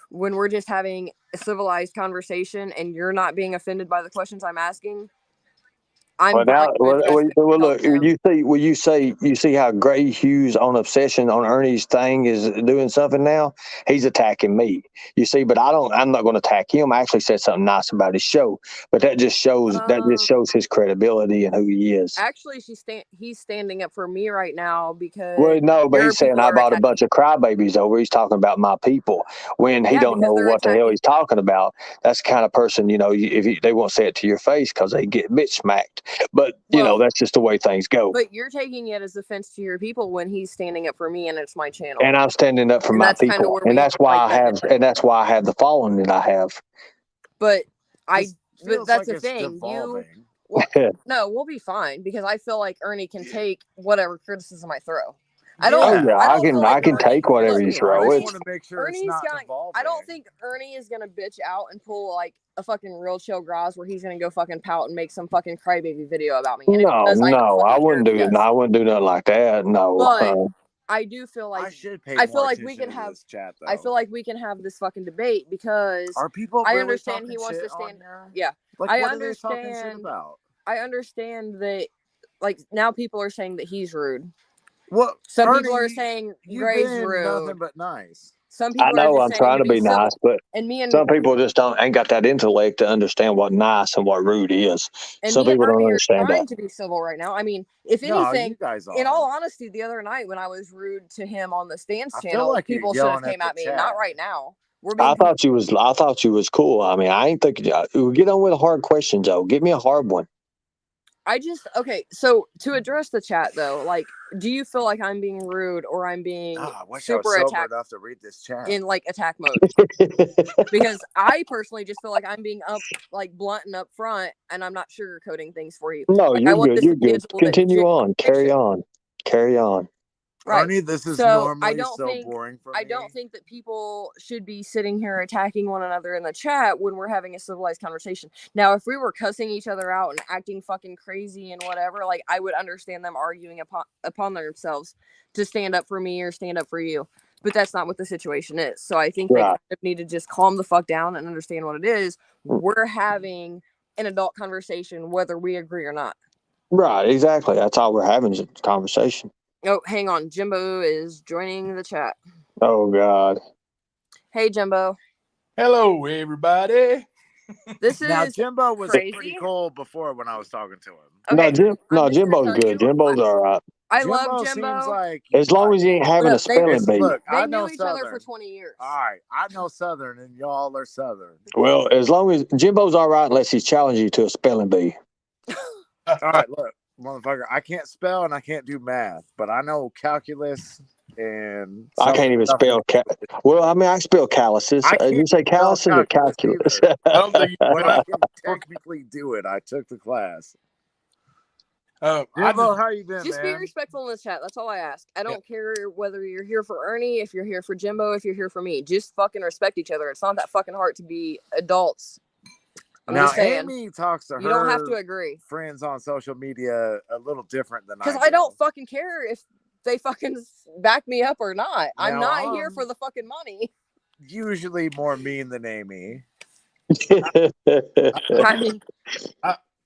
B: when we're just having a civilized conversation and you're not being offended by the questions I'm asking,
E: look, you see how Gray Hughes on Obsession on Ernie's thing is doing something now? He's attacking me. You see, but I'm not going to attack him. I actually said something nice about his show, but that just shows his credibility and who he is.
B: Actually, he's standing up for me right now because
E: but he's saying I bought a bunch of crybabies over. He's talking about my people when he don't know what the hell he's talking about. That's the kind of person, if they won't say it to your face because they get bitch smacked. But that's just the way things go.
B: But you're taking it as offense to your people when he's standing up for me and it's my channel.
E: And I'm standing up for my people, and that's why I have the following that I have.
B: But that's
A: like
B: the thing.
A: Devolving.
B: No, we'll be fine because I feel like Ernie can take whatever criticism I throw.
E: I can take whatever you throw.
A: I want to make sure Ernie's it's not devolving.
B: I don't think Ernie is gonna bitch out and pull like a fucking real chill Groz where he's gonna go fucking pout and make some fucking crybaby video about me.
E: And I wouldn't do it. I wouldn't do nothing like that. No.
B: But I do feel like
A: I feel like we can
B: have
A: this chat, though.
B: I feel like we can have this fucking debate because
A: are people really
B: I understand he wants to stand
A: there?
B: Yeah.
A: Like,
B: I
A: what
B: understand
A: are they talking shit about?
B: I understand that like now people are saying that he's rude.
A: Well,
B: some
A: Ernie,
B: people are saying Gray's rude.
A: Nothing but nice.
B: Some people
E: I know
B: are
E: I'm trying to be nice, but some people just ain't got that intellect to understand what nice and what rude is. Some people don't understand that.
B: Trying to be civil right now. I mean, if anything, in all honesty, the other night when I was rude to him on the Stance channel,
A: like
B: people should have came at me. Not right now.
E: I thought you was cool. I mean, I ain't thinking. Get on with a hard question, Joe. Give me a hard one.
B: So to address the chat though, like, do you feel like I'm being rude or I'm being super attack
A: enough to read this chat
B: in like attack mode? Because I personally just feel like I'm being blunt and up front, and I'm not sugarcoating things for you.
E: No, you're good. You're good. Continue on. Carry on.
B: Right.
A: Arnie, this is normally boring for me.
B: I don't think that people should be sitting here attacking one another in the chat when we're having a civilized conversation. Now, if we were cussing each other out and acting fucking crazy and whatever, like, I would understand them arguing upon themselves to stand up for me or stand up for you. But that's not what the situation is. So I think they kind of need to just calm the fuck down and understand what it is. We're having an adult conversation, whether we agree or not.
E: Right, exactly. That's all we're having is a conversation.
B: Oh, hang on. Jimbo is joining the chat.
E: Oh, God.
B: Hey, Jimbo.
D: Hello, everybody.
A: Now, Jimbo was pretty cool before when I was talking to him.
E: Okay. Jimbo's good. Jimbo's all right.
B: I love Jimbo.
A: Seems like
E: as long as he ain't having a spelling bee.
B: Look, they knew each other for 20 years.
A: All right. I know Southern, and y'all are Southern.
E: Well, as long as Jimbo's all right unless he's challenging you to a spelling bee.
A: All right, look. Motherfucker, I can't spell and I can't do math, but I know calculus and
E: I can't even spell. Well, I mean, I spell calluses. Did you say calluses or calculus?
D: I don't think
A: I can technically do it. I took the class. Jimbo, how you been,
B: Just
A: man?
B: be respectful in the chat. That's all I ask. I don't care whether you're here for Ernie, if you're here for Jimbo, if you're here for me. Just fucking respect each other. It's not that fucking hard to be adults.
A: Now, Amy talks to her.
B: You don't have to agree.
A: Friends on social media a little different than I do.
B: Because I don't fucking care if they fucking back me up or not. I'm not here for the fucking money.
A: Usually more mean than Amy.
B: I mean,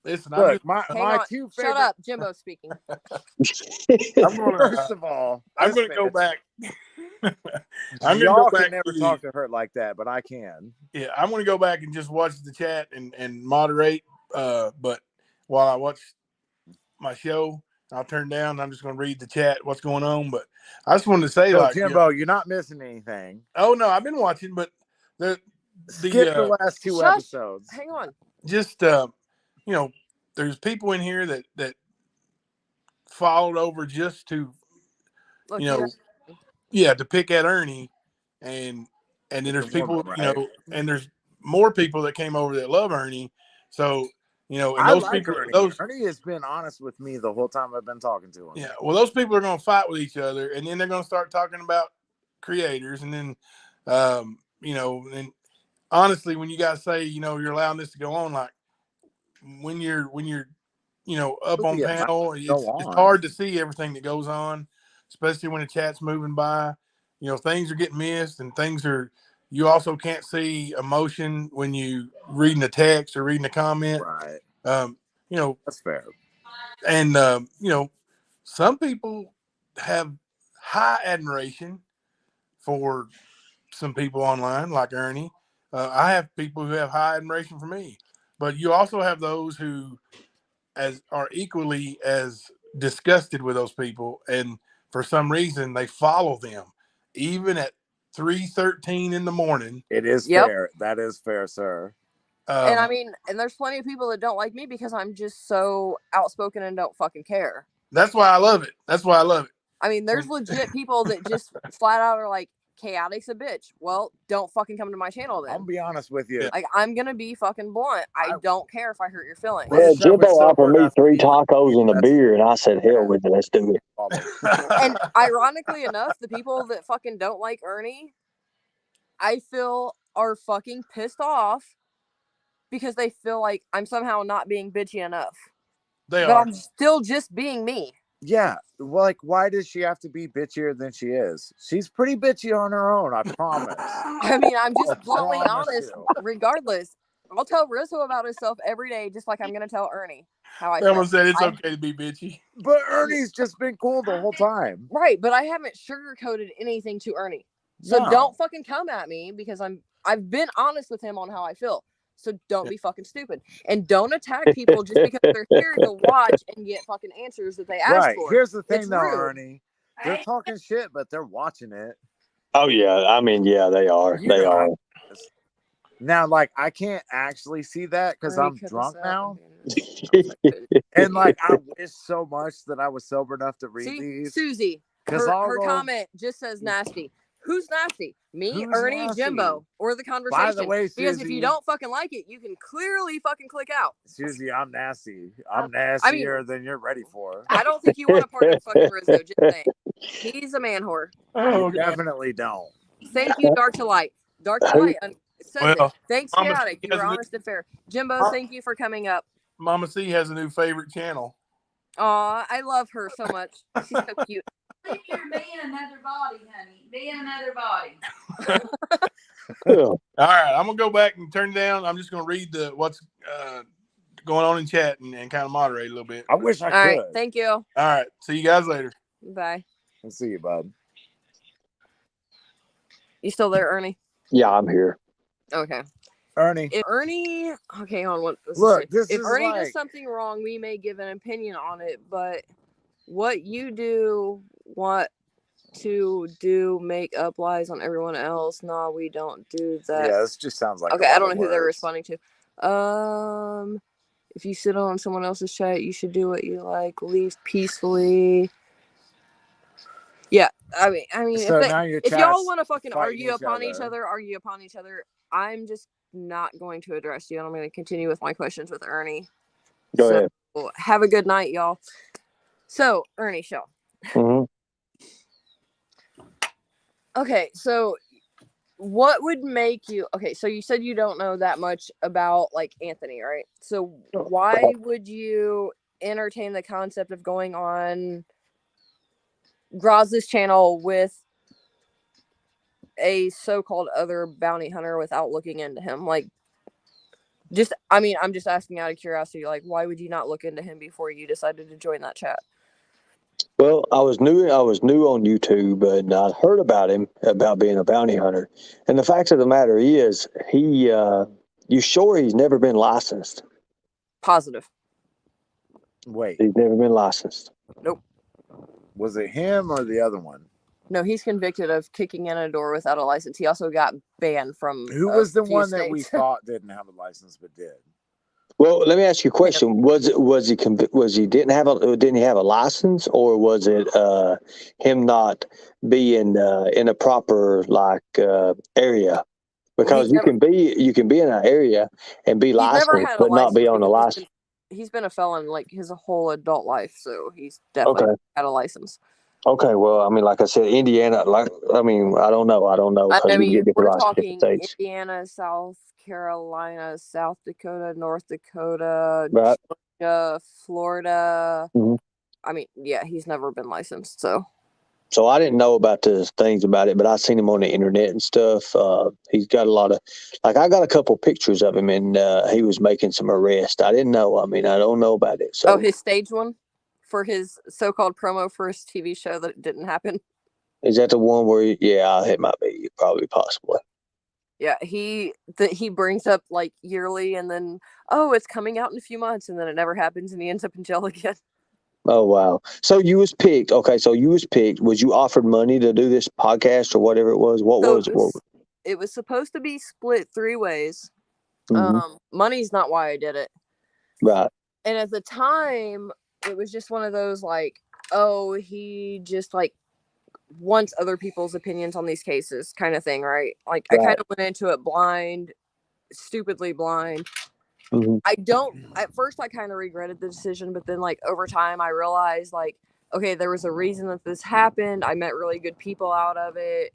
D: listen,
A: look, my two favorite.
B: Shut up, Jimbo speaking.
A: First of all,
D: I'm going to go back.
A: Y'all can never talk to her like that, but I can.
D: Yeah, I'm going to go back and just watch the chat and moderate. But while I watch my show, I'll turn down. I'm just going to read the chat, what's going on. But I just wanted to say,
A: Jimbo, you're not missing anything.
D: Oh no, I've been watching, but
A: skip the last two episodes.
B: Hang on.
D: Just there's people in here that followed over just to to pick at Ernie, and then there's people, and there's more people that came over that love Ernie. So, and those people,
A: Ernie has been honest with me the whole time I've been talking to him.
D: Yeah, well, those people are going to fight with each other, and then they're going to start talking about creators, and then, and honestly, when you guys say, you're allowing this to go on, like when you're up on panel, it's hard to see everything that goes on, especially when the chat's moving by. Things are getting missed, and you also can't see emotion when you reading the text or reading the comment.
A: Right.
D: That's
A: fair.
D: And some people have high admiration for some people online, like Ernie. I have people who have high admiration for me, but you also have those who are equally as disgusted with those people, and for some reason they follow them even at 3:13 in the morning.
A: It is fair. That is fair, sir.
B: And I mean, and there's plenty of people that don't like me because I'm just so outspoken and don't fucking care.
D: That's why I love it.
B: I mean, there's legit people that just flat out are like, chaotic's a bitch. Well, don't fucking come to my channel then.
A: I'll be honest with you.
B: Like, I'm gonna be fucking blunt. I don't care if I hurt your feelings.
E: Yeah, Jimbo offered me 3 tacos and a beer, and I said, hell with it, let's do it.
B: And ironically enough, the people that fucking don't like Ernie, I feel are fucking pissed off because they feel like I'm somehow not being bitchy enough. But I'm still just being me.
A: Yeah, well, like, why does she have to be bitchier than she is? She's pretty bitchy on her own, I promise.
B: I mean, I'm just bluntly honest. Regardless, I'll tell Rizzo about himself every day, just like I'm going to tell Ernie how I feel.
D: Someone said it's okay to be bitchy.
A: But Ernie's just been cool the whole time.
B: Right, but I haven't sugarcoated anything to Ernie. So don't fucking come at me because I've been honest with him on how I feel. So don't be fucking stupid. And don't attack people just because they're here to watch and get fucking answers that they asked for.
A: Here's the thing, though, Ernie. They're talking shit, but they're watching it.
E: Oh, yeah. I mean, yeah, they are. They are.
A: Now, like, I can't actually see that because I'm drunk now. And, like, I wish so much that I was sober enough to read these.
B: Susie, her comment just says nasty. Who's nasty? Me, Ernie, nasty? Jimbo, or the conversation?
A: By the way, Susie,
B: because if you don't fucking like it, you can clearly fucking click out.
A: Susie, I'm nasty. I'm nastier than you're ready for.
B: I don't think you want to partner fucking Rizzo. Just saying. He's a man whore.
A: Oh, definitely don't.
B: Thank you, Dark to Light. Dark to Light says it. Thanks, Chaotic. You were honest and fair. Jimbo, thank you for coming up.
D: Mama C has a new favorite channel.
B: Aw, I love her so much. She's so cute.
C: You're being another body, honey. Being another body.
D: All right, I'm gonna go back and turn down. I'm just gonna read what's going on in chat and kind of moderate a little bit.
A: I wish I could.
B: All right, thank you.
D: All right, see you guys later.
B: Bye.
A: I'll see you, bud.
B: You still there, Ernie?
E: Yeah, I'm here.
B: Okay.
A: Ernie.
B: If Ernie, okay, on what?
A: Look,
B: if Ernie does something wrong, we may give an opinion on it, but what you want to do, make up lies on everyone else. Nah, we don't do that.
A: Yeah, this just sounds like.
B: Okay, I don't know who they're responding to. If you sit on someone else's chat, you should do what you like. Leave peacefully. Yeah, I mean,
A: so
B: if y'all want to fucking argue upon each other. I'm just not going to address you, and I'm going to continue with my questions with Ernie.
E: Go ahead.
B: Have a good night, y'all. So, Ernie Shaw.
E: Mm-hmm.
B: Okay, so what would make you... Okay, so you said you don't know that much about, like, Anthony, right? So why would you entertain the concept of going on Graz's channel with a so-called other bounty hunter without looking into him? Like, I'm just asking out of curiosity, like, why would you not look into him before you decided to join that chat?
E: Well, I was new on YouTube, and I heard about him, about being a bounty hunter. And the fact of the matter is, you sure he's never been licensed?
B: Positive.
A: Wait.
E: He's never been licensed.
B: Nope.
A: Was it him or the other one?
B: No, he's convicted of kicking in a door without a license. He also got banned from.
A: Who was the one that we thought didn't have a license but did?
E: Well, let me ask you a question. Didn't he have a license, or was it him not being in a proper area? Because you can be in an area and be licensed but not be on a license.
B: He's been a felon like his whole adult life, so he's definitely had a license.
E: Okay, well, I mean, like I said, Indiana, I don't know.
B: I mean, we're talking Indiana, South Carolina, South Dakota, North Dakota,
E: right.
B: Georgia, Florida.
E: Mm-hmm.
B: I mean, yeah, he's never been licensed, so.
E: So I didn't know about the things about it, but I seen him on the internet and stuff. He's got a lot of, like, I got a couple pictures of him, and he was making some arrests. I didn't know. I mean, I don't know about it. So.
B: Oh, his stage one for his so-called promo for his TV show that didn't happen.
E: Is that the one where? It might be, probably, possibly.
B: Yeah, he brings up like yearly, and then it's coming out in a few months, and then it never happens, and he ends up in jail again.
E: Oh, wow. So you was picked. Okay, so you was picked. Was you offered money to do this podcast or whatever it was? What was it?
B: It was supposed to be split 3 ways. Money's not why I did it.
E: Right.
B: And at the time, it was just one of those like, oh, he just like wants other people's opinions on these cases kind of thing, right? Like I kind of went into it blind, stupidly blind. At first I kind of regretted the decision, but then like over time I realized like, okay, there was a reason that this happened. I met really good people out of it.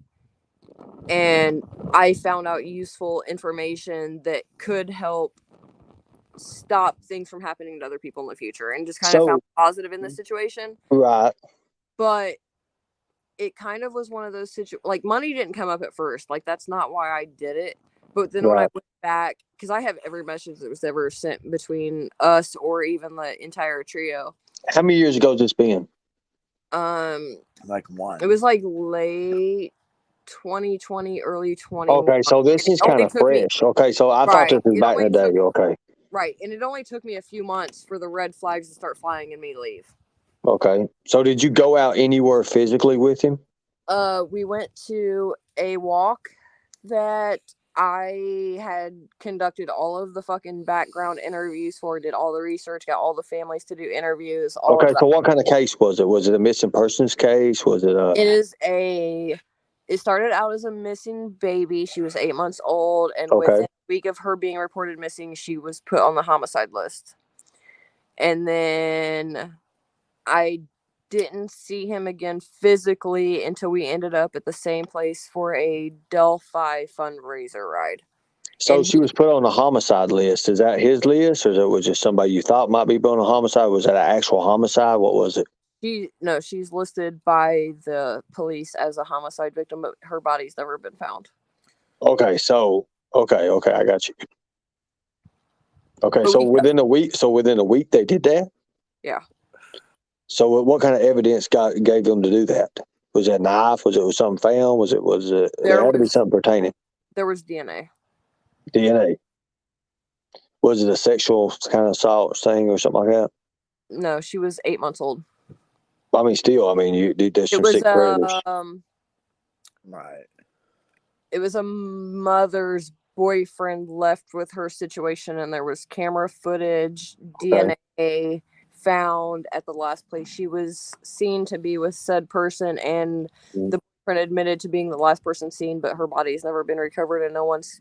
B: And I found out useful information that could help stop things from happening to other people in the future, and just kind of found positive in this situation.
E: Right.
B: But it kind of was one of those situations, like money didn't come up at first. Like that's not why I did it. But then when I went back, because I have every message that was ever sent between us or even the entire trio.
E: How many years ago has this been?
A: Like one.
B: It was like late 2020, early 2021.
E: Okay, so this is kind of fresh. Okay, so I thought this was back in the day. Okay.
B: Right, and it only took me a few months for the red flags to start flying and me leave.
E: Okay, so did you go out anywhere physically with him?
B: We went to a walk that I had conducted all of the fucking background interviews for, did all the research, got all the families to do interviews.
E: Okay, so what kind of case was it? Was it a missing persons case? Was it a...
B: It started out as a missing baby. She was 8 months old, and within a week of her being reported missing, she was put on the homicide list. And then I didn't see him again physically until we ended up at the same place for a Delphi fundraiser ride.
E: So she was put on the homicide list. Is that his list, or was it just somebody you thought might be put on a homicide? Was that an actual homicide? What was it?
B: She's listed by the police as a homicide victim, but her body's never been found.
E: Okay, so okay, I got you. Okay, so within a week they did that?
B: Yeah.
E: So what kind of evidence gave them to do that? Was it a knife? Was it something found? Was it there had to be something pertaining?
B: There was DNA.
E: DNA. Was it a sexual kind of assault thing or something like that?
B: No, she was 8 months old.
E: I mean, still, you did some sick predators.
A: Right.
B: It was a mother's boyfriend left with her situation, and there was camera footage, DNA found at the last place she was seen to be with said person, and the boyfriend admitted to being the last person seen, but her body's never been recovered, and no one's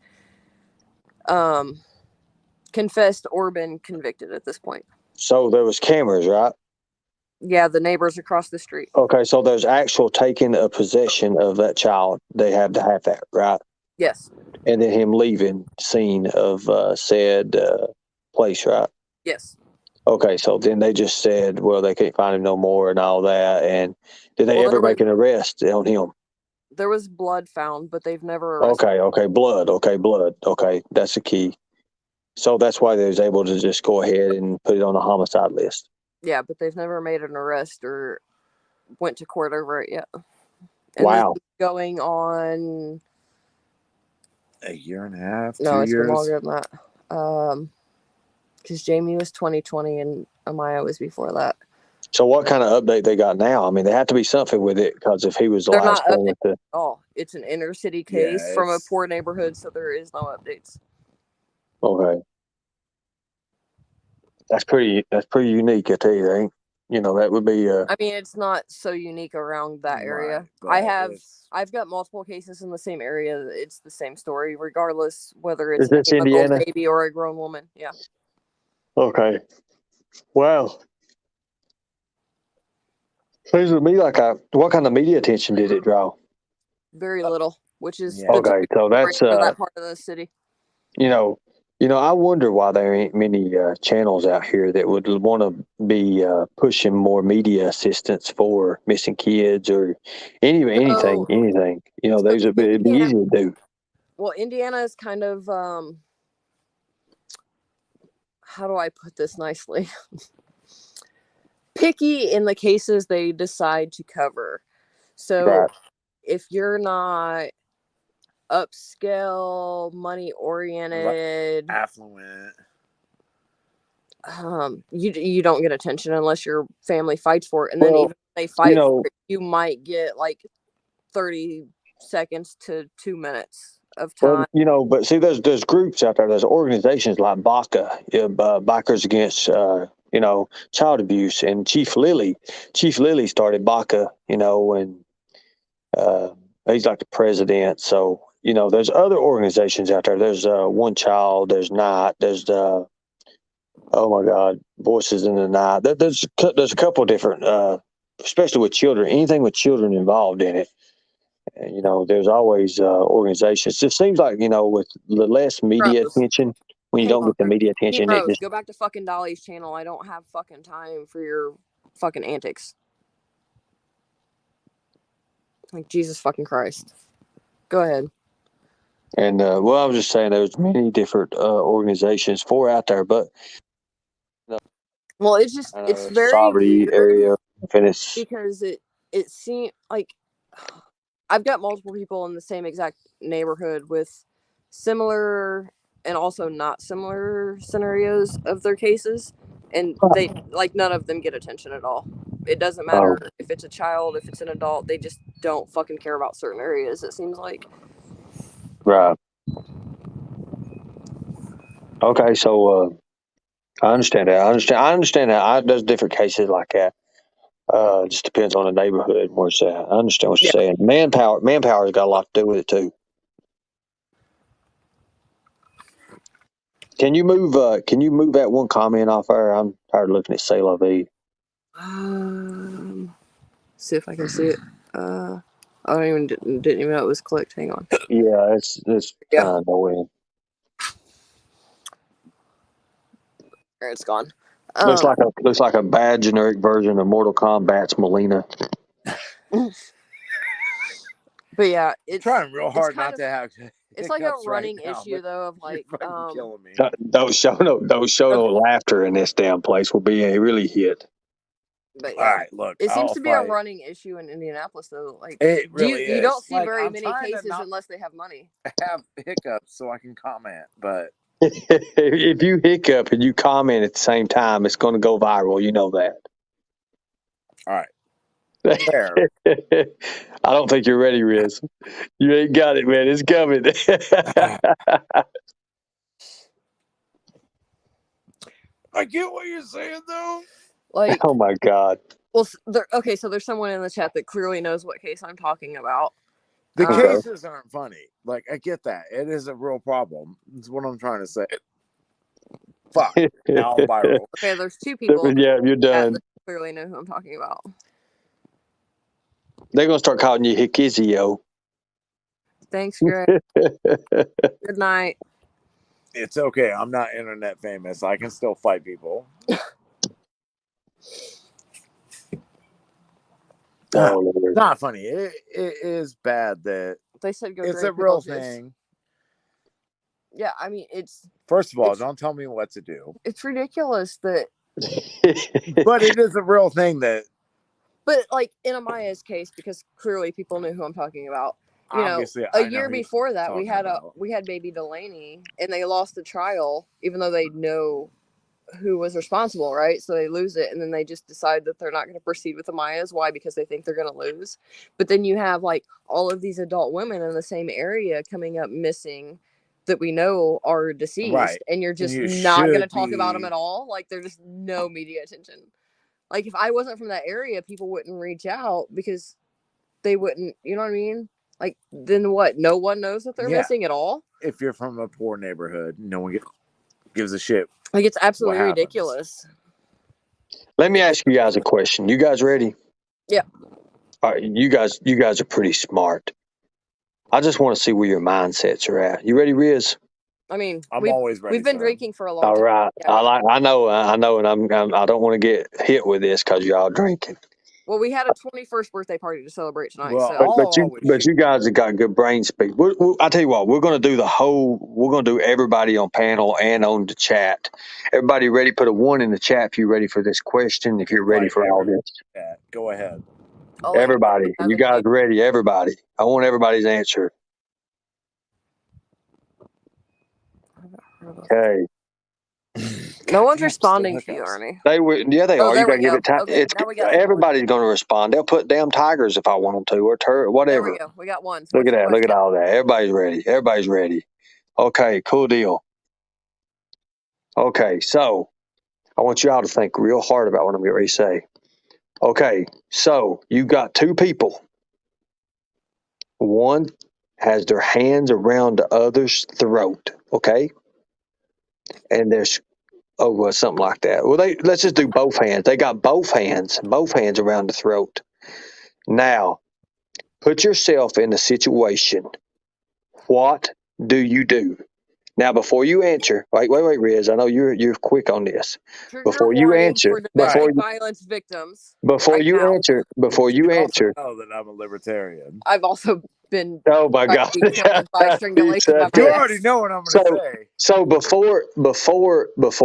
B: confessed or been convicted at this point.
E: So there was cameras, right?
B: Yeah, the neighbors across the street.
E: Okay, so there's actual taking a possession of that child. They have to have that, right?
B: Yes.
E: And then him leaving scene of said place, right?
B: Yes.
E: Okay, so then they just said, well, they can't find him no more and all that. And did they ever make an arrest on him?
B: There was blood found, but they've never arrested him.
E: Okay, blood. Okay, that's the key. So that's why they was able to just go ahead and put it on the homicide list.
B: Yeah, but they've never made an arrest or went to court over it yet.
E: And wow.
B: This is going on
A: a year and a half, 2 years?
B: No, it's been longer than that. Because Jamie was 2020 and Amaya was before that.
E: So what kind of update they got now? I mean, there had to be something with it, because if he was the last one with the...
B: Oh, it's an inner city case from a poor neighborhood, so there is no updates.
E: Okay. That's pretty unique, I tell you. That would be...
B: I mean, it's not so unique around that area. I've got multiple cases in the same area. It's the same story, regardless whether it's
E: a
B: old baby or a grown woman. Yeah.
E: Okay. Wow. Seems to me like what kind of media attention did it draw?
B: Very little, which is
E: okay. So that's
B: that part of the city.
E: I wonder why there ain't many channels out here that would want to be pushing more media assistance for missing kids or anything. It'd be easy to do.
B: Well, Indiana is kind of how do I put this nicely? Picky in the cases they decide to cover. So if you're not upscale, money oriented,
A: affluent,
B: you don't get attention unless your family fights for it. And then even if they fight for it, you might get like 30 seconds to 2 minutes of time.
E: Well, but see, there's groups out there. There's organizations like BACA, Bikers Against Child Abuse, and Chief Lilly started BACA. And he's like the president. So there's other organizations out there. There's One Child. There's Night. There's the oh my God, Voices in the Night. There's a couple different, especially with children. Anything with children involved in it. And, there's always organizations. It just seems like with the less media
B: Rose.
E: attention, when you
B: Hey,
E: don't get the media
B: Hey,
E: attention,
B: Rose,
E: it just
B: go back to fucking Dolly's channel. I don't have fucking time for your fucking antics. Like, Jesus fucking Christ. Go ahead.
E: and I was just saying there's many different organizations out there, but
B: Well, it's very
E: poverty
B: weird
E: area,
B: because it seems like I've got multiple people in the same exact neighborhood with similar and also not similar scenarios of their cases, and they like none of them get attention at all. It doesn't matter if it's a child, if it's an adult, they just don't fucking care about certain areas, it seems like.
E: Right. Okay, so I understand that. I understand that. There's different cases like that. Just depends on the neighborhood where it's at. I understand what you're saying. Manpower's got a lot to do with it too. Can you move that one comment off there? I'm tired of looking at C'est La Vie.
B: See if I can see it. I didn't even know it was clicked. Hang on.
E: Yeah, it's kind of annoying.
B: It's gone.
E: Looks like a bad generic version of Mortal Kombat's Melina.
B: But yeah, it's
A: trying real hard not
B: of,
A: to have.
B: It's like a running issue though of like
A: killing me.
E: Don't show no laughter in this damn place will be a really hit.
B: But yeah,
A: all right, look,
B: it seems to be a running issue in Indianapolis though. Like
A: it really
B: you don't see
A: like,
B: very many cases unless they have money.
A: I have hiccups so I can comment, but
E: if you hiccup and you comment at the same time, it's going to go viral. You know that.
A: All right. Fair.
E: I don't think you're ready, Riz. You ain't got it, man. It's coming.
A: I get what you're saying, though.
B: Like,
E: oh my God.
B: Well, so there's someone in the chat that clearly knows what case I'm talking about.
A: The cases aren't funny. Like, I get that. It is a real problem. That's what I'm trying to say. Fuck. Now I'm viral.
B: Okay, there's two people.
E: Yeah, you're done.
B: That clearly know who I'm talking about.
E: They're going to start calling you Hikizio.
B: Thanks, Greg. Good night.
A: It's okay. I'm not internet famous. I can still fight people. Not funny. It is bad that
B: they said go.
A: It's a real thing.
B: Yeah, I mean it's.
A: First of all, don't tell me what to do.
B: It's ridiculous that.
A: But it is a real thing that.
B: But like in Amaya's case, because clearly people knew who I'm talking about.
A: Obviously,
B: a year before that, we had baby Delaney, and they lost the trial, even though they know who was responsible, right? So they lose it, and then they just decide that they're not going to proceed with Amaya's. Why? Because they think they're going to lose. But then you have like all of these adult women in the same area coming up missing that we know are deceased,
A: right.
B: And you're just not going to talk about them at all. Like there's just no media attention. Like if I wasn't from that area, people wouldn't reach out because they wouldn't. You know what I mean? Like then what? No one knows that they're missing at all.
A: If you're from a poor neighborhood, no one gives a shit.
B: Like it's absolutely ridiculous.
E: Let me ask you guys a question. You guys ready?
B: Yeah.
E: All right, you guys are pretty smart. I just want to see where your mindsets are at. You ready, Riz?
B: I mean,
A: I'm always ready.
B: We've been drinking for a long time.
E: All right.
B: Yeah.
E: I know, and I don't want to get hit with this because y'all drinking.
B: Well, we had a 21st birthday party to celebrate tonight.
A: Well,
E: but you guys have got good brain speed. I tell you what, we're going to do everybody on panel and on the chat. Everybody ready? Put a 1 in the chat if you're ready for this question. If you're ready for all this,
A: go ahead.
E: Everybody, you guys ready? Everybody, I want everybody's answer. Okay.
B: No one's
A: Damn,
B: responding
A: still
B: to you,
A: hiccups.
B: Arnie.
E: They would, yeah, they
B: Oh,
E: are.
B: there
E: You got
B: we
E: to give
B: go.
E: it time.
B: Okay,
E: It's
B: now we got
E: everybody's going to respond. They'll put damn tigers if I want them to, or
B: there
E: whatever.
B: we go. We got one.
E: Look
B: What's
E: at
B: your
E: that. Look at
B: question?
E: all that. Everybody's ready. Everybody's ready. Okay, cool deal. Okay, so I want you all to think real hard about what I'm getting ready to say. Okay, so you got two people. One has their hands around the other's throat. Okay, and there's well, something like that. Well, let's just do both hands. They got both hands around the throat. Now, put yourself in the situation. What do you do? Now, before you answer, wait, Riz. I know you're quick on this.
B: Trigger
E: Before you
B: warning
E: answer,
B: for domestic violence victims.
E: before
B: right
E: you
B: now.
E: answer,
A: You also know that I'm a libertarian.
B: I've also been
E: oh my
B: tried
E: God,
B: to be killed by
E: He
B: strangulation
E: said
B: by
A: You
B: my
E: that.
A: already
B: ex.
A: know what I'm going to say.
E: So before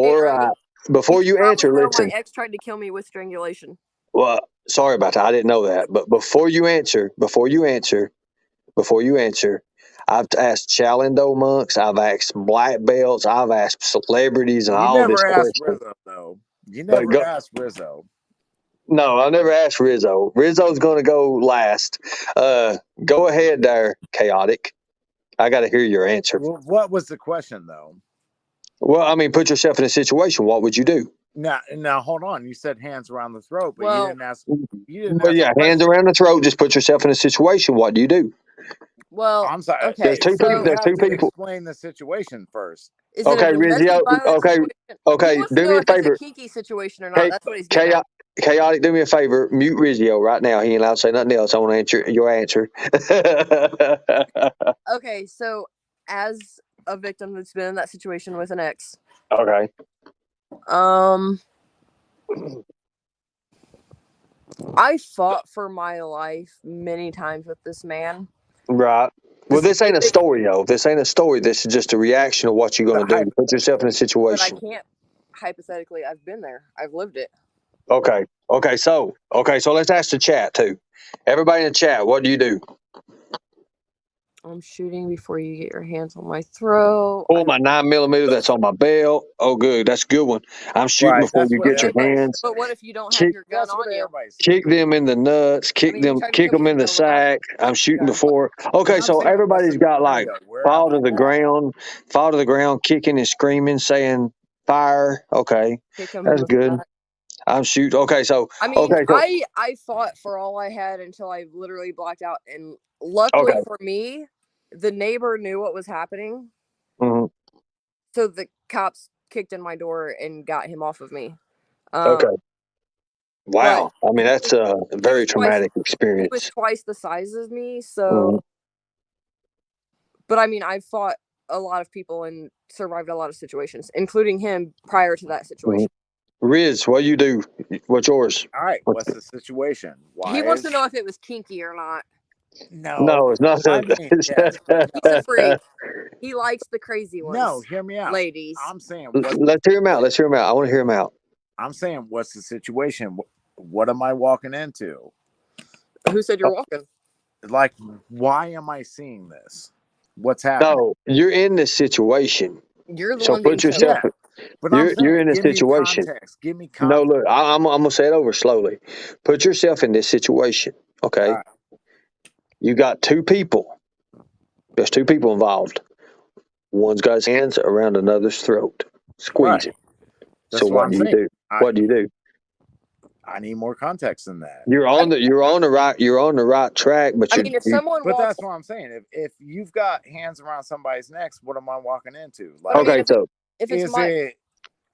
B: Ernie,
E: before you
B: probably
E: answer,
B: know my
E: listen.
B: ex tried to kill me with strangulation.
E: Well, sorry about that. I didn't know that. But before you answer, I've asked Chalindo monks, I've asked black belts, I've asked celebrities, and
A: You
E: all this
A: never asked
E: question.
A: Rizzo, though. You
E: But
A: never asked Rizzo.
E: no, I never asked Rizzo. Rizzo's going to go last. Go ahead there, chaotic. I got to hear your answer.
A: Well, what was the question, though?
E: Well, I mean, put yourself in a situation. What would you do?
A: Now, hold on. You said hands around the throat, but you didn't ask. You didn't
E: Well,
A: ask.
E: yeah, hands around the throat. Just put yourself in a situation. What do you do?
B: Well,
A: I'm sorry.
B: okay.
E: There's two
B: so
E: people. There's
A: have
E: two
A: to
E: people.
A: explain the situation first.
B: Is it
E: Okay,
B: a domestic
E: Rizzo.
B: violence
E: Okay,
B: situation?
E: okay.
B: He wants to
E: Do
B: know
E: me a
B: if it's
E: favor.
B: a kinky situation or not. That's what he's getting at.
E: Chaotic, do me a favor. Mute Rizzo right now. He ain't allowed to say nothing else. I want to answer your answer.
B: Okay, so as a victim that's been in that situation with an ex,
E: Okay.
B: I fought for my life many times with this man.
E: Right. Well, this ain't a story, though. This ain't a story. This is just a reaction of what you're going to do. Put yourself in a
B: But I
E: situation.
B: can't hypothetically. I've been there. I've lived it.
E: Okay. So let's ask the chat too. Everybody in the chat, what do you do?
B: I'm shooting before you get your hands on my throat.
E: Pull my 9mm that's on my belt. Oh, good. That's a good one. I'm shooting
A: Right.
E: before
A: That's
E: you
A: what
E: get your
A: everybody
E: hands.
B: But what if you don't have
E: Kick,
B: your gun on you?
E: kick them in the nuts. Kick
B: you tried to
E: Kick
B: kill me
E: them in the
B: with no gun.
E: sack. I'm shooting before. Okay,
A: I'm
E: so
A: saying,
E: everybody's got like fall to the
A: ground.
E: ground, kicking and screaming, saying fire. Okay,
B: Kick him
E: that's
B: in the
E: good.
B: back.
E: I'm shooting. Okay, so
B: I mean, I fought for all I had until I literally blacked out, and luckily for me, the neighbor knew what was happening, so the cops kicked in my door and got him off of me.
E: Okay. Wow. I mean, that's a very traumatic experience.
B: He was twice the size of me, so. But I mean, I fought a lot of people and survived a lot of situations, including him prior to that situation.
E: Riz, what do you do? What's yours?
A: All right. What's the situation?
B: He wants to know if it was kinky or not.
E: No, it's not.
A: I mean, yes, but
B: he's a freak. He likes the crazy ones.
A: No, hear me out,
B: ladies.
A: I'm saying,
E: let's hear him out. Let's hear him out. I want to hear him out.
A: I'm saying, what's the situation? What am I walking into?
B: Who said you're walking?
A: Like, why am I seeing this? What's happening?
E: No, you're in this situation.
B: You're the
E: so
B: one
E: put yourself.
A: Yeah, but
E: you're in a situation.
A: Give me context.
E: No, look, I'm gonna say it over slowly. Put yourself in this situation. Okay.
A: Right.
E: You got two people. There's two people involved. One's got his hands around another's throat, squeezing.
A: Right.
E: So what do you do? What do you do?
A: I need more context than that.
E: You're on the right track, but
B: if someone
A: but that's what I'm saying. If you've got hands around somebody's neck, what am I walking into?
B: Like,
E: okay, so
B: if it's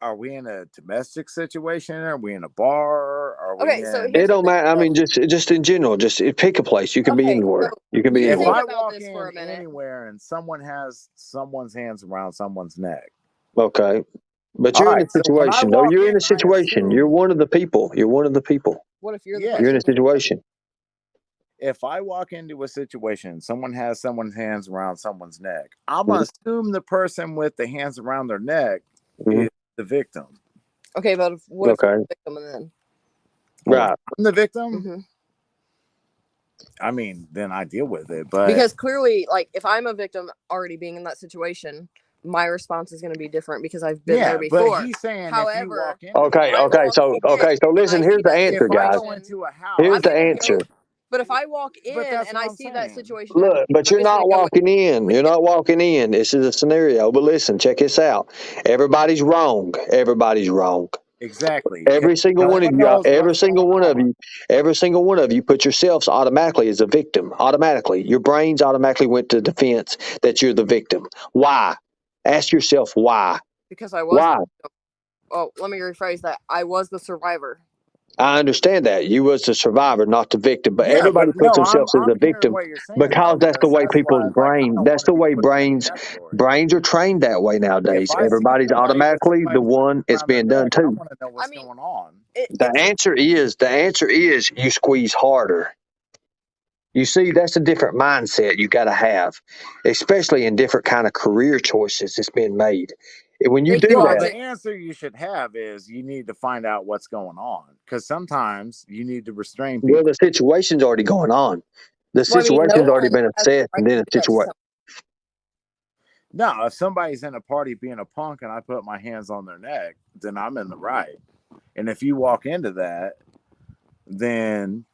A: are we in a domestic situation? Are we in a bar? Are we
B: so
E: it don't matter. I mean, just in general, just pick a place. You can be anywhere. You can be
A: if
E: anywhere.
A: I walk in anywhere and someone has someone's hands around someone's neck.
E: Okay. But you're in a situation. No, you're in a situation. You're one of the people. You're one of the people.
B: What if you're
E: you're in a situation?
A: If I walk into a situation, someone has someone's hands around someone's neck, I'm gonna assume the person with the hands around their neck is the victim.
B: Okay, but what if you're the victim and then?
E: Right.
A: I'm the victim. I mean, then I deal with it. But
B: because clearly, like, if I'm a victim already being in that situation, my response is going to be different because I've been
A: Yeah,
B: there before.
A: but he's saying if you
B: However,
A: walk into
E: Okay,
B: if I
E: okay,
B: walk
E: so
B: in and
E: listen.
B: I
E: Here's
B: see
E: the
B: that
E: answer,
A: if I
E: guys.
A: go
B: situation,
A: into a house,
E: Here's
B: I'm
E: the
B: gonna
E: answer.
B: go. But if I walk in
A: that's
B: and
A: what
B: I
A: I'm
B: see that
A: saying.
B: situation
E: Look,
B: happen,
E: but
B: I'm
E: you're
B: just
E: not
B: gonna go
E: walking in.
B: with
E: You're
B: it.
E: not walking in. This is a scenario. But listen, check this out. Everybody's wrong. Everybody's wrong.
A: Exactly.
E: Every
A: If
E: single
A: no
E: one of
A: one
E: you,
A: knows
E: every
A: what's
E: single
A: going
E: one of
A: on,
E: you, every single one of you put yourselves automatically as a victim. Automatically. Your brains automatically went to defense that you're the victim. Why? Ask yourself why.
B: Because I was.
E: Why?
B: Oh, let me rephrase that. I was the survivor.
E: I understand that you was the survivor, not the victim. But
A: yeah,
E: everybody
A: but
E: puts
A: no, I'm
E: themselves as a
A: hearing
E: victim
A: what you're saying
E: because
A: though,
E: that's the
A: because
E: way
A: that's
E: people's
A: why like I
E: brain.
A: don't
E: That's
A: want to
E: the
A: be
E: way
A: put in that
E: brains
A: category.
E: brains are trained that way
A: If
E: nowadays.
A: I see
E: Everybody's
A: somebody with
E: automatically the
A: somebody's
E: one it's
A: around their
E: being done
A: neck, I
E: to.
A: want to know what's going on.
E: The answer is you squeeze harder. You see, that's a different mindset you got to have, especially in different kind of career choices that's been made. When you do
A: Well,
E: that,
A: the answer you should have is you need to find out what's going on, because sometimes you need to restrain people.
E: well, the situation's already going on. The
B: Well, I mean, no
E: situation's already
B: one
E: been
B: has the
E: assessed,
B: right
E: and then
B: to
E: a
B: do that to
E: situation.
A: No, if somebody's in a party being a punk and I put my hands on their neck, then I'm in the right. And if you walk into that, then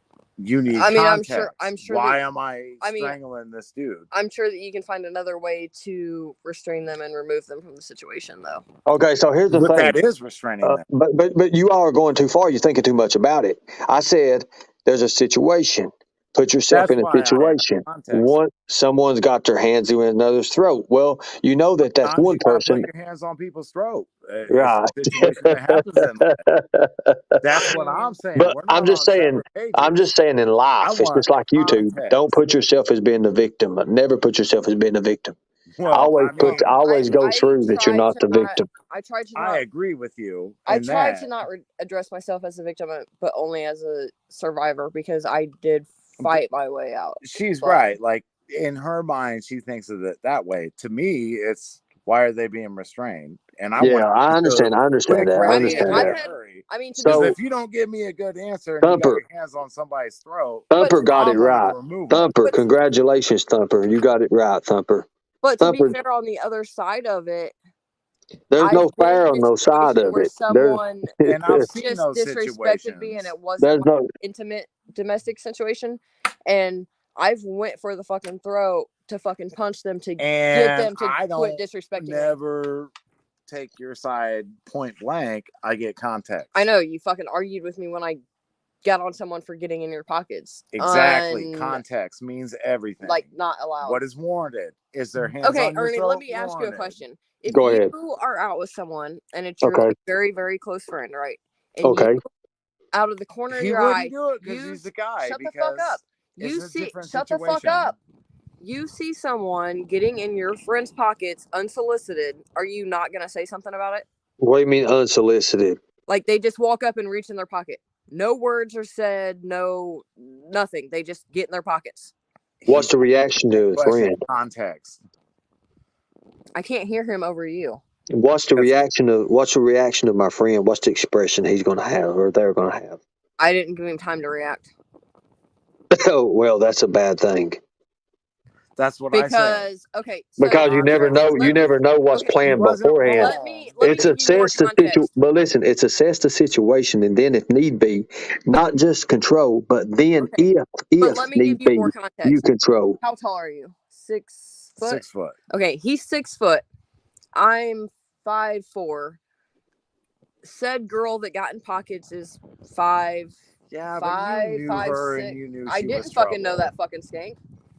A: you need
B: I mean,
A: context.
B: I'm sure.
A: Why
B: that,
A: am I strangling this dude?
B: I'm sure that you can find another way to restrain them and remove them from the situation, though.
E: Okay, so here's the
A: But
E: thing.
A: that is restraining them.
E: But you all are going too far. You're thinking too much about it. I said there's a situation. Put yourself
A: That's
E: in a
A: why I asked
E: situation.
A: context.
E: Someone's got their hands in another's throat. Well, you know that's
A: Sometimes
E: one
A: you gotta
E: person,
A: put your hands on people's throat. It's
E: right?
A: a situation that happens in life. That's what I'm saying.
E: But
A: We're
E: I'm
A: not
E: just
A: on
E: saying.
A: separate
E: I'm just
A: pages.
E: saying in
A: I
E: life, it's
A: want
E: just like you two. Don't
A: context.
E: put yourself as being the victim. Never put yourself as being the victim.
A: Well, I mean,
E: Always go through that you're not the victim.
B: I tried to
A: I
B: not.
A: agree with you.
B: I tried to not address myself as a victim, but only as a survivor because I did fight my way out.
A: She's right. Like in her mind, she thinks of it that way. To me, it's why are they being restrained? And I want
E: I understand. I understand that. I understand that.
A: hurry.
B: I mean,
A: because if you don't give me a good answer and you got
E: Thumper,
A: your hands on somebody's throat,
E: Thumper got it
A: I'm going
E: right.
A: to remove
E: Thumper,
A: them.
E: congratulations, Thumper. You got it right, Thumper.
B: But to
E: Thumper,
B: be fair, on the other side of it,
E: there's no
B: I've been
E: fair
B: in
E: on
B: a
E: no side
B: situation
E: of
B: where
E: it.
B: someone
A: and I've seen
B: just
A: those
B: disrespected me, and it wasn't
E: There's
B: like
E: no
B: an intimate domestic situation, and I've went for the fucking throat to fucking punch them to get them to quit disrespecting me.
A: Never take your side point blank. I get context.
B: I know you fucking argued with me when I got on someone for getting in your pockets.
A: Exactly. Context means everything.
B: Like not allowed.
A: What is warranted? Is their hands
B: okay,
A: on your
B: Ernie,
A: throat?
B: let me ask you a question. If
E: Go
B: you
E: ahead.
B: are out with someone and it's your like, very, very close friend, right? And
E: okay.
B: You, out of the corner of your eye,
A: do it because he's the guy.
B: Shut the fuck up. You see, shut the fuck up. You see someone getting in your friend's pockets unsolicited. Are you not gonna say something about it?
E: What do you mean unsolicited?
B: Like they just walk up and reach in their pocket. No words are said. No, nothing. They just get in their pockets.
E: What's the reaction to a friend?
A: Context.
B: I can't hear him over you.
E: What's the reaction of my friend? What's the expression he's going to have or they're going to have?
B: I didn't give him time to react.
E: Oh well, that's a bad thing.
A: That's what I said.
B: Okay, so
E: because you never know what's planned beforehand. It's assess the situation, but listen, it's assess the situation, and then if need be, not just control, but then if
B: let me
E: need
B: give you
E: be,
B: more context.
E: you control.
B: How tall are you? 6 foot.
A: 6 foot.
B: Okay, he's 6 foot. I'm 5'4". Said girl that got in pockets is 5.
A: Yeah,
B: 5,
A: but you knew
B: 5,
A: her
B: 6.
A: And you knew
B: I
A: she
B: didn't
A: was
B: fucking know
A: trouble.
B: that fucking skank.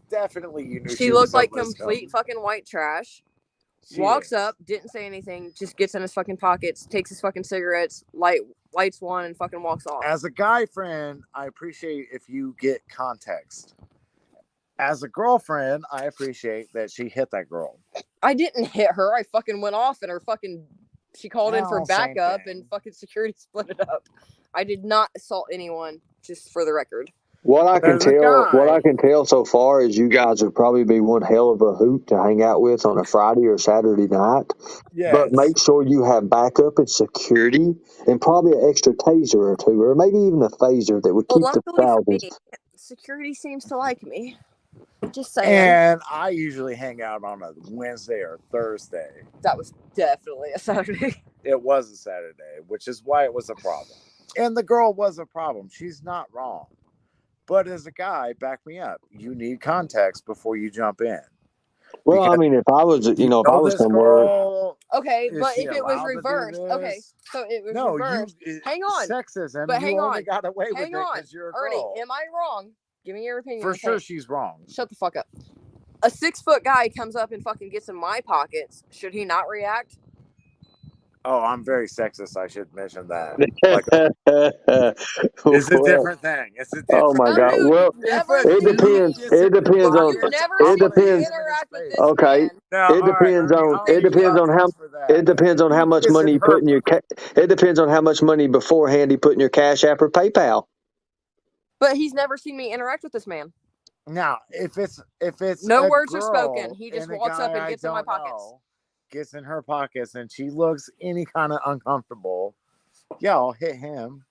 A: Definitely, you knew
B: she looked like complete fucking white trash. Walks up, didn't say anything, just gets in his fucking pockets, takes his fucking cigarettes, lights one, and fucking walks off.
A: As a guy friend, I appreciate if you get context. As a girlfriend, I appreciate that she hit that girl.
B: I didn't hit her. I fucking went off and her fucking... She called in for backup and fucking security split it up. I did not assault anyone, just for the record.
E: What I can tell so far is you guys would probably be one hell of a hoot to hang out with on a Friday or Saturday night. Yes. But make sure you have backup and security and probably an extra taser or two, or maybe even a phaser that would keep the thousands.
B: Security seems to like me. Just saying.
A: And I usually hang out on a Wednesday or Thursday.
B: That was definitely a Saturday.
A: It was a Saturday, which is why it was a problem. And the girl was a problem. She's not wrong. But as a guy, back me up. You need context before you jump in.
E: Well, I mean, if I was, if I was
A: this
E: somewhere.
A: girl,
B: Okay,
A: is
B: but
A: she
B: if it was
A: allowed to do
B: reversed, okay,
A: this?
B: so it was
A: No,
B: reversed. Hang on.
A: Sexism.
B: But
A: you
B: hang
A: only
B: on.
A: got away with
B: Hang
A: it
B: on.
A: because you're a
B: Ernie,
A: girl.
B: am I wrong? Give me your opinion.
A: For
B: okay?
A: sure, she's wrong.
B: Shut the fuck up. A 6-foot guy comes up and fucking gets in my pockets. Should he not react?
A: Oh, I'm very sexist. I should mention that.
E: Well,
A: it's a different thing. It's a different.
E: Oh my
B: Some
E: God!
B: dude
E: Well,
B: never
E: it
B: seen
E: depends.
B: me.
E: It depends on.
B: You've never
E: It
B: seen me
E: depends.
B: interact with this
E: Okay.
B: man.
A: Now,
E: It depends
A: Ernie,
E: on.
A: I'll
E: It
A: give you
E: depends on how.
A: context for that.
E: It depends on how much
A: Kissing
E: money you
A: her
E: put in your. It depends on how much money beforehand he put in your Cash App or PayPal.
B: But he's never seen me interact with this man.
A: Now, if it's
B: no
A: a
B: words
A: girl
B: are spoken. He just
A: and a
B: walks
A: guy
B: up and
A: I
B: gets in my
A: don't
B: pockets.
A: know, gets in her pockets, and she looks any kind of uncomfortable, yeah, I'll hit him.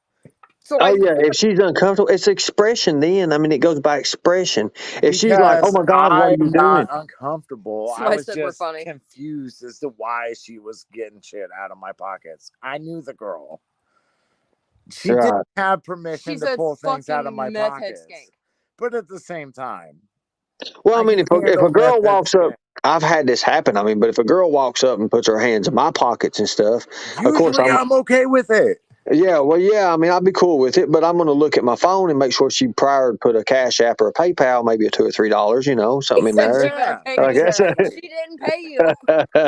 B: So
E: Oh yeah, if she's uncomfortable, it's expression. Then I mean, it goes by expression. If she's like, "Oh my God, what are you
A: I'm not
E: doing?"
A: uncomfortable.
B: Somebody
A: I was
B: said we're
A: just
B: funny.
A: confused as to why she was getting shit out of my pockets. I knew the girl. She
E: Right.
A: didn't have permission
B: She's
A: to
B: a
A: pull things out of
B: fucking
A: my
B: meth head
A: pockets.
B: skank.
A: But at the same time,
E: Well, I mean,
A: can
E: if a
A: handle
E: girl
A: meth
E: walks
A: head
E: up, I've had this happen. I mean, but if a girl walks up and puts her hands in my pockets and stuff, of course
A: usually I'm okay with it.
E: Yeah, well, yeah. I mean, I'd be cool with it, but I'm going to look at my phone and make sure she prior to put a Cash App or a PayPal, maybe a $2 or $3, something
B: He
E: in
B: said
E: there.
B: she better pay
E: I
B: me.
E: guess.
B: She didn't pay you.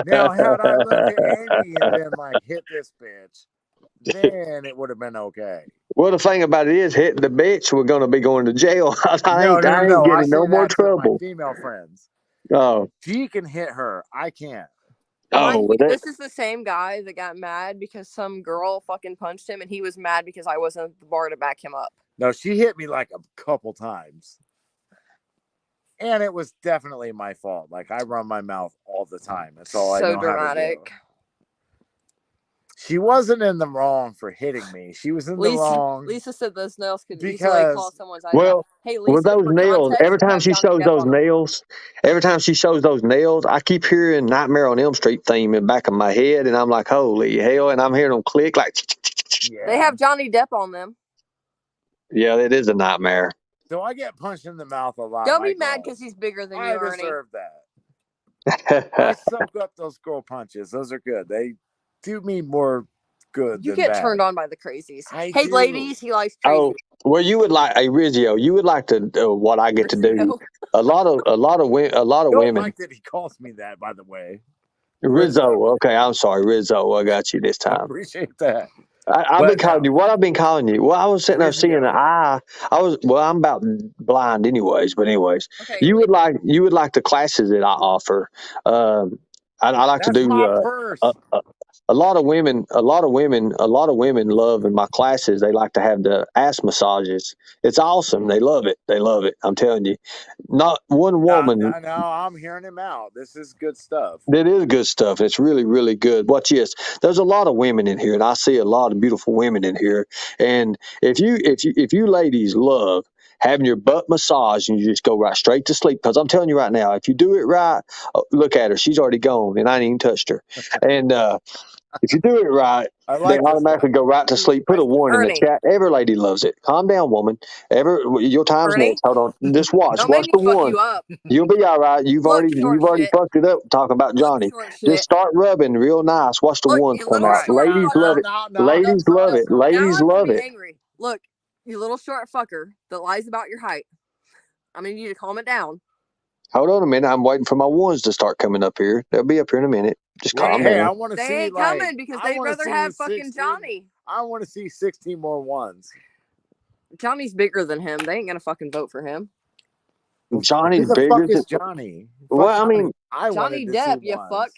A: Now, had I looked at Amy and been like, hit this bitch, then it would have been okay.
E: Well, the thing about it is, hitting the bitch, we're going to be going to jail. I
A: No,
E: ain't getting
A: I say
E: no more
A: that to my
E: trouble.
A: female friends.
E: Oh,
A: She can hit her. I can't.
B: Mind
E: well,
B: you, this is the same guy that got mad because some girl fucking punched him, and he was mad because I wasn't at the bar to back him up.
A: No, she hit me like a couple times. And it was definitely my fault. Like, I run my mouth all the time. That's all I know
B: dramatic.
A: how to do. She wasn't in the wrong for hitting me. She was in the wrong.
B: Lisa said those nails could easily cause someone's eyes.
E: Well,
B: hey, Lisa,
E: with those nails, every time she shows those nails, I keep hearing Nightmare on Elm Street theme in the back of my head, and I'm like, holy hell, and I'm hearing them click like.
A: Yeah.
B: They have Johnny Depp on them.
E: Yeah, it is a nightmare.
A: So I get punched in the mouth a lot.
B: Don't be mad because he's bigger than you, Ernie.
A: I deserve that. I soak up those girl punches. Those are good. They do me more good
B: you
A: than
B: get
A: bad.
B: turned on by the crazies.
A: Hey,
B: ladies, he likes crazy.
E: Oh, well, you would like Rizzo. You would like to what I get to do. A lot of
A: Don't
E: women.
A: like that he calls me that, by the way.
E: Rizzo. Okay, I'm sorry, Rizzo. I got you this time.
A: I appreciate that.
E: I've been calling you. What I've been calling you? Well, I was sitting there seeing an eye. I'm about blind, anyways. But anyways,
B: okay,
E: you would like the classes that I offer. I like to do.
A: My purse.
E: A lot of women love in my classes. They like to have the ass massages. It's awesome. They love it. I'm telling you, not one woman.
A: No, I'm hearing him out. This is good stuff.
E: It is good stuff. It's really, really good. Watch this. There's a lot of women in here, and I see a lot of beautiful women in here. And if you ladies love having your butt massaged and you just go right straight to sleep, because I'm telling you right now, if you do it right, look at her. She's already gone, and I ain't even touched her. And if you do it right, they automatically go right to sleep. Put a 1 in the chat. Every lady loves it. Calm down, woman. Your time's next. Hold on. Just watch.
B: Don't
E: watch
B: make
E: the
B: me fuck
E: 1.
B: you up.
E: You'll be all right. You've already
B: shit.
E: fucked it up talking about Johnny. Just start rubbing real nice. Watch the 1 come out. Ladies love it. Ladies love it. Ladies love it.
B: Angry. Look, you little short fucker that lies about your height. I'm gonna need you to calm it down.
E: Hold on a minute. I'm waiting for my 1s to start coming up here. They'll be up here in a minute. Just calm down.
A: I want to see.
B: They ain't coming because they'd rather have fucking Johnny.
A: I want to see 16 more 1s.
B: Johnny's bigger than him. They ain't gonna fucking vote for him.
E: Johnny's
A: Who the
E: bigger
A: fuck is Johnny?
E: Well, I mean,
B: Johnny Depp, you fuck.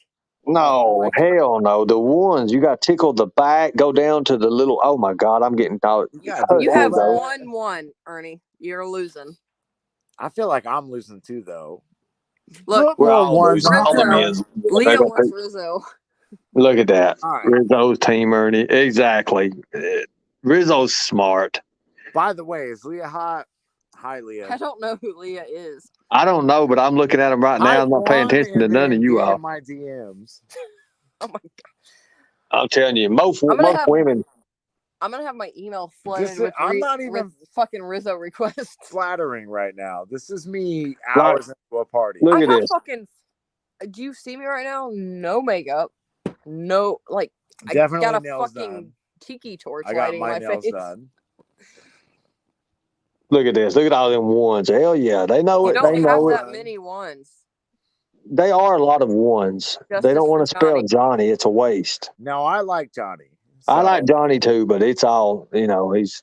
E: No, hell no. The 1s, you got to tickle the back, go down to the little. Oh my God, I'm getting tired.
B: You have 1-1, Ernie. You're losing.
A: I feel like I'm losing too, though.
B: Look, Leah wants Rizzo.
E: Look at that.
A: Right.
E: Rizzo's team, Ernie. Exactly. Rizzo's smart.
A: By the way, is Leah hot? Hi, Leah.
B: I don't know who Leah is.
E: I don't know, but I'm looking at him right now. I'm not paying attention to none of you all.
A: My DMs.
B: Oh my god!
E: I'm telling you, most women.
B: I'm gonna have my email flooded with fucking Rizzo requests.
A: Flattering right now. This is me hours into a party.
E: Look at this.
B: Do you see me right now? No makeup. No, like
A: definitely
B: I got a
A: nails
B: fucking
A: done.
B: tiki torch
A: I got
B: lighting
A: my nails
B: face.
A: done.
E: Look at this. Look at all them ones. Hell yeah, they know it. They know it.
B: That many ones.
E: They are a lot of ones. They don't want to spell Johnny. It's a waste.
A: No, I like Johnny.
E: So. I like Johnny too, but it's all, he's.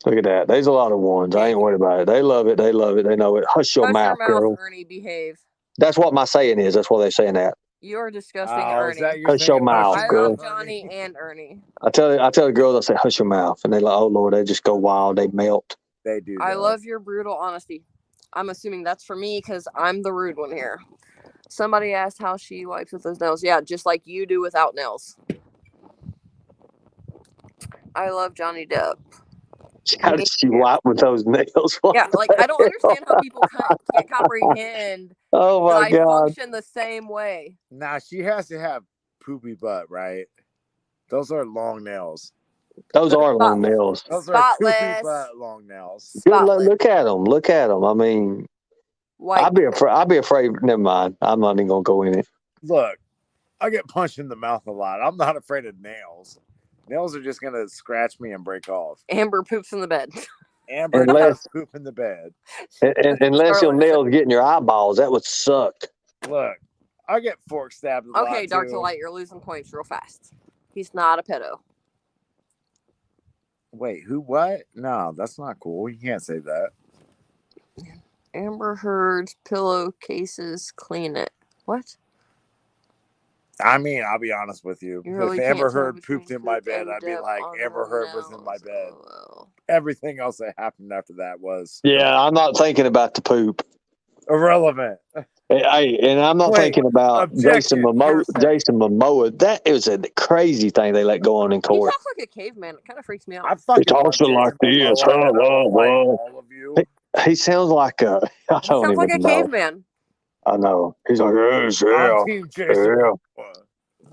E: Look at that. There's a lot of ones. I ain't worried about it. They love it. They love it. They know it. Hush your mouth, girl.
B: Ernie, behave.
E: That's what my saying is. That's what they're saying that.
B: You're disgusting, Ernie.
E: Hush your mouth, girl.
B: I love Johnny and Ernie.
E: I tell the girls, I say, hush your mouth. And they like, oh, Lord, they just go wild. They melt.
A: They do.
B: I love your brutal honesty. I'm assuming that's for me because I'm the rude one here. Somebody asked how she wipes with those nails. Yeah, just like you do without nails. I love Johnny Depp.
E: How does she wipe with those nails?
B: Yeah, like I don't understand how people can't comprehend.
E: Oh my God!
B: I function the same way.
A: Nah, she has to have poopy butt, right? Those are long nails.
E: Those are long nails.
A: Those are poopy butt long nails.
E: Look at them. Look at them. I mean, I'd be afraid. Never mind. I'm not even gonna go in it.
A: Look, I get punched in the mouth a lot. I'm not afraid of nails. Nails are just gonna scratch me and break off.
B: Amber poops in the bed.
A: Amber does poop in the bed.
E: Unless your nails get in your eyeballs, that would suck.
A: Look, I get fork stabbed a lot.
B: Okay, Dark to Light, you're losing points real fast. He's not a pedo.
A: Wait, who? What? No, that's not cool. You can't say that.
B: Amber Heard's pillowcases clean it. What?
A: I mean, I'll be honest with you. If Amber Heard pooped in my bed, I'd be like, Amber Heard was in my bed. Everything else that happened after that was...
E: Yeah, I'm not thinking about the poop.
A: Irrelevant.
E: Hey, and I'm not thinking about Jason Momoa. That is a crazy thing they let go on in court.
B: He talks like a caveman. It kind of freaks me out.
E: He talks like this. All of you. He sounds like a...
B: He sounds like a caveman.
E: I know. He's like,
A: I'm Team Jason.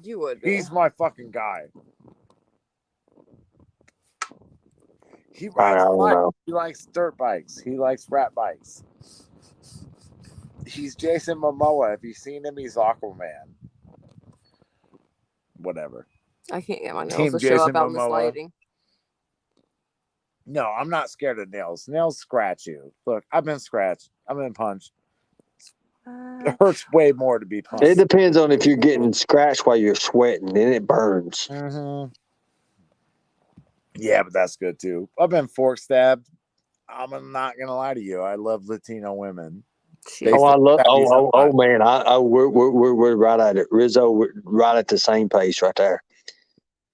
B: You would be.
A: He's my fucking guy. He rides bikes. He likes dirt bikes. He likes rat bikes. He's Jason Momoa. If you've seen him, he's Aquaman. Whatever.
B: I can't get my nails to show up out in this lighting.
A: No, I'm not scared of nails. Nails scratch you. Look, I've been scratched. I've been punched. It hurts way more to be punched.
E: It depends on if you're getting scratched while you're sweating, then it burns.
A: Mm-hmm. Yeah, but that's good too. I've been fork stabbed. I'm not gonna lie to you. I love Latino women.
E: Man! We're right at it. Rizzo, we're right at the same pace right there.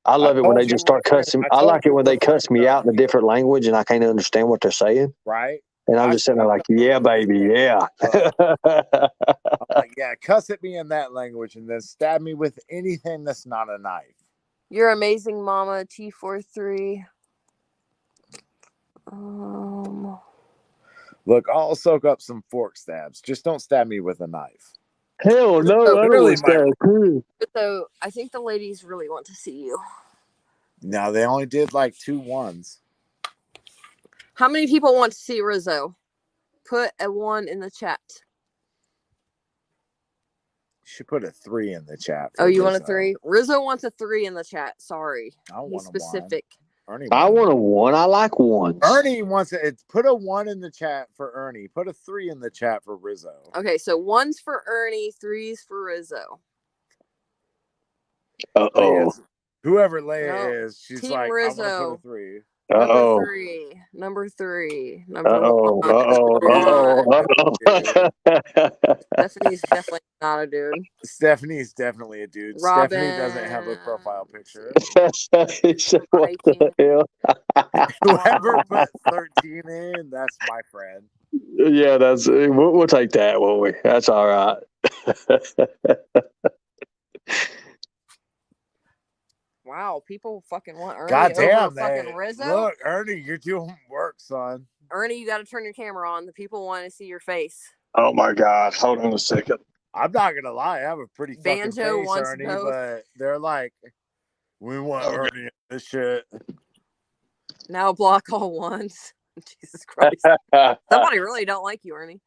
E: I love it when they just start cussing. I like it when they cuss me out in a different language and I can't understand what they're saying.
A: Right.
E: And I'm just sitting there like, yeah, baby, yeah.
A: I'm like, yeah, cuss at me in that language and then stab me with anything that's not a knife.
B: You're amazing, Mama. T43.
A: Look, I'll soak up some fork stabs. Just don't stab me with a knife.
E: Hell no, I don't really stab.
B: So I think the ladies really want to see you.
A: No, they only did like 2 ones.
B: How many people want to see Rizzo? Put a 1 in the chat.
A: You should put a 3 in the chat.
B: Oh, you want a 3? Rizzo wants a 3 in the chat. Sorry.
A: He's
B: specific.
E: I want a 1. I like 1s.
A: Ernie wants it. Put a 1 in the chat for Ernie. Put a 3 in the chat for Rizzo.
B: Okay, so 1's for Ernie, 3's for Rizzo.
E: Uh-oh.
A: Whoever Leia is, she's Team like,
B: Rizzo.
A: I'm going to put a 3.
B: Number 3. Stephanie's definitely not a dude.
A: Stephanie's definitely a dude.
B: Robin.
A: Stephanie doesn't have a profile picture.
E: What the hell?
A: Whoever put 13 in, that's my friend.
E: Yeah, we'll take that, won't we? That's all right.
B: Wow, people fucking want Ernie
A: Goddamn,
B: over fucking Rizzo.
A: Look, Ernie, you're doing work, son.
B: Ernie, you got to turn your camera on. The people want to see your face.
E: Oh my God! Hold on a second.
A: I'm not gonna lie, I have a pretty fucking
B: Banjo
A: face,
B: wants
A: Ernie,
B: both.
A: but they're like, we want Ernie in this shit.
B: Now block all ones. Jesus Christ! Somebody really don't like you, Ernie.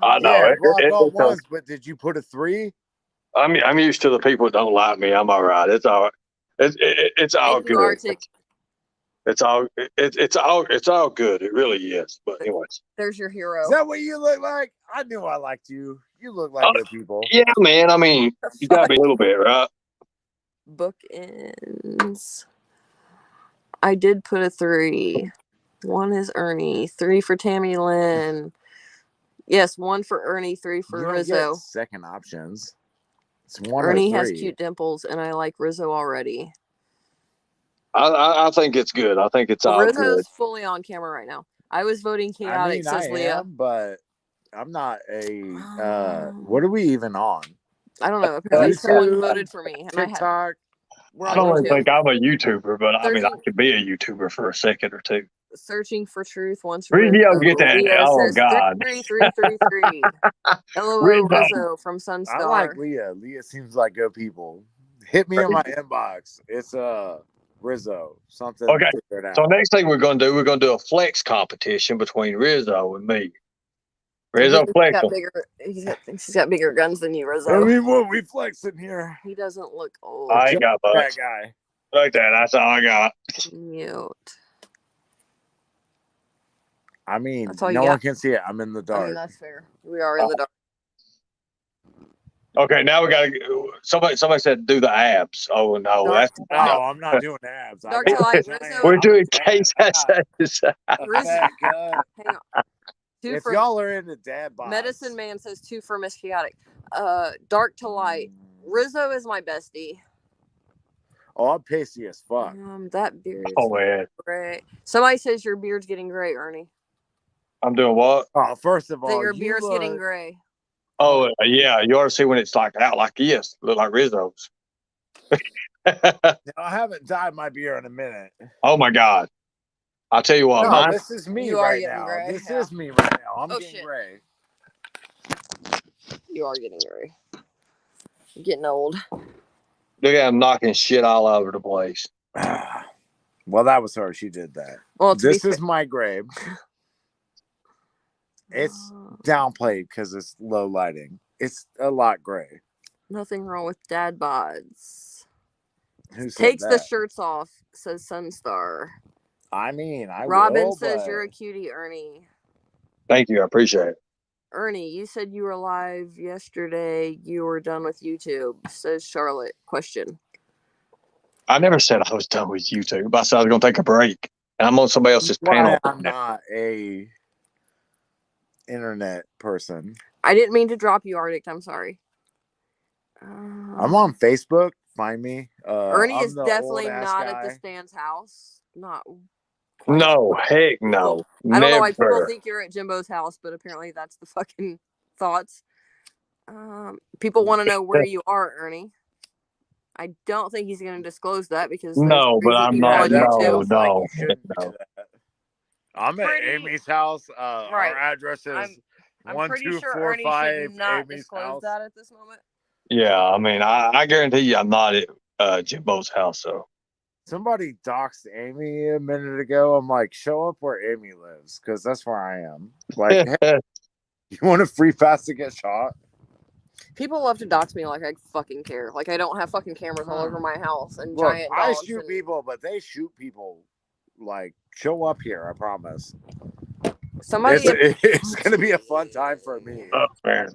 E: I know.
A: Yeah, block all
E: It's
A: ones, but did you put a 3?
E: I'm used to the people that don't like me. I'm all right. It's all right. It's all
B: Thank you,
E: good.
B: Arctic.
E: It's all good. It really is. But anyways,
B: There's your hero.
A: Is that what you look like? I knew I liked you. You look like good people.
E: yeah, man. I mean, you got to be a little bit, right?
B: Bookends. I did put a 3. 1 is Ernie. 3 for Tammy Lynn. Yes, 1 for Ernie. 3 for
A: You don't
B: Rizzo.
A: get second options. It's 1
B: Ernie
A: or 3.
B: has cute dimples, and I like Rizzo already.
E: I think it's good. I think it's all
B: Rizzo's
E: good.
B: fully on camera right now. I was voting chaotic,
A: I mean,
B: says
A: I
B: Leah.
A: am, but I'm not a. What are we even on?
B: I don't know. Apparently,
A: YouTube,
B: someone voted for me, and
A: TikTok.
B: we're
E: I
B: on
E: don't really
B: YouTube.
E: think I'm a YouTuber, but I mean, I
B: Searching-
E: could be a YouTuber for a second or two.
B: Searching for truth once.
E: Where do y'all get that?
B: Leah
E: Oh
B: says
E: God!
B: 3333. LOL
E: Rizzo.
B: Rizzo from Sunstar.
A: I like Leah. Leah seems like good people. Hit me in my inbox. It's Rizzo. Something.
E: Okay.
A: Figure it out.
E: So next thing we're gonna do a flex competition between Rizzo and me. Rizzo flex.
B: He's got bigger guns than you, Rizzo.
A: I mean, what we flexing here?
B: He doesn't look old.
E: I ain't got much.
A: That guy.
E: Like that. That's all I got.
B: Mute.
A: I mean,
B: That's all you
A: no
B: got.
A: one can see it. I'm in the
B: I
A: dark.
B: mean, that's fair. We are in the dark.
E: Okay, now we gotta. Somebody said do the abs. Oh no,
B: Dark
E: that's
A: No, I'm not doing abs.
B: Dark to light, Rizzo.
E: we're doing
A: I'm a
E: case
A: dad.
E: essays.
B: Rizzo.
A: Fat guy.
B: Hang on. 2
A: If
B: for
A: y'all are into dad bods,
B: Medicine Man says 2 for Miss Chaotic. Dark to light. Rizzo is my bestie.
A: Oh, I'm pasty as fuck.
B: That beard is
E: Oh man,
B: gray. Somebody says your beard's getting gray, Ernie.
E: I'm doing what?
A: Oh, first of
B: That
A: all,
B: your beard's getting gray.
E: Oh yeah, you ought to see when it's like out like this, look like Rizzo's.
A: I haven't dyed my beard in a minute.
E: Oh my God! I'll tell you what,
A: No,
E: mine.
A: this is me
B: You are
A: right
B: getting
A: now.
B: gray,
A: This
B: yeah.
A: is me right now. I'm
B: Oh,
A: getting
B: shit.
A: gray.
B: You are getting gray. You're getting old.
E: Look at him knocking shit all over the place.
A: Well, that was her. She did that.
B: Well,
A: This is my gray. It's downplayed because it's low lighting. It's a lot gray.
B: Nothing wrong with dad bods.
A: Who said
B: Takes the
A: that?
B: shirts off, says Sunstar.
A: I mean,
B: Robin
A: will,
B: says
A: but...
B: you're a cutie, Ernie.
E: Thank you, I appreciate it.
B: Ernie, you said you were live yesterday. You were done with YouTube, says Charlotte. Question.
E: I never said I was done with YouTube. I said I was going to take a break. And I'm on somebody else's panel.
A: I'm not a internet person.
B: I didn't mean to drop you, Arctic. I'm sorry.
A: I'm on Facebook. Find me.
B: Ernie
A: I'm
B: is
A: the
B: definitely not
A: guy.
B: at the Stan's house. Not.
E: No, heck no.
B: I don't know why people
E: Never.
B: think you're at Jimbo's house, but apparently that's the fucking thoughts. People want to know where you are, Ernie. I don't think he's going to disclose that because
E: No, but I'm not. No.
A: I'm at Amy's house.
B: Right.
A: Our address is
B: I'm
A: 1,
B: pretty
A: 2,
B: sure
A: 4,
B: Ernie
A: 5
B: should not
A: Amy's
B: disclose
A: house.
B: that at this moment.
E: Yeah, I mean, I guarantee you I'm not at Jimbo's house. So
A: Somebody doxed Amy a minute ago. I'm like, show up where Amy lives because that's where I am. Like, hey, you want a free pass to get shot?
B: People love to dox me like I fucking care. Like I don't have fucking cameras all over my house and
A: Look,
B: giant
A: I
B: dogs.
A: shoot people, but they shoot people. Like, show up here, I promise. It's gonna be a fun time for me.
E: Oh man.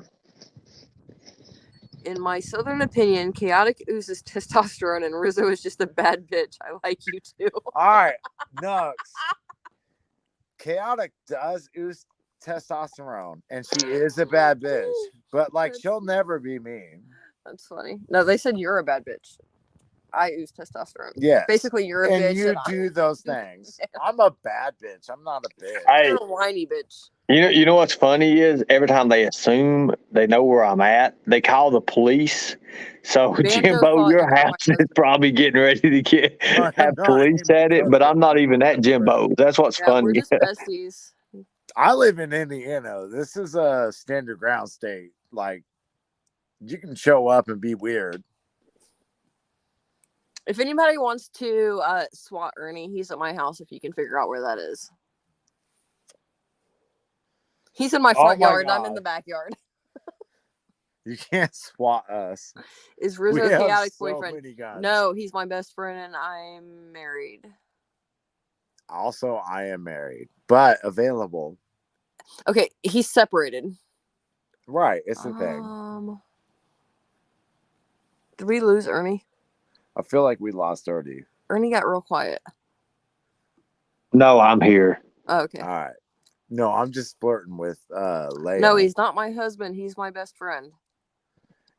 B: In my southern opinion, Chaotic oozes testosterone and Rizzo is just a bad bitch. I like you too.
A: All right, Nux. Chaotic does ooze testosterone, and she is a bad bitch. But like, she'll never be mean.
B: That's funny. No, they said you're a bad bitch. I ooze testosterone.
A: Yeah.
B: Basically, you're a bitch.
A: And you do those things. I'm a bad bitch. I'm not a bitch.
E: Hey,
B: you're a whiny bitch.
E: You know what's funny is every time they assume they know where I'm at, they call the police. So Jimbo, your house is probably getting ready to have police at it, but I'm not even at Jimbo's. That's what's funny.
B: We're just besties.
A: I live in Indiana. This is a standard ground state. Like, you can show up and be weird.
B: If anybody wants to swat Ernie, he's at my house if you can figure out where that is. He's in my front yard. I'm in the backyard.
A: You can't swat us.
B: Is Rizzo chaotic's boyfriend? No, he's my best friend and I'm married.
A: Also, I am married, but available.
B: Okay, he's separated.
A: Right, it's a thing.
B: Did we lose Ernie?
A: I feel like we lost Ernie.
B: Ernie got real quiet.
E: No, I'm here.
B: Oh, okay.
A: All right. No, I'm just flirting with Leia.
B: No, he's not my husband. He's my best friend.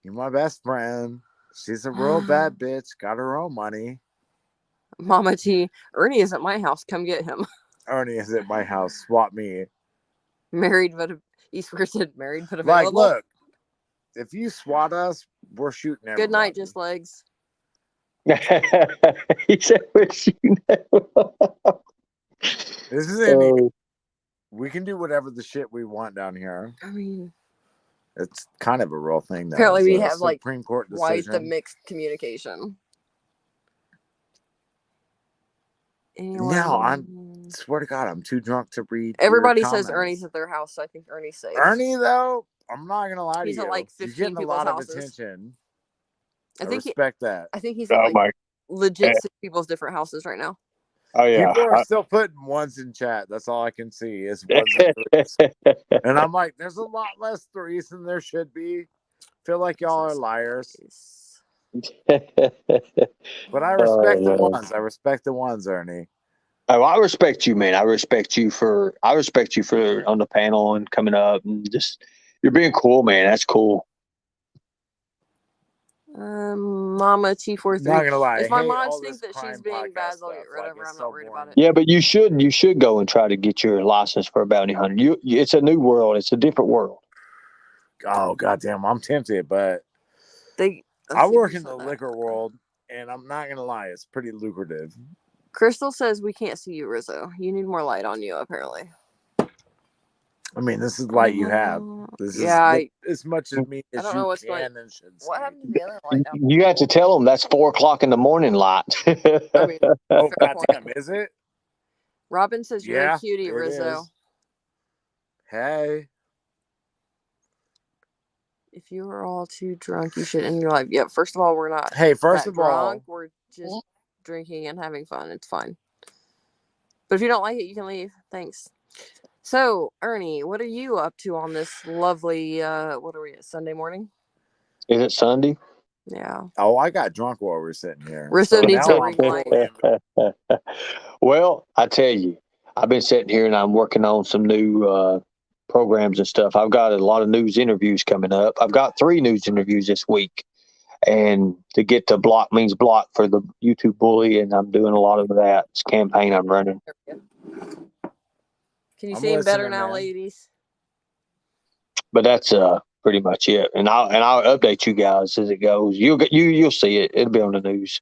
A: You're my best friend. She's a real bad bitch. Got her own money.
B: Mama T. Ernie is at my house. Come get him.
A: Ernie is at my house. Swap me.
B: Married, but Eastwood said married, but available.
A: Like, look. If you swat us, we're shooting everybody.
B: Good night, just legs.
E: He said we're shooting everybody.
A: This is Indiana. We can do whatever the shit we want down here.
B: I mean,
A: it's kind of a real thing. Though.
B: Apparently, we have
A: Supreme Court decision.
B: Quite the mixed communication.
A: No, I swear to God, I'm too drunk to read.
B: Everybody says Ernie's at their house, so I think Ernie's safe.
A: Ernie, though, I'm not gonna lie to you.
B: He's at like 15
A: people's
B: houses.
A: A lot of attention. I
B: think
A: respect that.
B: I think he's at like legit 6 people's different houses right now.
E: Oh yeah,
A: people are still putting ones in chat. That's all I can see is ones and threes. And I'm like, there's a lot less threes than there should be. Feel like y'all are liars. But I respect the ones. I respect the ones, Ernie.
E: Oh, I respect you, man. I respect you for on the panel and coming up and just you're being cool, man. That's cool.
B: Mama T43.
A: Not gonna lie.
B: If my mom thinks that she's being bad, they'll get rid of her. I'm not worried about it.
E: Yeah, but you should go and try to get your license for a bounty hunter. It's a new world. It's a different world.
A: Oh goddamn, I'm tempted, but I work in the liquor world, and I'm not gonna lie, it's pretty lucrative.
B: Crystal says we can't see you, Rizzo. You need more light on you, apparently.
A: I mean, this is light you have. This is as much as me as you can and should see.
B: What happened to the other light now?
E: You got to tell them that's 4:00 in the morning light.
B: I mean,
A: oh goddamn, is it?
B: Robin says you're a cutie, Rizzo.
A: Is. Hey.
B: If you are all too drunk, you should end your life. Yeah, first of all, we're not.
A: Hey, first of all,
B: we're just drinking and having fun. It's fine. But if you don't like it, you can leave. Thanks. So, Ernie, what are you up to on this lovely, what are we at, Sunday morning?
E: Is it Sunday?
B: Yeah.
A: Oh, I got drunk while we were sitting here.
B: Rizzo needs a ring.
E: Well, I tell you, I've been sitting here and I'm working on some new programs and stuff. I've got a lot of news interviews coming up. I've got 3 news interviews this week. And to get to block means block for the YouTube bully, and I'm doing a lot of that. It's a campaign I'm running.
B: Can you see him better now, ladies?
E: But that's pretty much it. And I'll update you guys as it goes. You'll see it. It'll be on the news.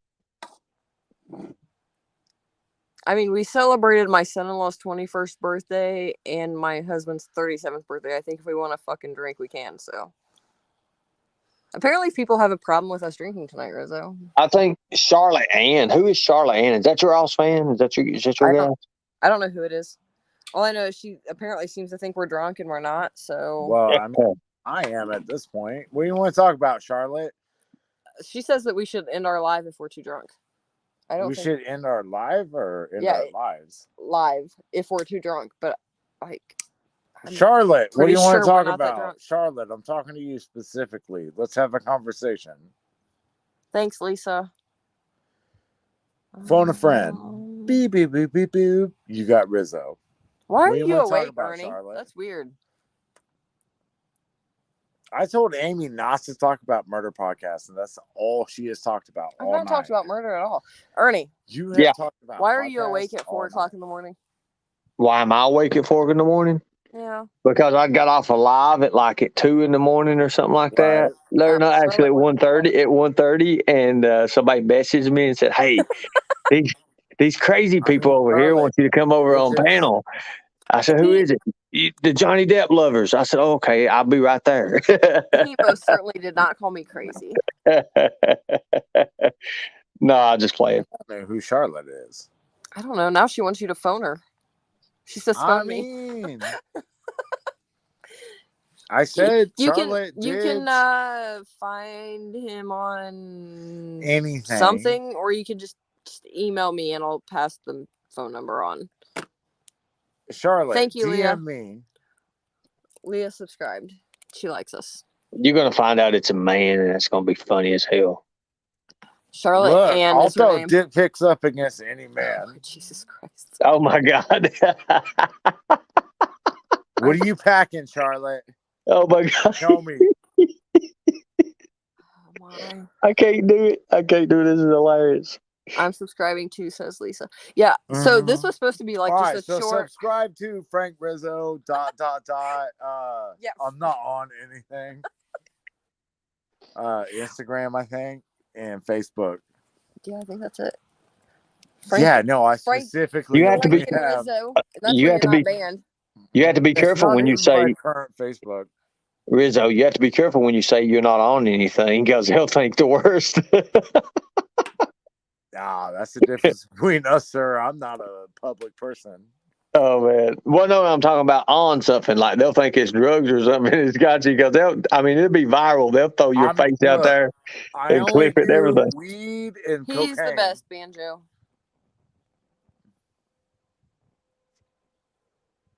B: I mean, we celebrated my son-in-law's 21st birthday and my husband's 37th birthday. I think if we want to fucking drink, we can. So apparently, people have a problem with us drinking tonight, Rizzo.
E: I think Charlotte Ann. Who is Charlotte Ann? Is that your house fan? Is that your guy?
B: I don't know who it is. All I know is she apparently seems to think we're drunk and we're not. So,
A: well, I mean, I am at this point. What do you want to talk about, Charlotte?
B: She says that we should end our live if we're too drunk. I don't.
A: We should end our live or end our lives.
B: Live if we're too drunk, but like.
A: Charlotte, what do you want to talk about? Charlotte, I'm talking to you specifically. Let's have a conversation.
B: Thanks, Lisa.
A: Phone a friend. Beep, beep, beep, beep, beep. You got Rizzo.
B: Why are you awake, Ernie? Charlotte? That's weird.
A: I told Amy not to talk about murder podcasts, and that's all she has talked about all night.
B: I've not talked about murder at all. Ernie.
A: You have talked about
B: why are you awake at 4:00 in the morning?
E: Why am I awake at 4 in the morning?
B: Yeah.
E: Because I got off a live at 2 in the morning or something like that. No, not actually at 1:30. At 1:30, and somebody messaged me and said, "Hey, these crazy people over here want you to come over on panel." I said, "Who is it?" The Johnny Depp lovers. I said, okay, I'll be right there.
B: He most certainly did not call me crazy.
E: No, I just play it.
A: I don't know who Charlotte is.
B: I don't know. Now she wants you to phone her. She says phone me.
A: I said
B: You
A: Charlotte
B: can find him on
A: anything.
B: something, or you can just email me and I'll pass the phone number on.
A: Charlotte,
B: thank you,
A: DM
B: Leah.
A: me.
B: Leah subscribed. She likes us.
E: You're gonna find out it's a man, and it's gonna be funny as hell.
B: Charlotte
A: Look,
B: Ann
A: I'll
B: is her
A: throw
B: name.
A: dick pics up against any man.
B: Oh, Jesus Christ.
E: Oh my God.
A: What are you packing, Charlotte?
E: Oh my God.
A: Tell me.
B: Oh my.
E: I can't do it. This is hilarious.
B: I'm subscribing to, says Lisa. Yeah, so this was supposed to be like
A: all
B: just
A: right,
B: a
A: so
B: short.
A: Subscribe to Frank Rizzo. ...
B: Yeah.
A: I'm not on anything. Instagram, I think, and Facebook.
B: Yeah, I think that's it.
A: Yeah, no, I specifically.
E: You have to be.
B: Rizzo. That's
E: You
B: why
E: have
B: you're
E: to
B: not
E: be.
B: banned.
E: You have to be
A: It's
E: careful
A: not
E: when you
A: even my
E: say
A: current Facebook.
E: Rizzo. You have to be careful when you say you're not on anything, because he'll think the worst.
A: Ah, that's the difference between us, sir. I'm not a public person.
E: Oh man. Well, no, I'm talking about on something, like they'll think it's drugs or something. It's got you, because it'll be viral. They'll throw your face out there and clip it and everything.
A: Weed and
B: He's
A: cocaine.
B: the best, Banjo.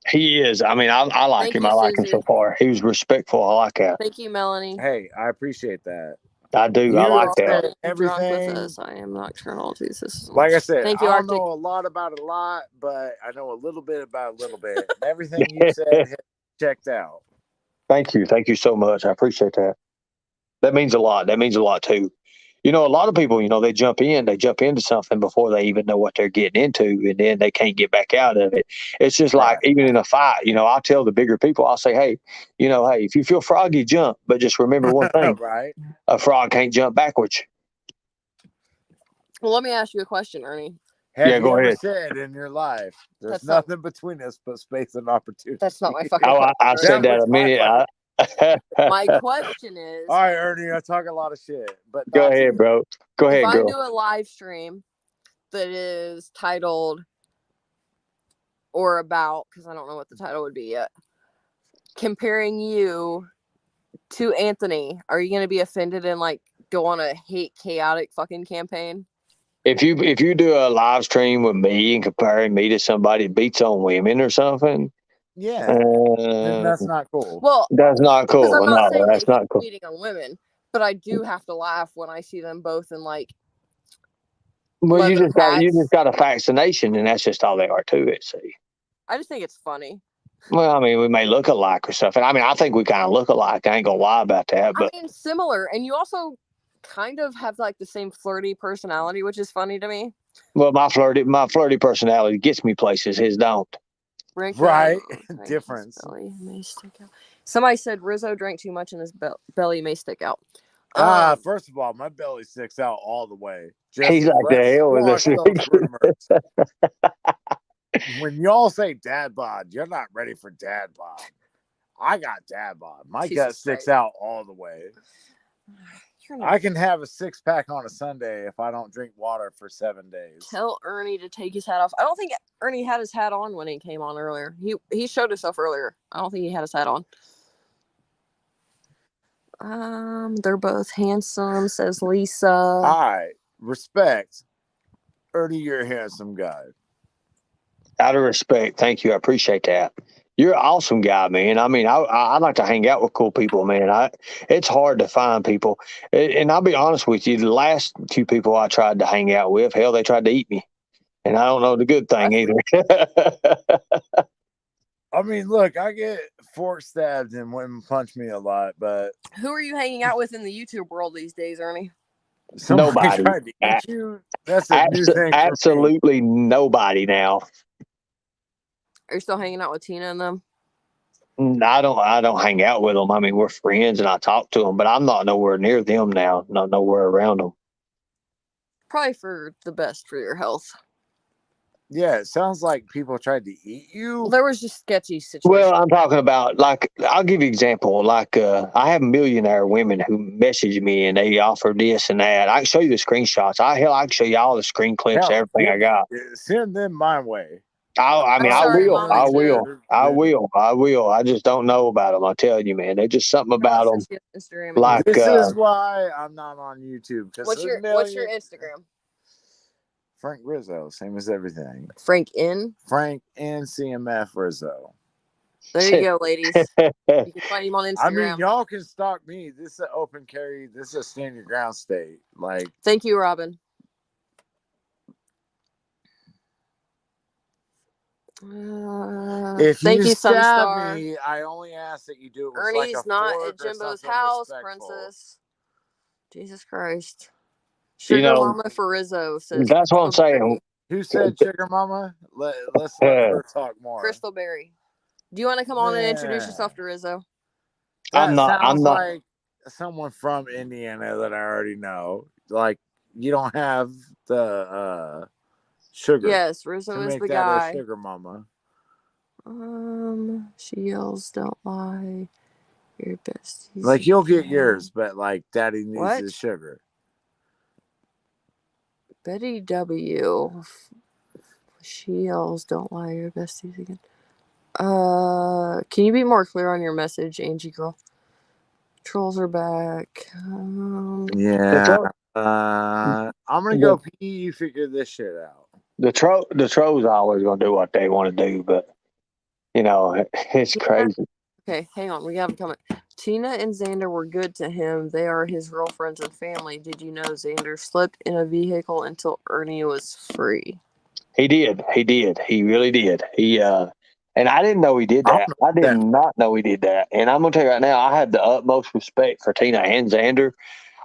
E: He is. I mean, I like him. I like him so far. He was respectful. I like that.
B: Thank you, Melanie.
A: Hey, I appreciate that.
E: I do. I like that.
B: Everything. With us. I am nocturnal. Jesus.
A: Like I said,
B: thank you,
A: I don't know a lot about it, but I know a little bit about a little bit. Everything you said checked out.
E: Thank you. Thank you so much. I appreciate that. That means a lot. That means a lot too. A lot of people, they jump into something before they even know what they're getting into, and then they can't get back out of it. It's just like, even in a fight, I'll tell the bigger people, I'll say, hey, if you feel froggy, jump. But just remember one thing,
A: right?
E: A frog can't jump backwards.
B: Well, let me ask you a question, Ernie.
A: Have you
E: go
A: ever
E: ahead.
A: said in your life, there's nothing between us but space and opportunity?
B: That's not my fucking question.
E: I said that a minute.
B: My question is...
A: All right, Ernie, I talk a lot of shit, but
E: go ahead, bro. Go ahead, girl.
B: If I do a live stream that is titled or about, because I don't know what the title would be yet, comparing you to Anthony, are you going to be offended and go on a hate chaotic fucking campaign?
E: If you do a live stream with me and comparing me to somebody that beats on women or something,
A: then that's not cool.
B: Well,
E: that's not cool.
B: I'm not saying
E: that's not cool.
B: Beating on women, but I do have to laugh when I see them both in
E: Well, you just got a fascination, and that's just all they are to it. See,
B: I just think it's funny.
E: Well, I mean, we may look alike or something. I mean, I think we kind of look alike. I ain't gonna lie about that. But
B: I mean, similar, and you also kind of have the same flirty personality, which is funny to me.
E: Well, my flirty personality gets me places. His don't.
A: Right, difference.
B: Somebody said Rizzo drank too much and his belly may stick out.
A: First of all, my belly sticks out all the way.
E: He's like the hell with
A: this. When y'all say dad bod, you're not ready for dad bod. I got dad bod. My gut sticks out all the way. I can have a 6-pack on a Sunday if I don't drink water for 7 days.
B: Tell Ernie to take his hat off. I don't think Ernie had his hat on when he came on earlier. He showed himself earlier. I don't think he had his hat on. They're both handsome, says Lisa.
A: I respect Ernie. You're a handsome guy.
E: Out of respect, thank you. I appreciate that. You're an awesome guy, man. I mean, I like to hang out with cool people, man. It's hard to find people. And I'll be honest with you, the last two people I tried to hang out with, hell, they tried to eat me. And I don't know the good thing either.
A: I mean, look, I get fork stabbed and women punch me a lot, but...
B: Who are you hanging out with in the YouTube world these days, Ernie?
E: Nobody.
A: Tried to eat you? That's a new thing.
E: Absolutely nobody now.
B: Are you still hanging out with Tina and them?
E: I don't hang out with them. I mean, we're friends and I talk to them, but I'm not nowhere near them now. Not nowhere around them.
B: Probably for the best for your health.
A: Yeah, it sounds like people tried to eat you.
B: There was just sketchy situations.
E: Well, I'm talking about, like, I'll give you an example. Like, I have millionaire women who message me and they offer this and that. I can show you the screenshots. I can show you all the screen clips,
A: Hell,
E: everything I got.
A: send them my way.
E: I mean,
B: I'm
E: I
B: sorry,
E: will.
B: Mama,
E: I
B: to-
E: will. I will. I will. I just don't know about them. I tell you, man. There's just something
B: I'll
E: about them.
B: send you Instagram.
E: Like,
A: This is why I'm not on YouTube.
B: What's your Instagram?
A: Frank Rizzo, same as everything.
B: Frank
A: Frank and CMF Rizzo.
B: There you go, ladies. You can find him on Instagram.
A: I mean, y'all can stalk me. This is an open carry. This is a stand your ground state. Like,
B: thank you, Robin.
A: if
B: thank
A: you
B: you,
A: stab
B: Sunstar.
A: me, I only ask that you do it with
B: Ernie's
A: like a
B: not
A: fork
B: at Jimbo's
A: or
B: house,
A: respectful.
B: Princess. Jesus Christ. Sugar Mama for Rizzo says.
E: That's what I'm saying.
A: Who said Sugar Mama? Let's let her talk more.
B: Crystal Berry. Do you want to come on and introduce yourself to Rizzo?
A: That sounds like someone from Indiana that I already know. Like, you don't have the sugar.
B: Yes, Rizzo is the guy.
A: Sugar Mama.
B: She yells, "Don't lie, your besties."
A: Like, you'll get yours, but like, Daddy needs his sugar.
B: Betty W. She yells, "Don't lie, your besties again." Can you be more clear on your message, Angie girl? Trolls are back.
A: Yeah. I'm gonna go pee. You figure this shit out.
E: The trolls are always gonna do what they want to do, but you know, it's crazy.
B: Okay, hang on. We have a comment. Tina and Xander were good to him. They are his girlfriends and family. Did you know Xander slept in a vehicle until Ernie was free?
E: He did. He really did. And I didn't know he did that. I did not know he did that. And I'm gonna tell you right now, I had the utmost respect for Tina and Xander.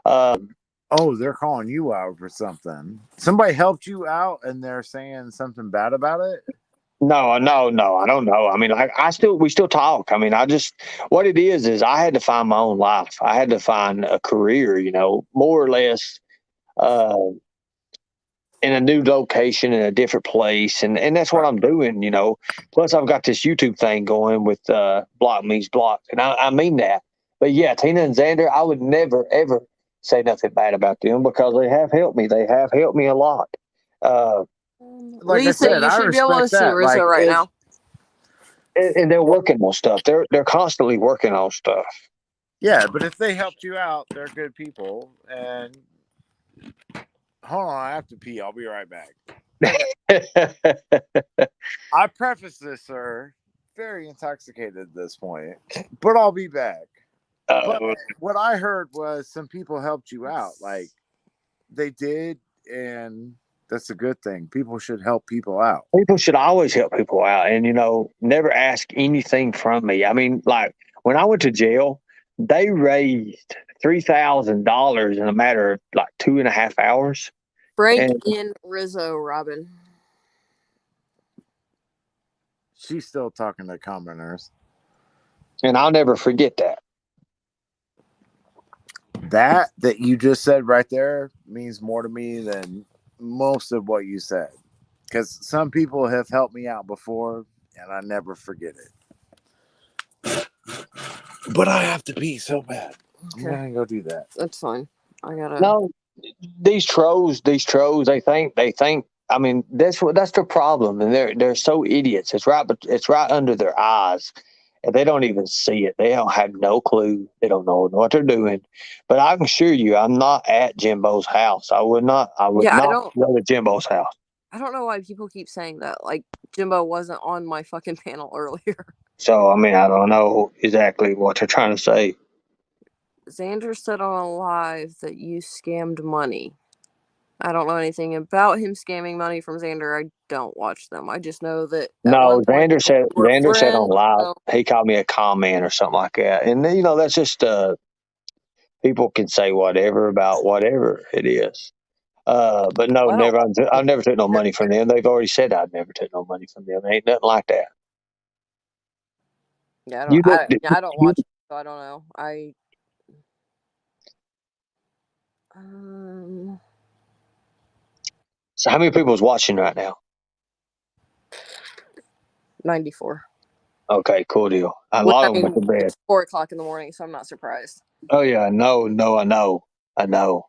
A: Oh, they're calling you out for something. Somebody helped you out, and they're saying something bad about it.
E: No, I don't know. I mean, we still talk. I mean, what it is I had to find my own life. I had to find a career, more or less, in a new location, in a different place. And that's what I'm doing, Plus I've got this YouTube thing going with, Block Means Block. And I mean that. But yeah, Tina and Xander, I would never, ever say nothing bad about them because they have helped me. They have helped me a lot.
A: Like I said,
B: you should be able to see Rizzo right now.
E: And they're working on stuff. They're constantly working on stuff.
A: Yeah, but if they helped you out, they're good people. And hold on, I have to pee. I'll be right back. I preface this, sir, very intoxicated at this point, but I'll be back. But what I heard was some people helped you out. Like, they did, and that's a good thing. People should help people out.
E: People should always help people out and, never ask anything from me. I mean, like, when I went to jail, they raised $3,000 in a matter of like 2.5 hours.
B: Frank and Rizzo, Robin.
A: She's still talking to commoners.
E: And I'll never forget that.
A: That you just said right there means more to me than most of what you said. Because some people have helped me out before, and I never forget it. But I have to pee so bad. Okay. I'm going to go do that.
B: That's fine. I got to...
E: No, these trolls, they think, I mean, that's their problem. And they're so idiots. It's right under their eyes. And they don't even see it. They don't have no clue. They don't know what they're doing. But I can assure you, I'm not at Jimbo's house. I would not go to Jimbo's house.
B: I don't know why people keep saying that. Like, Jimbo wasn't on my fucking panel earlier.
E: So, I mean, I don't know exactly what they're trying to say.
B: Xander said on a live that you scammed money. I don't know anything about him scamming money from Xander. I don't watch them. I just know that.
E: No, Xander said on live, he called me a comment or something like that. And, that's just, people can say whatever about whatever it is. But no, never. I've never took no money from them. They've already said I'd never took no money from them. Ain't nothing like that.
B: Yeah, I don't watch it, so I don't know.
E: So how many people is watching right now?
B: 94.
E: Okay, cool deal. A
B: Well,
E: lot
B: I
E: of them went to
B: mean,
E: bed.
B: it's 4 o'clock in the morning, so I'm not surprised.
E: Oh yeah, I know. I know.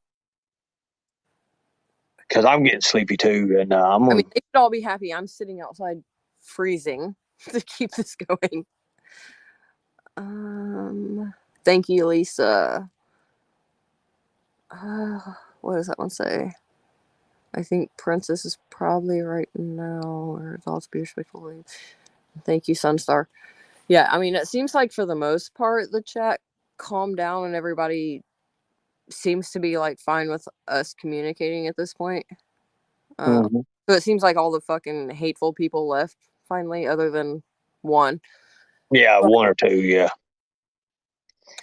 E: Because I'm getting sleepy too, and I'm
B: I
E: gonna.
B: mean, they should all be happy. I'm sitting outside freezing to keep this going. Thank you, Lisa. What does that one say? I think Princess is probably right now. Her thoughts be respectful. Thank you, Sunstar. Yeah, I mean, it seems like for the most part, the chat calmed down and everybody seems to be like fine with us communicating at this point.
E: Mhm.
B: So it seems like all the fucking hateful people left finally, other than one.
E: Yeah,
B: But,
E: one or two. Yeah.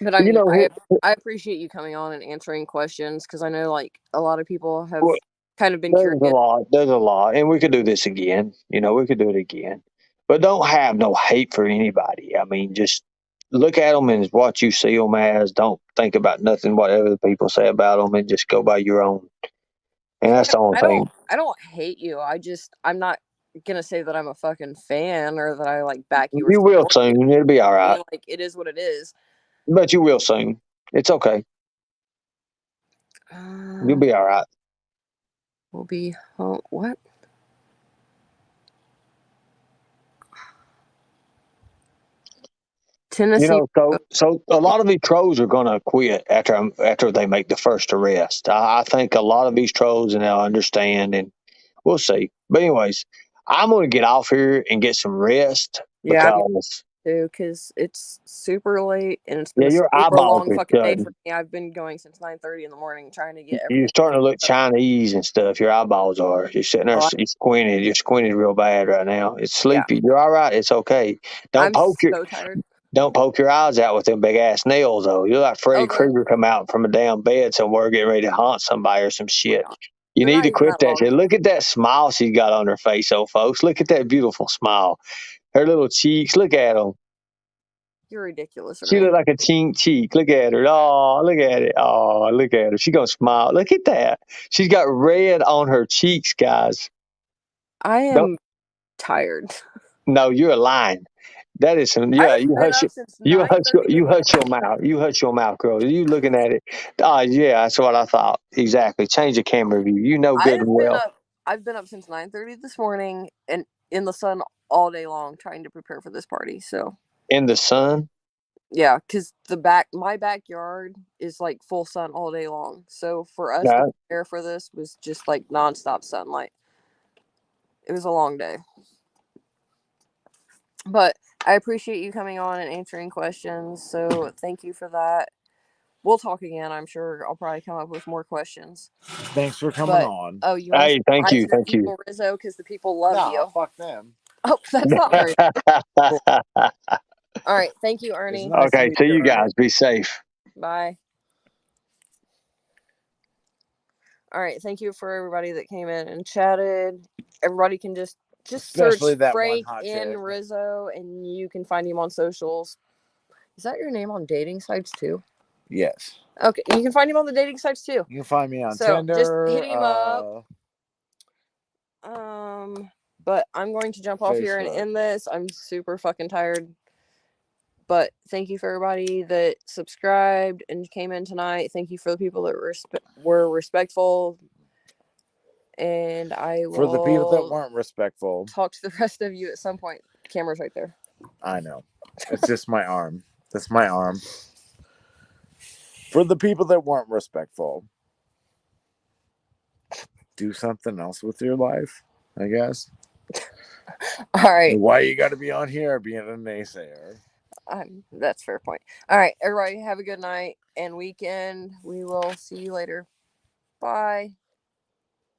B: but I
E: You
B: mean,
E: know,
B: I appreciate you coming on and answering questions because I know like a lot of people have
E: well,
B: kind of been
E: there's a
B: curious.
E: lot. There's a lot, and we could do this again. We could do it again. But don't have no hate for anybody. I mean, just look at them as what you see them as. Don't think about nothing whatever the people say about them, and just go by your own. And that's the only thing.
B: I don't hate you. I'm not gonna say that I'm a fucking fan or that I like back you or
E: You will
B: support you.
E: soon. It'll be all
B: I
E: right.
B: mean, like it is what it is.
E: But you will soon. It's okay. You'll be all right.
B: We'll be what? Tennessee.
E: So a lot of these trolls are gonna quit after they make the first arrest. I think a lot of these trolls and they'll understand, and we'll see. But anyways, I'm gonna get off here and get some rest
B: Yeah, I'm
E: because
B: too because it's super late and it's been a
E: your
B: super
E: eyeballs
B: long
E: are
B: fucking day for
E: shutting.
B: me. I've been going since 9:30 in the morning trying to get
E: You're
B: everything.
E: starting to look Chinese and stuff. Your eyeballs are. You're sitting there.
B: Oh,
E: You're squinted. You're squinted real bad right now. It's
B: yeah,
E: sleepy. You're all right. It's okay. Don't
B: I'm
E: poke your
B: so tired.
E: Don't poke your eyes out with them big ass nails, though. You're like Freddy
B: Oh,
E: Krueger come out from a damn bed somewhere getting ready to haunt somebody or some shit. You
B: they're
E: need
B: not
E: to
B: even
E: quit
B: that
E: that
B: long.
E: shit. Look at that smile she's got on her face, oh, folks. Look at that beautiful smile. Her little cheeks. Look at them.
B: You're ridiculous,
E: She
B: Ernie.
E: look like a chink cheek. Look at her. Oh, look at it. Oh, look at her. She gonna smile. Look at that. She's got red on her cheeks, guys.
B: I
E: Don't.
B: am tired.
E: No, you're lying. That is some. Yeah,
B: I've been up since
E: you
B: 9:30 in the
E: hush your
B: morning.
E: mouth. You hush your mouth, girl. You looking at it? Yeah, that's what I thought. Exactly. Change the camera view. You know good and well.
B: I've been up since 9:30 this morning and in the sun all day long trying to prepare for this party. So
E: In the sun.
B: yeah, because my backyard is like full sun all day long. So for us to
E: Yeah.
B: prepare for this was just like nonstop sunlight. It was a long day. But I appreciate you coming on and answering questions. So thank you for that. We'll talk again. I'm sure I'll probably come up with more questions.
A: Thanks for coming on.
B: Oh, you want to
E: Hey, thank
B: hi
E: you.
B: to the
E: Thank you.
B: people, Rizzo, because the people love
A: No,
B: you.
A: fuck them.
B: Oh, that's not very
A: Cool.
B: All right. Thank you,
A: It's
B: Ernie.
A: nice to
E: Okay.
A: meet
E: See
A: you,
E: you
A: Ernie.
E: guys. Be safe.
B: Bye. All right. Thank you for everybody that came in and chatted. Everybody can just
A: Especially
B: search
A: that
B: Frank
A: one hot
B: in
A: chick.
B: Rizzo and you can find him on socials. Is that your name on dating sites too?
A: Yes.
B: Okay. You can find him on the dating sites too.
A: You can find me on
B: So
A: Tinder.
B: just hit him up. But I'm going to jump off here and end this. I'm super fucking tired. But thank you for everybody that subscribed and came in tonight. Thank you for the people that were respectful. And I will.
A: For the people that weren't respectful.
B: Talk to the rest of you at some point. The camera's right there.
A: I know. It's just my arm. That's my arm. For the people that weren't respectful, do something else with your life, I guess.
B: All right.
A: Why you got to be on here being a naysayer?
B: That's a fair point. All right, everybody, have a good night and weekend. We will see you later. Bye.